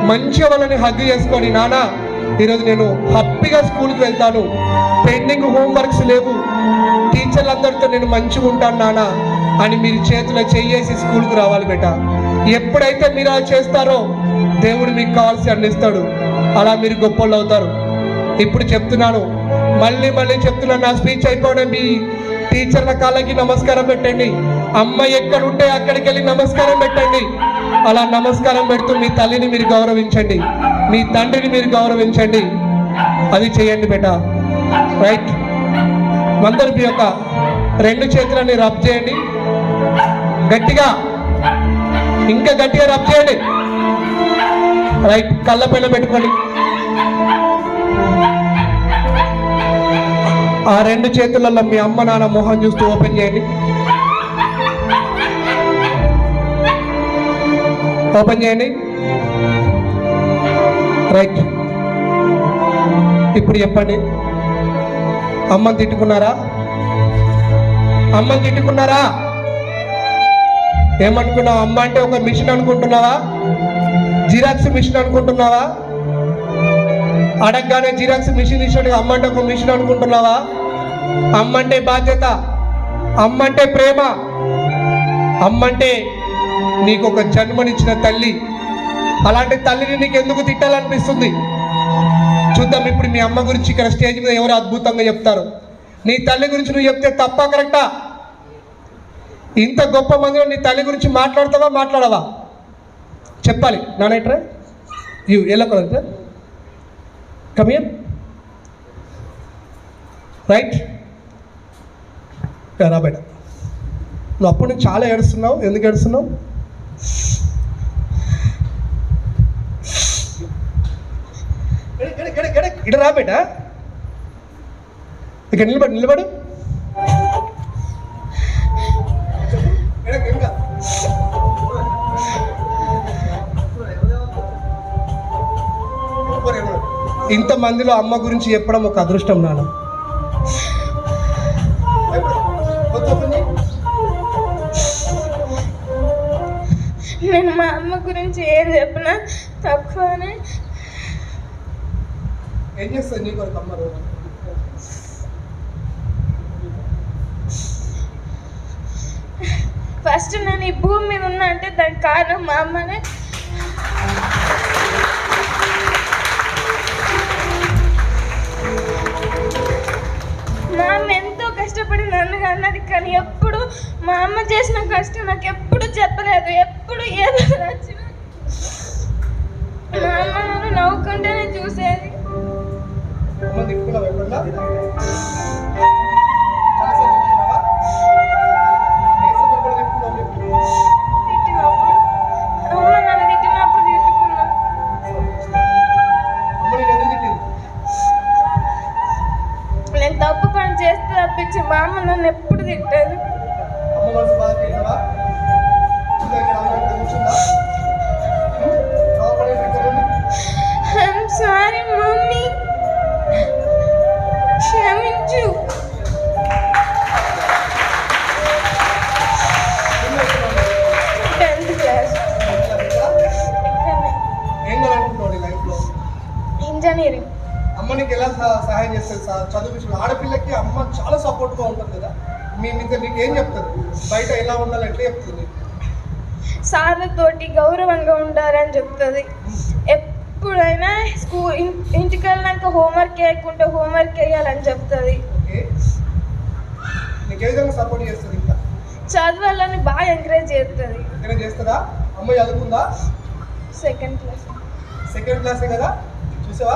మంచిగా వాళ్ళని హగ్ చేసుకొని, నాన్న ఈరోజు నేను హ్యాపీగా స్కూల్కి వెళ్తాను, పెండింగ్ హోంవర్క్స్ లేవు, టీచర్లందరితో నేను మంచిగా ఉంటాను నాన్న అని మీరు చేతిలో చెయ్యేసి స్కూల్కి రావాలి బేట. ఎప్పుడైతే మీరు అలా చేస్తారో దేవుడు మీకు కావాల్సి అందిస్తాడు. అలా మీరు గొప్పలు అవుతారు. ఇప్పుడు చెప్తున్నాను, మళ్ళీ చెప్తున్నాను, నా స్పీచ్ అయిపోవడం మీ టీచర్ల కాళ్ళకి నమస్కారం పెట్టండి. అమ్మ ఎక్కడుంటే అక్కడికి వెళ్ళి నమస్కారం పెట్టండి. అలా నమస్కారం పెడుతూ మీ తల్లిని మీరు గౌరవించండి, మీ తండ్రిని మీరు గౌరవించండి. అది చేయండి బేట. రైట్. అందరూ మీ యొక్క రెండు చేతులని రబ్ చేయండి గట్టిగా, ఇంకా గట్టిగా రబ్ చేయండి. రైట్. కళ్ళ పైన పెట్టుకోండి. ఆ రెండు చేతులలో మీ అమ్మ నాన్న మొహం చూస్తూ ఓపెన్ చేయండి. ఓపెన్ చేయండి. రైట్. ఇప్పుడు చెప్పండి, అమ్మని తిట్టుకున్నారా? అమ్మని తిట్టుకున్నారా? ఏమనుకున్నావు? అమ్మ అంటే ఒక మిషన్ అనుకుంటున్నావా? జిరాక్స్ మిషన్ అనుకుంటున్నావా? అడగగానే జిరాక్స్ మిషన్ ఇచ్చినట్టుగా అమ్మ అంటే ఒక మిషన్ అనుకుంటున్నావా? అమ్మ అంటే బాధ్యత, అమ్మ అంటే ప్రేమ, అమ్మ అంటే నీకు ఒక జన్మనిచ్చిన తల్లి. అలాంటి తల్లిని నీకు ఎందుకు తిట్టాలనిపిస్తుంది? చూద్దాం ఇప్పుడు మీ అమ్మ గురించి ఇక్కడ స్టేజ్ మీద ఎవరు అద్భుతంగా చెప్తారు. నీ తల్లి గురించి నువ్వు చెప్తే తప్ప కరెక్టా? ఇంత గొప్ప మందిలో నీ తల్లి గురించి మాట్లాడతావా మాట్లాడవా? చెప్పాలి. నానేట్రా యూ ఎలా కలర్ కమ్ హియర్. రైట్. రా బేట. నువ్వు అప్పుడు నుంచి చాలా ఏడుస్తున్నావు. ఎందుకు ఏడుస్తున్నావు? ఇక్కడ రా బేట. ఇక్కడ నిలబడు. ఇంతమందిలో అమ్మ గురించి చెప్పడం ఒక అదృష్టం నాన్న. నేను మా అమ్మ గురించి ఏం చెప్పినా తక్కువనే. ఏం చేస్తుంది నీ కొరకు అమ్మ? ఫస్ట్ నేను ఈ భూమి మీద ఉన్నా అంటే దానికి కారణం మా అమ్మనే. మా అమ్మ ఎంతో కష్టపడి నన్ను అన్నది, కానీ ఎప్పుడు మా అమ్మ చేసిన కష్టం నాకు ఎప్పుడు చెప్పలేదు. ఎప్పుడు ఏదో వచ్చిన మా అమ్మ నన్ను నవ్వుకుంటేనే చూసేది. అమ్మ నన్ను తిట్టినప్పుడు తిట్టుకున్నా. నేను తప్పు పని చేస్తే తప్పించి మా అమ్మ నన్ను ఎప్పుడు తిట్టాను. ఐఎమ్ సారీ మమ్మీ, క్షమించు. ఇంజనీరింగ్. అమ్మ నీకు ఎలా సహాయం చేస్తుంది? చదువు విషయంలో ఆడపిల్లకి అమ్మ చాలా సపోర్ట్గా ఉంటుంది కదా. నీకు ఏం చెప్తుంది? బయట ఎలా ఉండాలి ఎట్లా చెప్తుంది? సార్లతోటి గౌరవంగా ఉండాలని చెప్తుంది. ఎప్పుడైనా ఇంటికి వెళ్ళినాక హోంవర్క్ వేయకుంటే హోంవర్క్ వేయాలని చెప్తుంది. నీకు ఏ విధంగా సపోర్ట్ చేస్తుంది? ఇంకా చదవాలని బాగా ఎంకరేజ్ చేస్తుంది. ఎంకరేజ్ చేస్తుందా? అమ్మ చదువుకుందా? సెకండ్ క్లాసే కదా. చూసావా,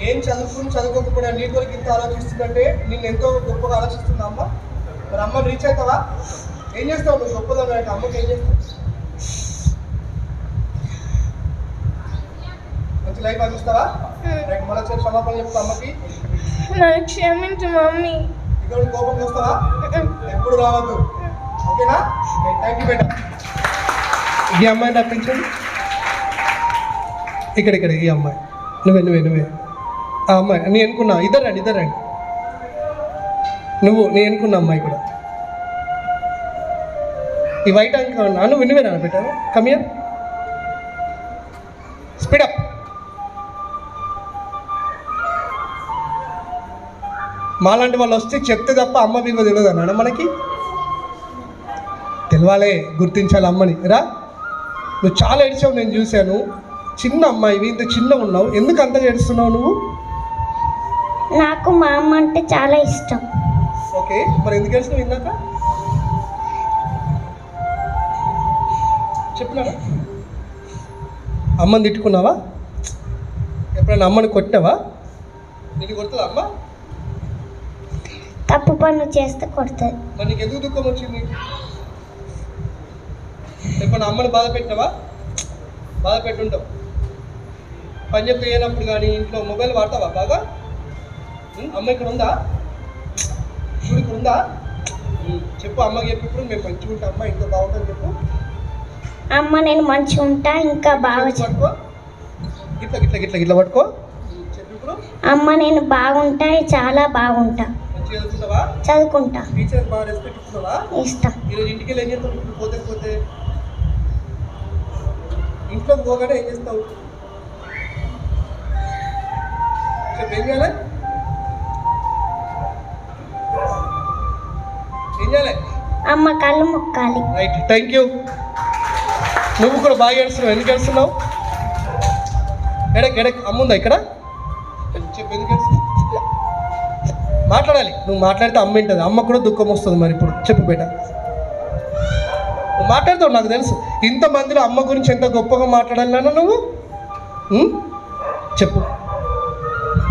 ఏం చదువుకోకపోయినా నీ కొరకు ఇంత ఆలోచిస్తుందంటే నిన్ను ఎంతో గొప్పగా ఆలోచిస్తుందా అమ్మ? మరి అమ్మ రీచ్ అవుతావా? ఏం చేస్తావు నువ్వు గొప్పదా? అమ్మకి ఏం చేస్తావు? మంచి లైఫ్ అందిస్తావా? మళ్ళీ క్షమాపణ చెప్తా అమ్మకి. నన్ను క్షమించు మమ్మీ. ఇక్కడ కోపం వస్తావా? ఎప్పుడు రావద్దు, ఓకేనా? థ్యాంక్ యూ బేటా. ఈ అమ్మాయిని రప్పించండి. ఇక్కడ ఈ అమ్మాయి. నువ్వే ఆ అమ్మాయి నీ అనుకున్నా. ఇద్దరు రండి. నీ అనుకున్న అమ్మాయి కూడా. ఈ వైట్ అంక నువ్వేనా పెట్టాను? Come here speed up. మాలాంటి వాళ్ళు వస్తే చెప్తే తప్ప అమ్మ విలువ తెలియదు అన్నాడు మనకి. తెలవాలే, గుర్తించాలి అమ్మని. రా, నువ్వు చాలా ఏడ్చావు, నేను చూశాను. చిన్న అమ్మాయివి, ఇంత చిన్న ఉన్నావు, ఎందుకు అంత ఏడుస్తున్నావు నువ్వు? నాకు మా అమ్మ అంటే చాలా ఇష్టం. ఓకే, మరి ఎందుకు ఏడుస్తున్నావు ఇందాక? చెప్పున్నారా? అమ్మని తిట్టుకున్నావా? ఎప్పుడైనా అమ్మని కొట్టావా? నీకు కొడుతుందా అమ్మ? తప్పు పనులు చేస్తే కొడుతుంది. మరి నీకు ఎందుకు దుఃఖం వచ్చింది? ఎప్పుడైనా అమ్మని బాధ పెట్టావా? బాధ పెట్టుంటావు. పని చెప్పి అయినప్పుడు కానీ ఇంట్లో మొబైల్ వాడతావా బాగా? అమ్మ ఇక్కడ ఉందా? ఇక్కడ ఉందా? చెప్పు అమ్మకి చెప్పి, ఇప్పుడు మేము మంచిగా ఉంటాం అమ్మ, ఇంకా బాగుంటుంది చెప్పు. అమ్మ నేను మంచిగా ఉంటా, ఇంకా బాగా పట్టుకో, ఇట్లా పట్టుకో. చెప్పు ఇప్పుడు. అమ్మ నేను బాగుంటా, చాలా బాగుంటా, మంచిగా చదువుకుంటావా? చదువుకుంటా, టీచర్ బాగా రెస్పెక్ట్ ఇస్తున్నావా? ఇష్టం. ఈరోజు ఇంటికి వెళ్ళి ఏం చేస్తావు? ఇప్పుడు పోతే ఇంట్లో పోగానే ఏం చేస్తావు? చెప్పు, ఏం చేయాలి? అమ్మ కళ్ళు మొక్కాలి. Right, thank you. నువ్వు కూడా బాగా ఏడుస్తున్నావు. ఎందుకు ఏడుస్తున్నావు? ఎడక్ అమ్ముందా ఇక్కడ? చెప్పు, ఎందుకు ఏడుస్తున్నావు? మాట్లాడాలి. నువ్వు మాట్లాడితే అమ్మ వింటుంది. అమ్మ కూడా దుఃఖం వస్తుంది. మరి ఇప్పుడు చెప్పు బేట. నువ్వు మాట్లాడతావు, నాకు తెలుసు. ఇంతమందిలో అమ్మ గురించి ఎంత గొప్పగా మాట్లాడాలన్నా నువ్వు. చెప్పు.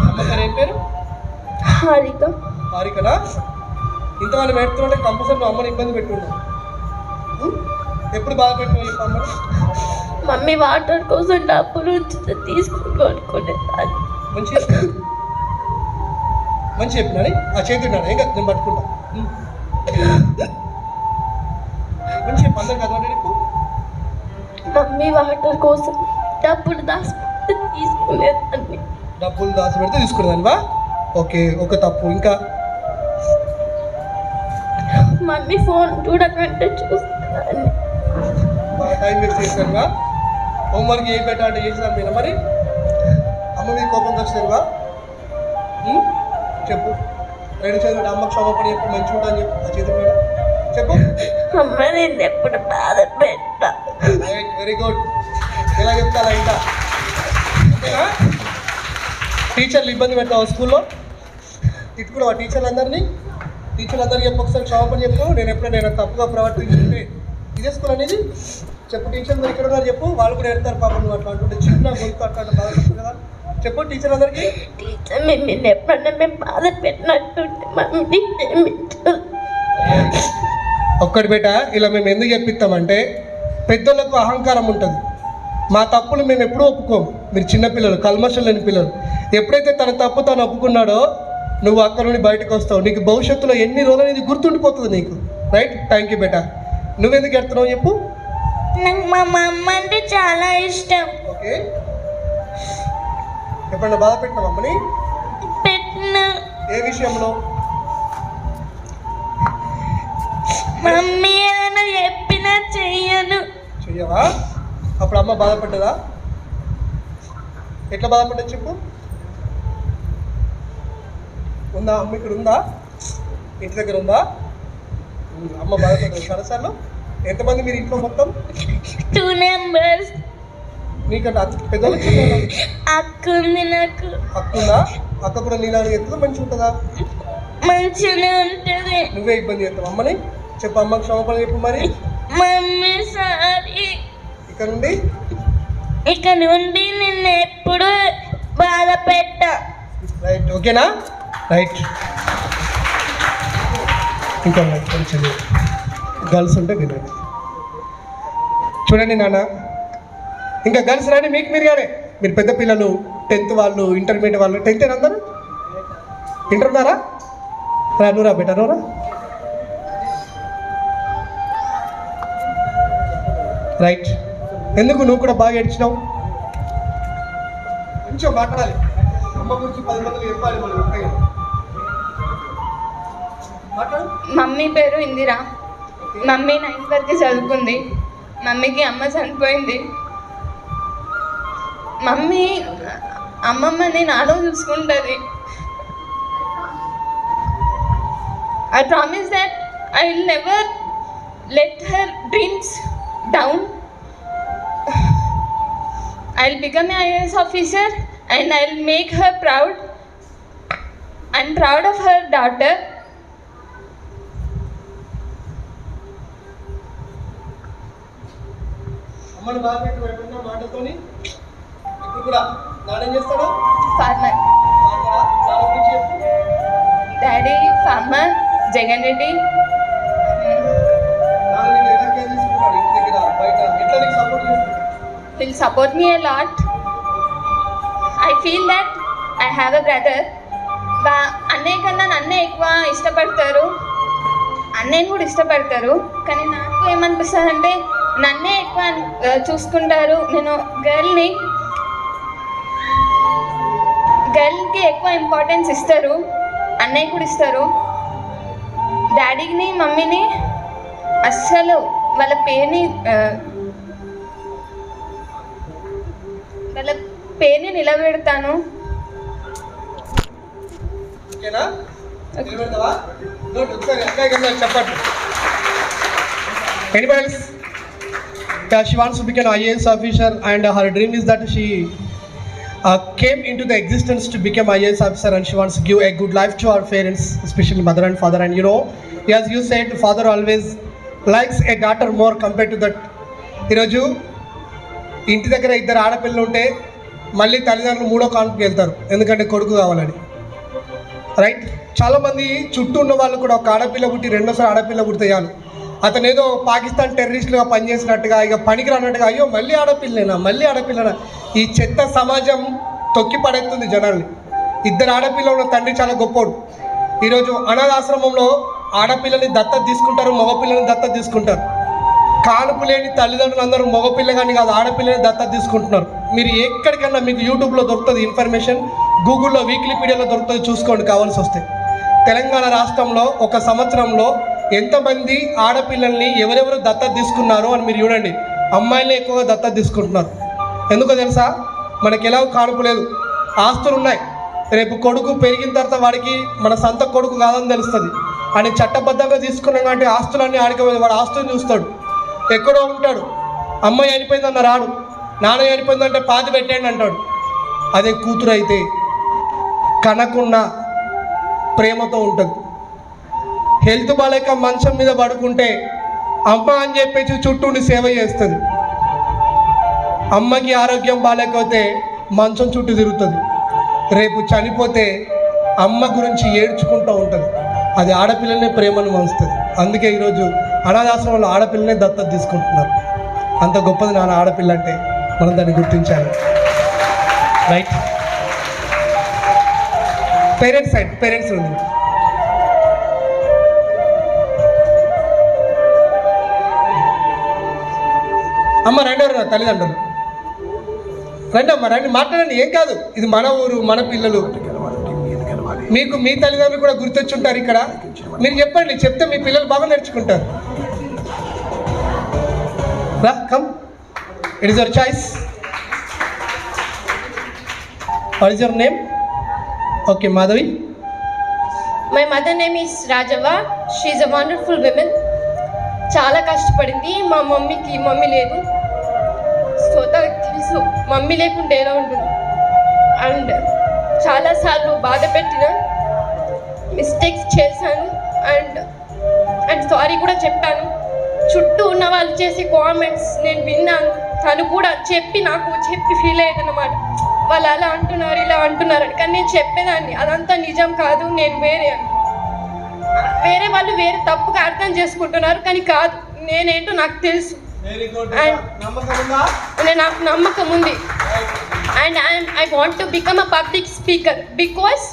అమ్మ పేరు ఏం పేరు? హారికనా? ఇంతమంది పెడుతుంటే కంపల్సరీ నువ్వు అమ్మని ఇబ్బంది పెట్టున్నావు. ఎప్పుడు బాధ పెట్టినావు చెప్పు అమ్మని? మమ్మీ వాటర్ కోసం డబ్బులు తీసుకుని అనుకునేదాన్ని. మంచి చెప్పినాడు. ఆ చేతున్నాడు, ఏం కదా, నేను పట్టుకుంటా. మంచి చెప్పు, అందరికి అదొకటి చెప్పు. మమ్మీ వాటర్ కోసం డబ్బులు దాచిపెడితే తీసుకునేదాన్ని. డబ్బులు దాచిపెడితే తీసుకునేదానివా? ఓకే, ఒక తప్పు. ఇంకా మమ్మీ ఫోన్ చూడకంటే చూస్తాను. బాగా టైం వేస్ట్ చేశానుగా. హోంవర్క్ ఏ పెట్టా అంటే చేసినాను మీరు. మరి అమ్మ మీద కోపం వచ్చినారుగా. చెప్పు, రెండు చేతులు అమ్మకు క్షమాపణ చెప్పు, మంచిగా ఉంటా అని చెప్పు. ఆ చేతుల మీద చెప్పు. అమ్మ నేను ఎప్పుడు బాధ పెట్టా. Very good. ఎలా చెప్తా ఇంకా? ఓకేనా? టీచర్లు ఇబ్బంది పెడతావు స్కూల్లో? తిట్టుకున్నావా టీచర్లందరినీ? టీచర్లందరికీ చెప్పు, ఒకసారి క్షమాపణ చెప్పు. నేను ఎప్పుడైనా తప్పుగా ప్రవర్తించుంటే ఇదే స్కూల్ అనేది చెప్పు. టీచర్లు ఇక్కడ ఉన్నారు చెప్పు, వాళ్ళు కూడా ఎడతారు పాపం. నువ్వు అట్లా అంటుంటే చిన్న గొంతు అట్లా బాధపడుతుంది కదా. చెప్పు టీచర్ అందరికీ. టీచర్ మేము ఎప్పుడన్నా మేము బాధ పెట్టినట్టుంటే మమ్మీ ఒక్కటి బేట, ఇలా మేము ఎందుకు చెప్పిస్తామంటే పెద్దలకు అహంకారం ఉంటుంది. మా తప్పులు మేము ఎప్పుడూ ఒప్పుకోము. మీరు చిన్నపిల్లలు, కల్మషం లేని పిల్లలు. ఎప్పుడైతే తన తప్పు తను ఒప్పుకున్నాడో నువ్వు అక్కడ నుండి బయటకు వస్తావు. నీకు భవిష్యత్తులో ఎన్ని రోజులు ఇది గుర్తుండిపోతుంది నీకు. రైట్, థ్యాంక్ యూ బేట. నువ్వెందుకు ఎడుతున్నావు చెప్పు. నాకు మా అమ్మ అంటే చాలా ఇష్టం. ఓకే, ఎప్పుడన్నా బాధ పెట్టినావు అమ్మని? పెట్టిన. ఏ విషయంలో? మమ్మీ ఏదైనా చెప్పినా చెయ్యను. చెయ్యవా? అప్పుడు అమ్మ బాధపడ్డదా? ఎట్లా బాధపడ్డది చెప్పు. ఉందా అమ్మ? ఇక్కడ ఉందా? ఇంటి దగ్గర ఉందా? అమ్మ బాధపడ్డది చాలాసార్లు. ఎంతమంది మీరు ఇంట్లో మొత్తం? 2 members. నీకంటే పెద్దలు అక్క ఉంది నాకు. అక్క ఉందా? అక్క కూడా నీలాగా ఎత్తుందా? మంచిగా ఉంటుందా? మంచిగానే ఉంటుంది. నువ్వే ఇబ్బంది చేస్తావు అమ్మని? చెప్పు, అమ్మకి క్షమాపణ చెప్పు. మరి మమ్మీ సారీ. ఇక నుండి నిన్ను ఎప్పుడు బాధ పెట్టా. రైట్, ఓకేనా? రైట్. ఇంకా కొంచెం గర్ల్స్ ఉంటే వినండి. చూడండి నాన్న, ఇంకా గర్ల్స్ రాని మీకు మీరు కానీ, మీరు పెద్ద పిల్లలు, 10th వాళ్ళు, ఇంటర్మీడియట్ వాళ్ళు. 10th అందరూ వింటున్నారా? నువ్వురా బెట నువ్వురా. రైట్. ఎందుకు నువ్వు కూడా బాగా ఏడ్చినావు? కొంచెం మాట్లాడాలి. అమ్మ గురించి 10 మందికి చెప్పాలి మనం. మాట్లాడు. మమ్మీ పేరు ఇందిరా. మమ్మీ 9th వరకు చదువుకుంది. మమ్మీకి అమ్మ చనిపోయింది. మమ్మీ అమ్మమ్మని నాలో చూసుకుంటుంది. I promise that I will never let her dreams down. I'll become an IAS officer and I'll make her proud. I'm proud of her daughter. అమ్మను బాగా పెట్టి పెట్టుకున్న మాటతోని ఇప్పుడు కూడా నానేం చేస్తాడు? Farmer. నాన్న గురించి చెప్పు. Daddy, farmer, Jagan Reddy. నాన్న నేను ఎలా కేర్ తీసుకుంటాడు ఇంటి దగ్గర బయట ఎట్లా నీకు సపోర్ట్ చేస్తాడు? He'll support me a lot. I feel that I have a brother. అన్నయ్య కన్నా నన్నే ఎక్కువ ఇష్టపడతారు. అన్నయ్యని కూడా ఇష్టపడతారు. కానీ నాకు ఏమనిపిస్తుంది అంటే నన్నే ఎక్కువ చూసుకుంటారు. నేను గర్ల్కి ఎక్కువ ఇంపార్టెన్స్ ఇస్తారు. అన్నయ్య కూడా ఇస్తారు. డాడీని మమ్మీని అస్సలు వాళ్ళ పేరుని నిలబెడతాను. ఓకేనా? నిలబెడతావా? గుడ్. ఒకసారి అక్కయ్య కింద చెప్పండి. Anybody else? Yeah, she wants to become an IAS officer and her dream is that she came into the existence to become IAS officer and she wants to give a good life to her parents, especially mother and father. And you know, as you said, father always likes a daughter more compared to that. ఈరోజు ఇంటి దగ్గర 2 ఆడపిల్లలు ఉంటే మళ్ళీ తల్లిదండ్రులు 3వ కాన్పుకి వెళ్తారు, ఎందుకంటే కొడుకు కావాలని. రైట్. చాలామంది చుట్టూ ఉన్న వాళ్ళు కూడా ఒక ఆడపిల్ల పుట్టి 2వ ఆడపిల్ల పుడితే చాలు అతను ఏదో పాకిస్తాన్ టెర్రరిస్టులుగా పనిచేసినట్టుగా, ఇక పనికి రానట్టుగా, అయ్యో మళ్ళీ ఆడపిల్లనా. ఈ చెత్త సమాజం తొక్కి పడేస్తుంది జనాల్ని. 2 ఆడపిల్లలు ఉన్న తండ్రి చాలా గొప్పోడు. ఈరోజు అనాథాశ్రమంలో ఆడపిల్లని దత్తత తీసుకుంటారు, మగపిల్లని దత్తత తీసుకుంటారు. కానుపు లేని తల్లిదండ్రులు అందరూ మగపిల్ల కానీ కాదు ఆడపిల్లని దత్తత తీసుకుంటున్నారు. మీరు ఎక్కడికన్నా మీకు యూట్యూబ్లో దొరుకుతుంది ఇన్ఫర్మేషన్, గూగుల్లో వికీపీడియాలో దొరుకుతుంది, చూసుకోండి కావాల్సి వస్తే. తెలంగాణ రాష్ట్రంలో 1 సంవత్సరంలో ఎంతమంది ఆడపిల్లల్ని ఎవరెవరు దత్తత తీసుకున్నారు అని మీరు చూడండి. అమ్మాయిలే ఎక్కువగా దత్తత తీసుకుంటున్నారు. ఎందుకో తెలుసా? మనకి ఎలా కానుపు లేదు, ఆస్తులు ఉన్నాయి. రేపు కొడుకు పెరిగిన తర్వాత వాడికి మన సొంత కొడుకు కాదని తెలుస్తుంది. అని చట్టబద్ధంగా తీసుకున్నాం కాబట్టి ఆస్తులన్నీ ఆడిపోయింది. వాడు ఆస్తుని చూస్తాడు, ఎక్కడో ఉంటాడు. అమ్మాయి చనిపోయిందన్న రాడు, నాన్న చనిపోయిందంటే పాతి పెట్టండి అంటాడు. అదే కూతురు అయితే కనకుండా ప్రేమతో ఉంటుంది. హెల్త్ బాలేక మంచం మీద పడుకుంటే అమ్మ అని చెప్పేసి చుట్టూండి సేవ చేస్తుంది. అమ్మకి ఆరోగ్యం బాలేకపోతే మంచం చుట్టూ తిరుగుతుంది. రేపు చనిపోతే అమ్మ గురించి ఏడ్చుకుంటూ ఉంటుంది. అది ఆడపిల్లనే ప్రేమను పంచుతుంది. అందుకే ఈరోజు అనాథాశ్రమంలో ఆడపిల్లనే దత్తత తీసుకుంటున్నారు. అంత గొప్పది నాన్న ఆడపిల్ల అంటే, మనం దాన్ని గుర్తించాలి. రైట్. పేరెంట్స్ ఉంది. అమ్మ రెండవరు తల్లిదండ్రులు రండి అమ్మ, రండి మాట్లాడండి, ఏం కాదు. ఇది మన ఊరు, మన పిల్లలు. మీకు మీ తల్లిదండ్రులు కూడా గుర్తొచ్చుంటారు ఇక్కడ. మీరు చెప్పండి, చెప్తే మీ పిల్లలు బాగా నేర్చుకుంటారు. రా, come, it is your choice. What is your name? Okay, Madhavi. My mother name is Rajavva. She is a wonderful women. చాలా కష్టపడింది. మా మమ్మీకి మమ్మీ లేదు, తనకు తెలుసు మమ్మీ లేకుంటే ఎలా ఉంటుంది. అండ్ చాలాసార్లు బాధ పెట్టిన, మిస్టేక్స్ చేశాను అండ్ సారీ కూడా చెప్పాను. చుట్టూ ఉన్న వాళ్ళు చేసే కామెంట్స్ నేను విన్నాను. తను కూడా నాకు చెప్పి ఫీల్ అయ్యేదన్నమాట. వాళ్ళు అలా అంటున్నారు, ఇలా అంటున్నారని. కానీ నేను చెప్పేదాన్ని అదంతా నిజం కాదు, నేను వేరే వాళ్ళు వేరే తప్పుగా అర్థం చేసుకుంటున్నారు, కానీ కాదు, నేనేంటో నాకు తెలుసు. నాకు నమ్మకం ఉంది. And I want to become a public speaker because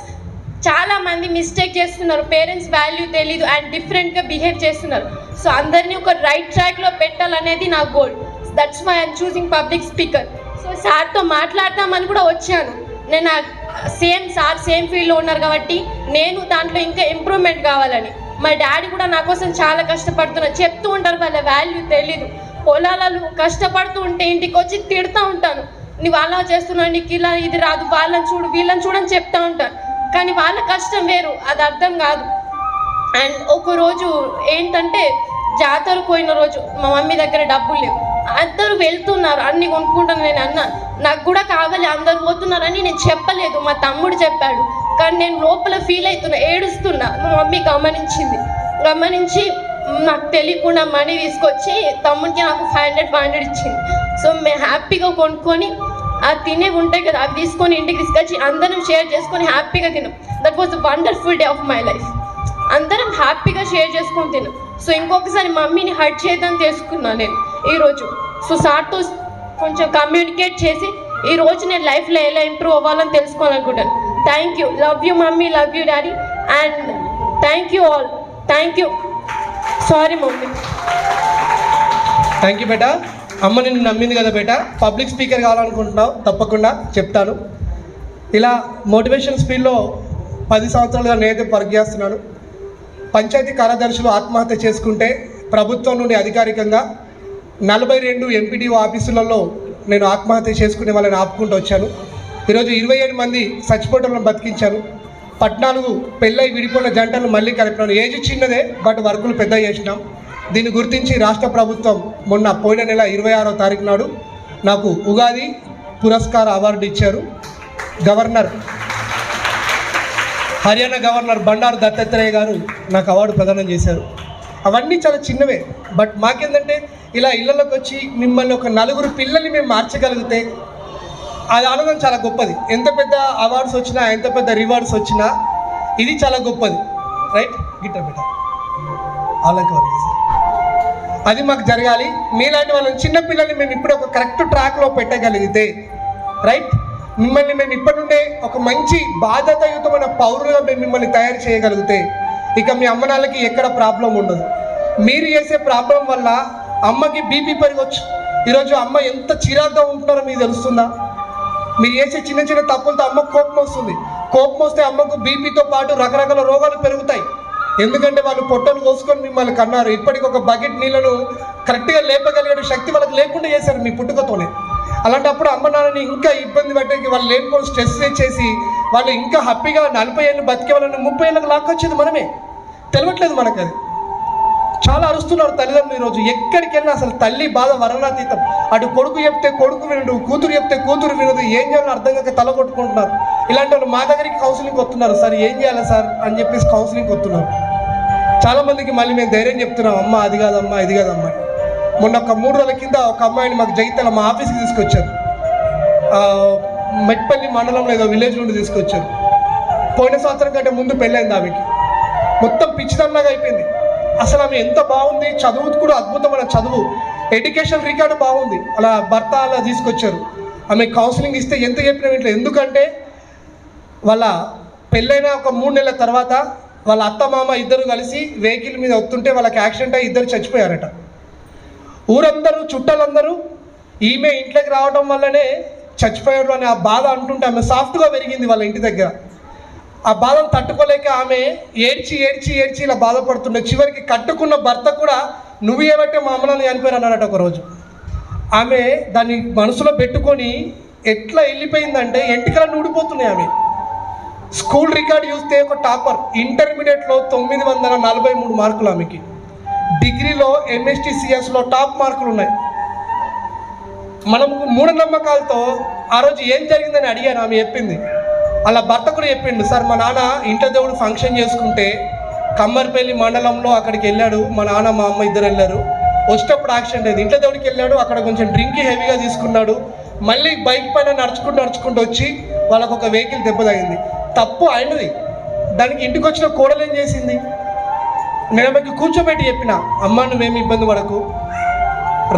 చాలామంది మిస్టేక్ చేస్తున్నారు, పేరెంట్స్ వాల్యూ తెలీదు అండ్ డిఫరెంట్గా బిహేవ్ చేస్తున్నారు. సో అందరినీ ఒక రైట్ ట్రాక్లో పెట్టాలనేది నా goal. That's why I'm choosing public speaker. So సార్తో మాట్లాడదామని కూడా వచ్చాను. నేను సేమ్ ఫీల్డ్లో ఉన్నారు కాబట్టి నేను దాంట్లో ఇంకా ఇంప్రూవ్మెంట్ కావాలని. మా డాడీ కూడా నా కోసం చాలా కష్టపడుతున్నారు, చెప్తూ ఉంటారు వాళ్ళ వాల్యూ తెలీదు. పొలాలలో కష్టపడుతూ ఉంటే ఇంటికి వచ్చి తిడుతూ ఉంటాను, నువ్వు అలా చేస్తున్నావు, నీకు ఇలా ఇది రాదు, వాళ్ళని చూడు వీళ్ళని చూడని చెప్తూ ఉంటాను. కానీ వాళ్ళ కష్టం వేరు, అది అర్థం కాదు. అండ్ ఒకరోజు ఏంటంటే జాతరకు పోయిన రోజు మా మమ్మీ దగ్గర డబ్బులు లేవు, అందరూ వెళ్తున్నారు అన్నీ కొనుక్కుంటాను. నేను అన్నా నాకు కూడా కావాలి, అందరు పోతున్నారని నేను చెప్పలేదు, మా తమ్ముడు చెప్పాడు. కానీ నేను లోపల ఫీల్ అవుతున్నా, ఏడుస్తున్నా. మా మమ్మీ గమనించి నాకు తెలియకుండా మనీ తీసుకొచ్చి తమ్ముడికి నాకు 500 ఇచ్చింది. సో మేము హ్యాపీగా కొనుక్కొని ఆ తినేవి ఉంటాయి కదా అవి తీసుకొని ఇంటికి తీసుకొచ్చి అందరం షేర్ చేసుకొని హ్యాపీగా తిన్నాం. That was wonderful day of my life. అందరం హ్యాపీగా షేర్ చేసుకొని తిన్నాం. సో ఇంకొకసారి మమ్మీని హర్ట్ చేయదని తెలుసుకున్నాను నేను ఈరోజు. సో సార్తో కొంచెం కమ్యూనికేట్ చేసి ఈరోజు నేను లైఫ్లో ఎలా ఇంప్రూవ్ అవ్వాలని తెలుసుకోవాలనుకుంటాను. Thank you, love you mummy, love you daddy, and thank you all. Thank you. Sorry mummy. Thank you బేటా. అమ్మ నిన్ను నమ్మింది కదా బేటా, పబ్లిక్ స్పీకర్ కావాలనుకుంటున్నావు, తప్పకుండా చెప్తాను. ఇలా మోటివేషన్ స్పీడ్లో 10 సంవత్సరాలుగా నేనైతే వర్క్ చేస్తున్నాను. పంచాయతీ కార్యదర్శులు ఆత్మహత్య చేసుకుంటే ప్రభుత్వం నుండి అధికారికంగా 42 ఎంపీడీఓ ఆఫీసులలో నేను ఆత్మహత్య చేసుకునే వాళ్ళని ఆపుకుంటూ వచ్చాను. ఈరోజు 27 మంది చచ్చిపోవడంలో బతికించాను. 14 పెళ్ళై విడిపోయిన జంటలు మళ్ళీ కలిపినాను. ఏజ్ చిన్నదే, బట్ వర్కులు పెద్ద చేసినాం. దీన్ని గుర్తించి రాష్ట్ర ప్రభుత్వం మొన్న పోయిన నెల 26వ తారీఖు నాడు నాకు ఉగాది పురస్కార అవార్డు ఇచ్చారు. హర్యానా గవర్నర్ బండారు దత్తాత్రేయ గారు నాకు అవార్డు ప్రదానం చేశారు. అవన్నీ చాలా చిన్నవే, బట్ మాకేంటంటే ఇలా ఇళ్ళలోకి వచ్చి మిమ్మల్ని ఒక 4 పిల్లల్ని మేము మార్చగలిగితే అది ఆనందం చాలా గొప్పది. ఎంత పెద్ద అవార్డ్స్ వచ్చినా, ఎంత పెద్ద రివార్డ్స్ వచ్చినా ఇది చాలా గొప్పది. రైట్, గిట్ట బెట అది మాకు జరగాలి. మీలాంటి వాళ్ళని చిన్న పిల్లల్ని మేము ఇప్పుడే ఒక కరెక్ట్ ట్రాక్లో పెట్టగలిగితే, రైట్, మిమ్మల్ని మేము ఇప్పటి నుండే ఒక మంచి బాధ్యతాయుతమైన పౌరులుగా మేము మిమ్మల్ని తయారు చేయగలిగితే ఇక మీ అమ్మ నాన్నలకి ఎక్కడ ప్రాబ్లం ఉండదు. మీరు చేసే ప్రాబ్లం వల్ల అమ్మకి బీపీ పెరగవచ్చు. ఈరోజు అమ్మ ఎంత చిరాగ్గా ఉంటున్నారో మీకు తెలుస్తుందా? మీరు చేసే చిన్న చిన్న తప్పులతో అమ్మకు కోపం వస్తుంది. కోపం వస్తే అమ్మకు బీపీతో పాటు రకరకాల రోగాలు పెరుగుతాయి. ఎందుకంటే వాళ్ళు పొట్టలు కోసుకొని మిమ్మల్ని కన్నారు. ఇప్పటికి ఒక బకెట్ నీళ్ళను కరెక్ట్గా లేపగలిగే శక్తి వాళ్ళకి లేకుండా చేశారు మీ పుట్టుకతోనే. అలాంటప్పుడు అమ్మ నాన్నని ఇంకా ఇబ్బంది పెట్టడానికి వాళ్ళు లేనిపోయి స్ట్రెస్ చేసి వాళ్ళు ఇంకా హ్యాపీగా 40 ఏళ్ళు బతికే వాళ్ళని 30 ఏళ్ళకి లాక్కొచ్చేది మనమే, తెలియట్లేదు మనకు. అది చాలా అరుస్తున్నారు తల్లిదండ్రులు ఈరోజు. ఎక్కడికి వెళ్ళినా అసలు తల్లి బాధ వర్ణాతీతం. అటు కొడుకు చెప్తే కొడుకు వినడు, కూతురు చెప్తే కూతురు వినదు. ఏం చేయాలో అర్థం కాక తల కొట్టుకుంటున్నారు. ఇలాంటి వాళ్ళు మా దగ్గరికి కౌన్సిలింగ్ వస్తున్నారు. సార్ ఏం చేయాలి సార్ అని చెప్పేసి కౌన్సిలింగ్ వస్తున్నారు. చాలామందికి మళ్ళీ మేము ధైర్యం చెప్తున్నాం, అమ్మ అది కాదమ్మా ఇది కాదమ్మా. మొన్న ఒక 3 రోజుల కింద ఒక అమ్మాయిని మాకు జగిత్యాల మా ఆఫీస్కి తీసుకొచ్చారు. మెట్పల్లి మండలంలో ఏదో విలేజ్ నుండి తీసుకొచ్చారు. పోయిన సంవత్సరం కంటే ముందు పెళ్ళైంది ఆమెకి. మొత్తం పిచ్చిదల్లాగా అయిపోయింది. అసలు ఆమె ఎంత బాగుంది, చదువు కూడా అద్భుతమైన చదువు, ఎడ్యుకేషన్ రికార్డు బాగుంది. అలా భర్త అలా తీసుకొచ్చారు. ఆమె కౌన్సిలింగ్ ఇస్తే ఎంత చెప్పినా ఇంట్లో. ఎందుకంటే వాళ్ళ పెళ్ళైన ఒక 3 నెలల తర్వాత వాళ్ళ అత్త మామ ఇద్దరు కలిసి వెహికల్ మీద వస్తుంటే వాళ్ళకి యాక్సిడెంట్ అయ్యి ఇద్దరు చచ్చిపోయారట. ఊరందరూ చుట్టాలందరూ ఈమె ఇంట్లోకి రావడం వల్లనే చచ్చిపోయారు అని ఆ బాధ అంటుంటే ఆమె సాఫ్ట్గా పెరిగింది వాళ్ళ ఇంటి దగ్గర. ఆ బాధను తట్టుకోలేక ఆమె ఏడ్చి ఇలా బాధపడుతుండే. చివరికి కట్టుకున్న భర్త కూడా నువ్వు ఏమంటే మా అమ్మని చనిపోయారు అన్నారట ఒకరోజు. ఆమె దాన్ని మనసులో పెట్టుకొని ఎట్లా వెళ్ళిపోయిందంటే ఎంటికలు నూడిపోతున్నాయి. ఆమె స్కూల్ రికార్డు చూస్తే ఒక టాపర్. ఇంటర్మీడియట్లో 943 మార్కులు ఆమెకి. డిగ్రీలో MSTCSలో టాప్ మార్కులు ఉన్నాయి. మనకు మూఢనమ్మకాలతో ఆ రోజు ఏం జరిగిందని అడిగాను. ఆమె చెప్పింది, అలా భర్త కూడా చెప్పిండు, సార్ మా నాన్న ఇంట్లో దేవుడు ఫంక్షన్ చేసుకుంటే కమ్మర్పల్లి మండలంలో అక్కడికి వెళ్ళాడు. మా నాన్న మా అమ్మ ఇద్దరు వెళ్ళారు. వచ్చేటప్పుడు యాక్సిడెంట్ అయింది. ఇంట్లో దేవుడికి వెళ్ళాడు, అక్కడ కొంచెం డ్రింక్ హెవీగా తీసుకున్నాడు. మళ్ళీ బైక్ పైన నడుచుకుంటూ వచ్చి వాళ్ళకు ఒక వెహికల్ దెబ్బ తగింది. తప్పు అయినది. దానికి ఇంటికి వచ్చిన కోడలు ఏం చేసింది? నేను ఆమెకి కూర్చోబెట్టి చెప్పిన, అమ్మ నువ్వేమి ఇబ్బంది పడకు.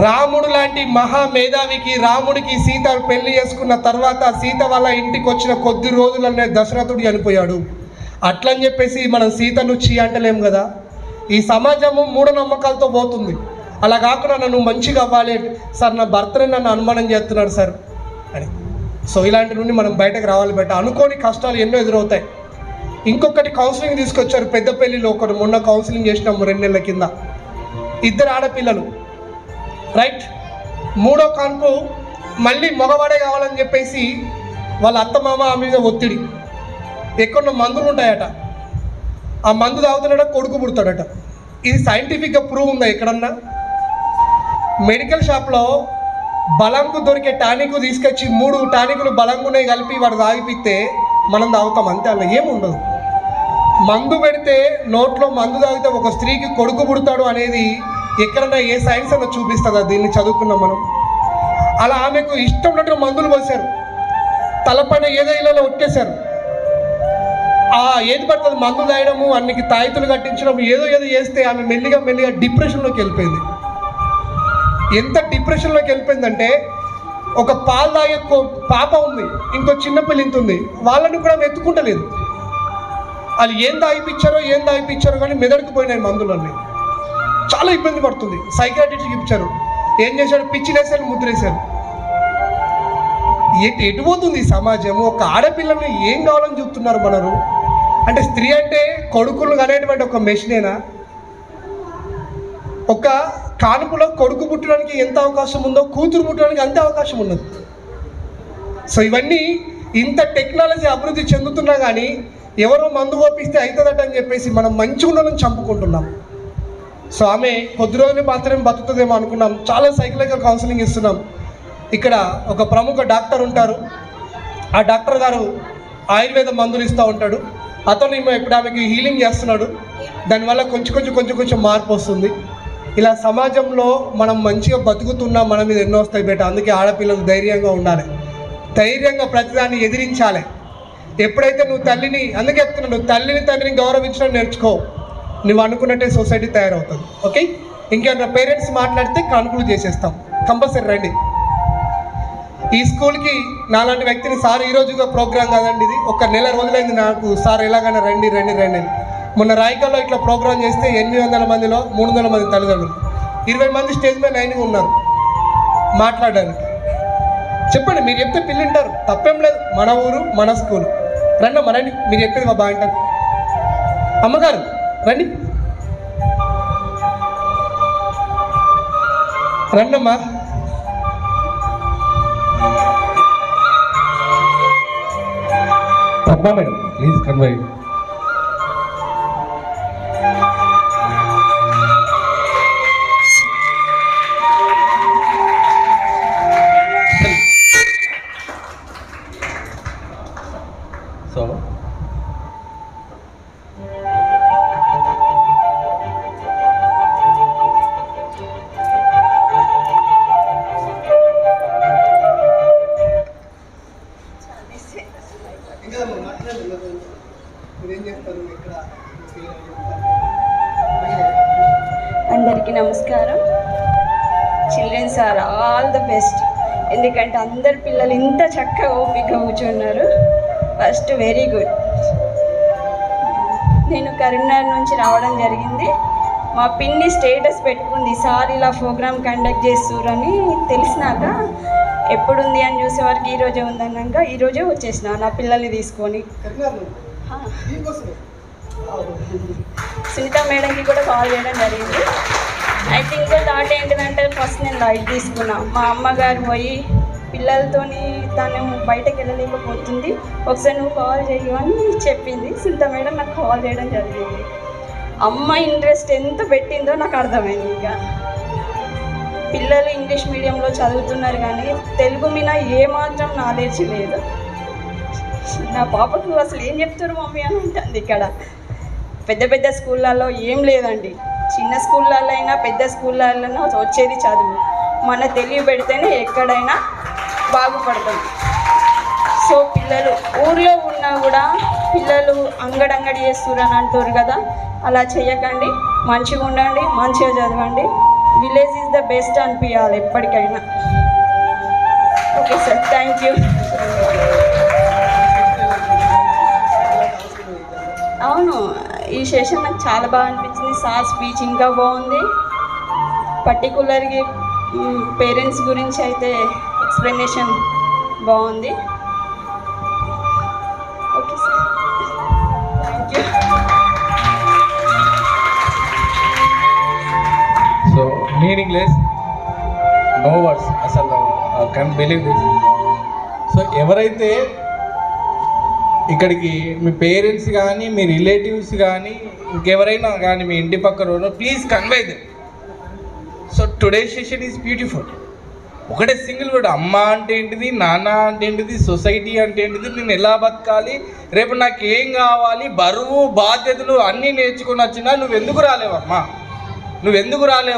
రాముడు లాంటి మహామేధావికి రాముడికి సీత పెళ్లి చేసుకున్న తర్వాత సీత వాళ్ళ ఇంటికి వచ్చిన కొద్ది రోజులనే దశరథుడు చనిపోయాడు. అట్లా అని చెప్పేసి మనం సీతను చీ అంటలేం కదా. ఈ సమాజము మూఢనమ్మకాలతో పోతుంది. అలా కాకుండా నన్ను మంచిగా అవ్వాలి సార్, నా భర్తని నన్ను అనుమానం చేస్తున్నాడు సార్ అని. సో ఇలాంటి నుండి మనం బయటకు రావాలి. బయట అనుకోని కష్టాలు ఎన్నో ఎదురవుతాయి. ఇంకొకటి కౌన్సిలింగ్ తీసుకొచ్చారు పెద్దపల్లిలో. ఒకటి మొన్న కౌన్సిలింగ్ చేసినాము 2 నెలల కింద. 2 ఆడపిల్లలు, రైట్. 3వ కాన్పు మళ్ళీ మగవాడే కావాలని చెప్పేసి వాళ్ళ అత్తమామ ఆమె మీద ఒత్తిడి. ఎక్కడో మందులు ఉంటాయట, ఆ మందు తాగుతున్నాడ కొడుకు పుడతాడట. ఇది సైంటిఫిక్గా ప్రూవ్ ఉందా ఎక్కడన్నా? మెడికల్ షాప్లో బలంకు దొరికే టానిక్ తీసుకొచ్చి 3 టానిక్లు బలంగునే కలిపి వాడు తాగిపిస్తే మనం తాగుతాం అంతే. అలా ఏముండదు. మందు పెడితే నోట్లో మందు తాగితే ఒక స్త్రీకి కొడుకు పుడతాడు అనేది ఎక్కడన్నా ఏ సైన్స్ అన్న చూపిస్తుందా? దీన్ని చదువుకున్నాం మనం. అలా ఆమెకు ఇష్టం ఉన్నట్టు మందులు పోసారు, తలపైన ఏదో ఇళ్ళలో ఒట్టేశారు. ఏది పడుతుంది మందు తాగడము, అన్నికి తాయితులు కట్టించడం, ఏదో చేస్తే ఆమె మెల్లిగా డిప్రెషన్లోకి వెళ్ళిపోయింది. ఎంత డిప్రెషన్లోకి వెళ్ళిపోయిందంటే, ఒక పాలు తాగే పాప ఉంది, ఇంకో చిన్న పిల్లింత ఉంది, వాళ్ళని కూడా ఎత్తుకుంటలేదు. వాళ్ళు ఏం తాగిపించారో కానీ మెదడుకు పోయినాయి మందులన్నీ. చాలా ఇబ్బంది పడుతుంది. సైకాట్రిస్ట్కి ఇచ్చారు, ఏం చేశాడు, పిచ్చిలేసారు, ముద్రేశారు. ఎటు పోతుంది సమాజము? ఒక ఆడపిల్లని ఏం కావాలని చూస్తున్నారు మనరు? అంటే స్త్రీ అంటే కొడుకులు అనేటువంటి ఒక మెషినేనా? ఒక కానుపులో కొడుకు పుట్టడానికి ఎంత అవకాశం ఉందో కూతురు పుట్టడానికి అంతే అవకాశం ఉన్నది. సో ఇవన్నీ ఇంత టెక్నాలజీ అభివృద్ధి చెందుతున్నా కానీ ఎవరో మందు ఓపిస్తే అవుతుందట అని చెప్పేసి మనం మంచిగా ఉన్నదని చంపుకుంటున్నాం. సో ఆమె కొద్ది రోజులు మాత్రమే బతుకుతుందేమో అనుకున్నాం. చాలా సైకలాజికల్ కౌన్సిలింగ్ ఇస్తున్నాం. ఇక్కడ ఒక ప్రముఖ డాక్టర్ ఉంటారు. ఆ డాక్టర్ గారు ఆయుర్వేద మందులు ఇస్తూ ఉంటాడు. అతను ఇప్పుడు ఆమెకి హీలింగ్ చేస్తున్నాడు. దానివల్ల కొంచెం మార్పు వస్తుంది. ఇలా సమాజంలో మనం మంచిగా బతుకుతున్నా మన మీద ఎన్నో వస్తాయి బేట. అందుకే ఆడపిల్లలు ధైర్యంగా ఉండాలి, ధైర్యంగా ప్రతిదాన్ని ఎదిరించాలి. ఎప్పుడైతే నువ్వు తల్లిని, అందుకే చెప్తున్నా, నువ్వు తల్లిని తండ్రిని గౌరవించడం నేర్చుకో, నువ్వు అనుకున్నట్టే సొసైటీ తయారవుతుంది. ఓకే, ఇంకేమైనా పేరెంట్స్ మాట్లాడితే కన్క్లూడ్ చేసేస్తాం. కంపల్సరీ రండి ఈ స్కూల్కి. నాలాంటి వ్యక్తిని సార్ ఈరోజుగా ప్రోగ్రామ్ కాదండి, ఇది ఒక నెల రోజులైంది నాకు సార్ ఎలాగైనా రండి. మొన్న రాయకల్లో ఇట్లా ప్రోగ్రామ్ చేస్తే 800 మందిలో 300 మంది తల్లిదండ్రులు, 20 మంది స్టేజ్ మీద లైన్గా ఉన్నారు మాట్లాడడానికి. చెప్పండి, మీరు చెప్తే పిల్లింటారు, తప్పేం లేదు. మన ఊరు మన స్కూలు. రండమ్మా రండి, మీరు చెప్పేది మా బాగుంటారు. అమ్మగారు రండి, రండమ్మా. Padma madam please convey. So అందరికీ నమస్కారం. Children's are all the best. ఎందుకంటే అందరు పిల్లలు ఇంత చక్కగా ఓపికగా కూర్చున్నారు. First very good. నేను కరీంనగర్ నుంచి రావడం జరిగింది. మా పిన్ని స్టేటస్ పెట్టుకుంది, సార్ ఇలా ప్రోగ్రామ్ కండక్ట్ చేస్తురని తెలిసినాక ఎప్పుడుంది అని చూసేవారికి ఈరోజే ఉందన్నాక ఈరోజే వచ్చేసిన నా పిల్లల్ని తీసుకొని. సునీత మేడంకి కూడా కాల్ చేయడం జరిగింది. అయితే ఇంకో థాట్ ఏంటిదంటే, ఫస్ట్ నేను లైట్ తీసుకున్నా. మా అమ్మగారు పోయి పిల్లలతోని తను బయటకు వెళ్ళలేకపోతుంది, ఒకసారి నువ్వు కాల్ చేయమని చెప్పింది. సునీత మేడం నాకు కాల్ చేయడం జరిగింది. అమ్మ ఇంట్రెస్ట్ ఎంత పెట్టిందో నాకు అర్థమైంది. ఇక పిల్లలు ఇంగ్లీష్ మీడియంలో చదువుతున్నారు కానీ తెలుగు మీద ఏమాత్రం నాలెడ్జ్ లేదు. నా పాపకు అసలు ఏం చెప్తారు మమ్మీ అని ఉంటుంది. ఇక్కడ పెద్ద పెద్ద స్కూళ్ళల్లో ఏం లేదండి. చిన్న స్కూళ్ళల్లో అయినా పెద్ద స్కూళ్ళల్లో వచ్చేది చదువు. మన తెలివి పెడితేనే ఎక్కడైనా బాగుపడతాం. సో పిల్లలు ఊర్లో ఉన్నా కూడా పిల్లలు అంగడంగడి చేస్తున్నారు అని అంటారు కదా, అలా చేయకండి. మంచిగా ఉండండి, మంచిగా చదవండి. విలేజ్ ఈజ్ ద బెస్ట్ అనిపించాలి ఎప్పటికైనా. Okay sir, thank you. అవును, ఈ సెషన్ నాకు చాలా బాగా అనిపించింది. సార్ స్పీచ్ ఇంకా బాగుంది. పర్టికులర్గా పేరెంట్స్ గురించి అయితే ఎక్స్ప్లెనేషన్ బాగుంది. Okay sir, thank you. So meaningless, no words, అసలు కెన్ బిలీవ్ దిస్. సో ఎవరైతే ఇక్కడికి మీ పేరెంట్స్ కానీ మీ రిలేటివ్స్ కానీ ఇంకెవరైనా కానీ మీ ఇంటి పక్కన please convey them. So today session is beautiful. ఒకటే సింగిల్ వర్డ్, అమ్మ అంటే ఏంటిది, నాన్న అంటే ఏంటిది, సొసైటీ అంటే ఏంటిది, నేను ఎలా బతకాలి, రేపు నాకు ఏం కావాలి, బరువు బాధ్యతలు అన్నీ నేర్చుకొని వచ్చినా నువ్వెందుకు రాలేవమ్మా, నువ్వెందుకు రాలేవు?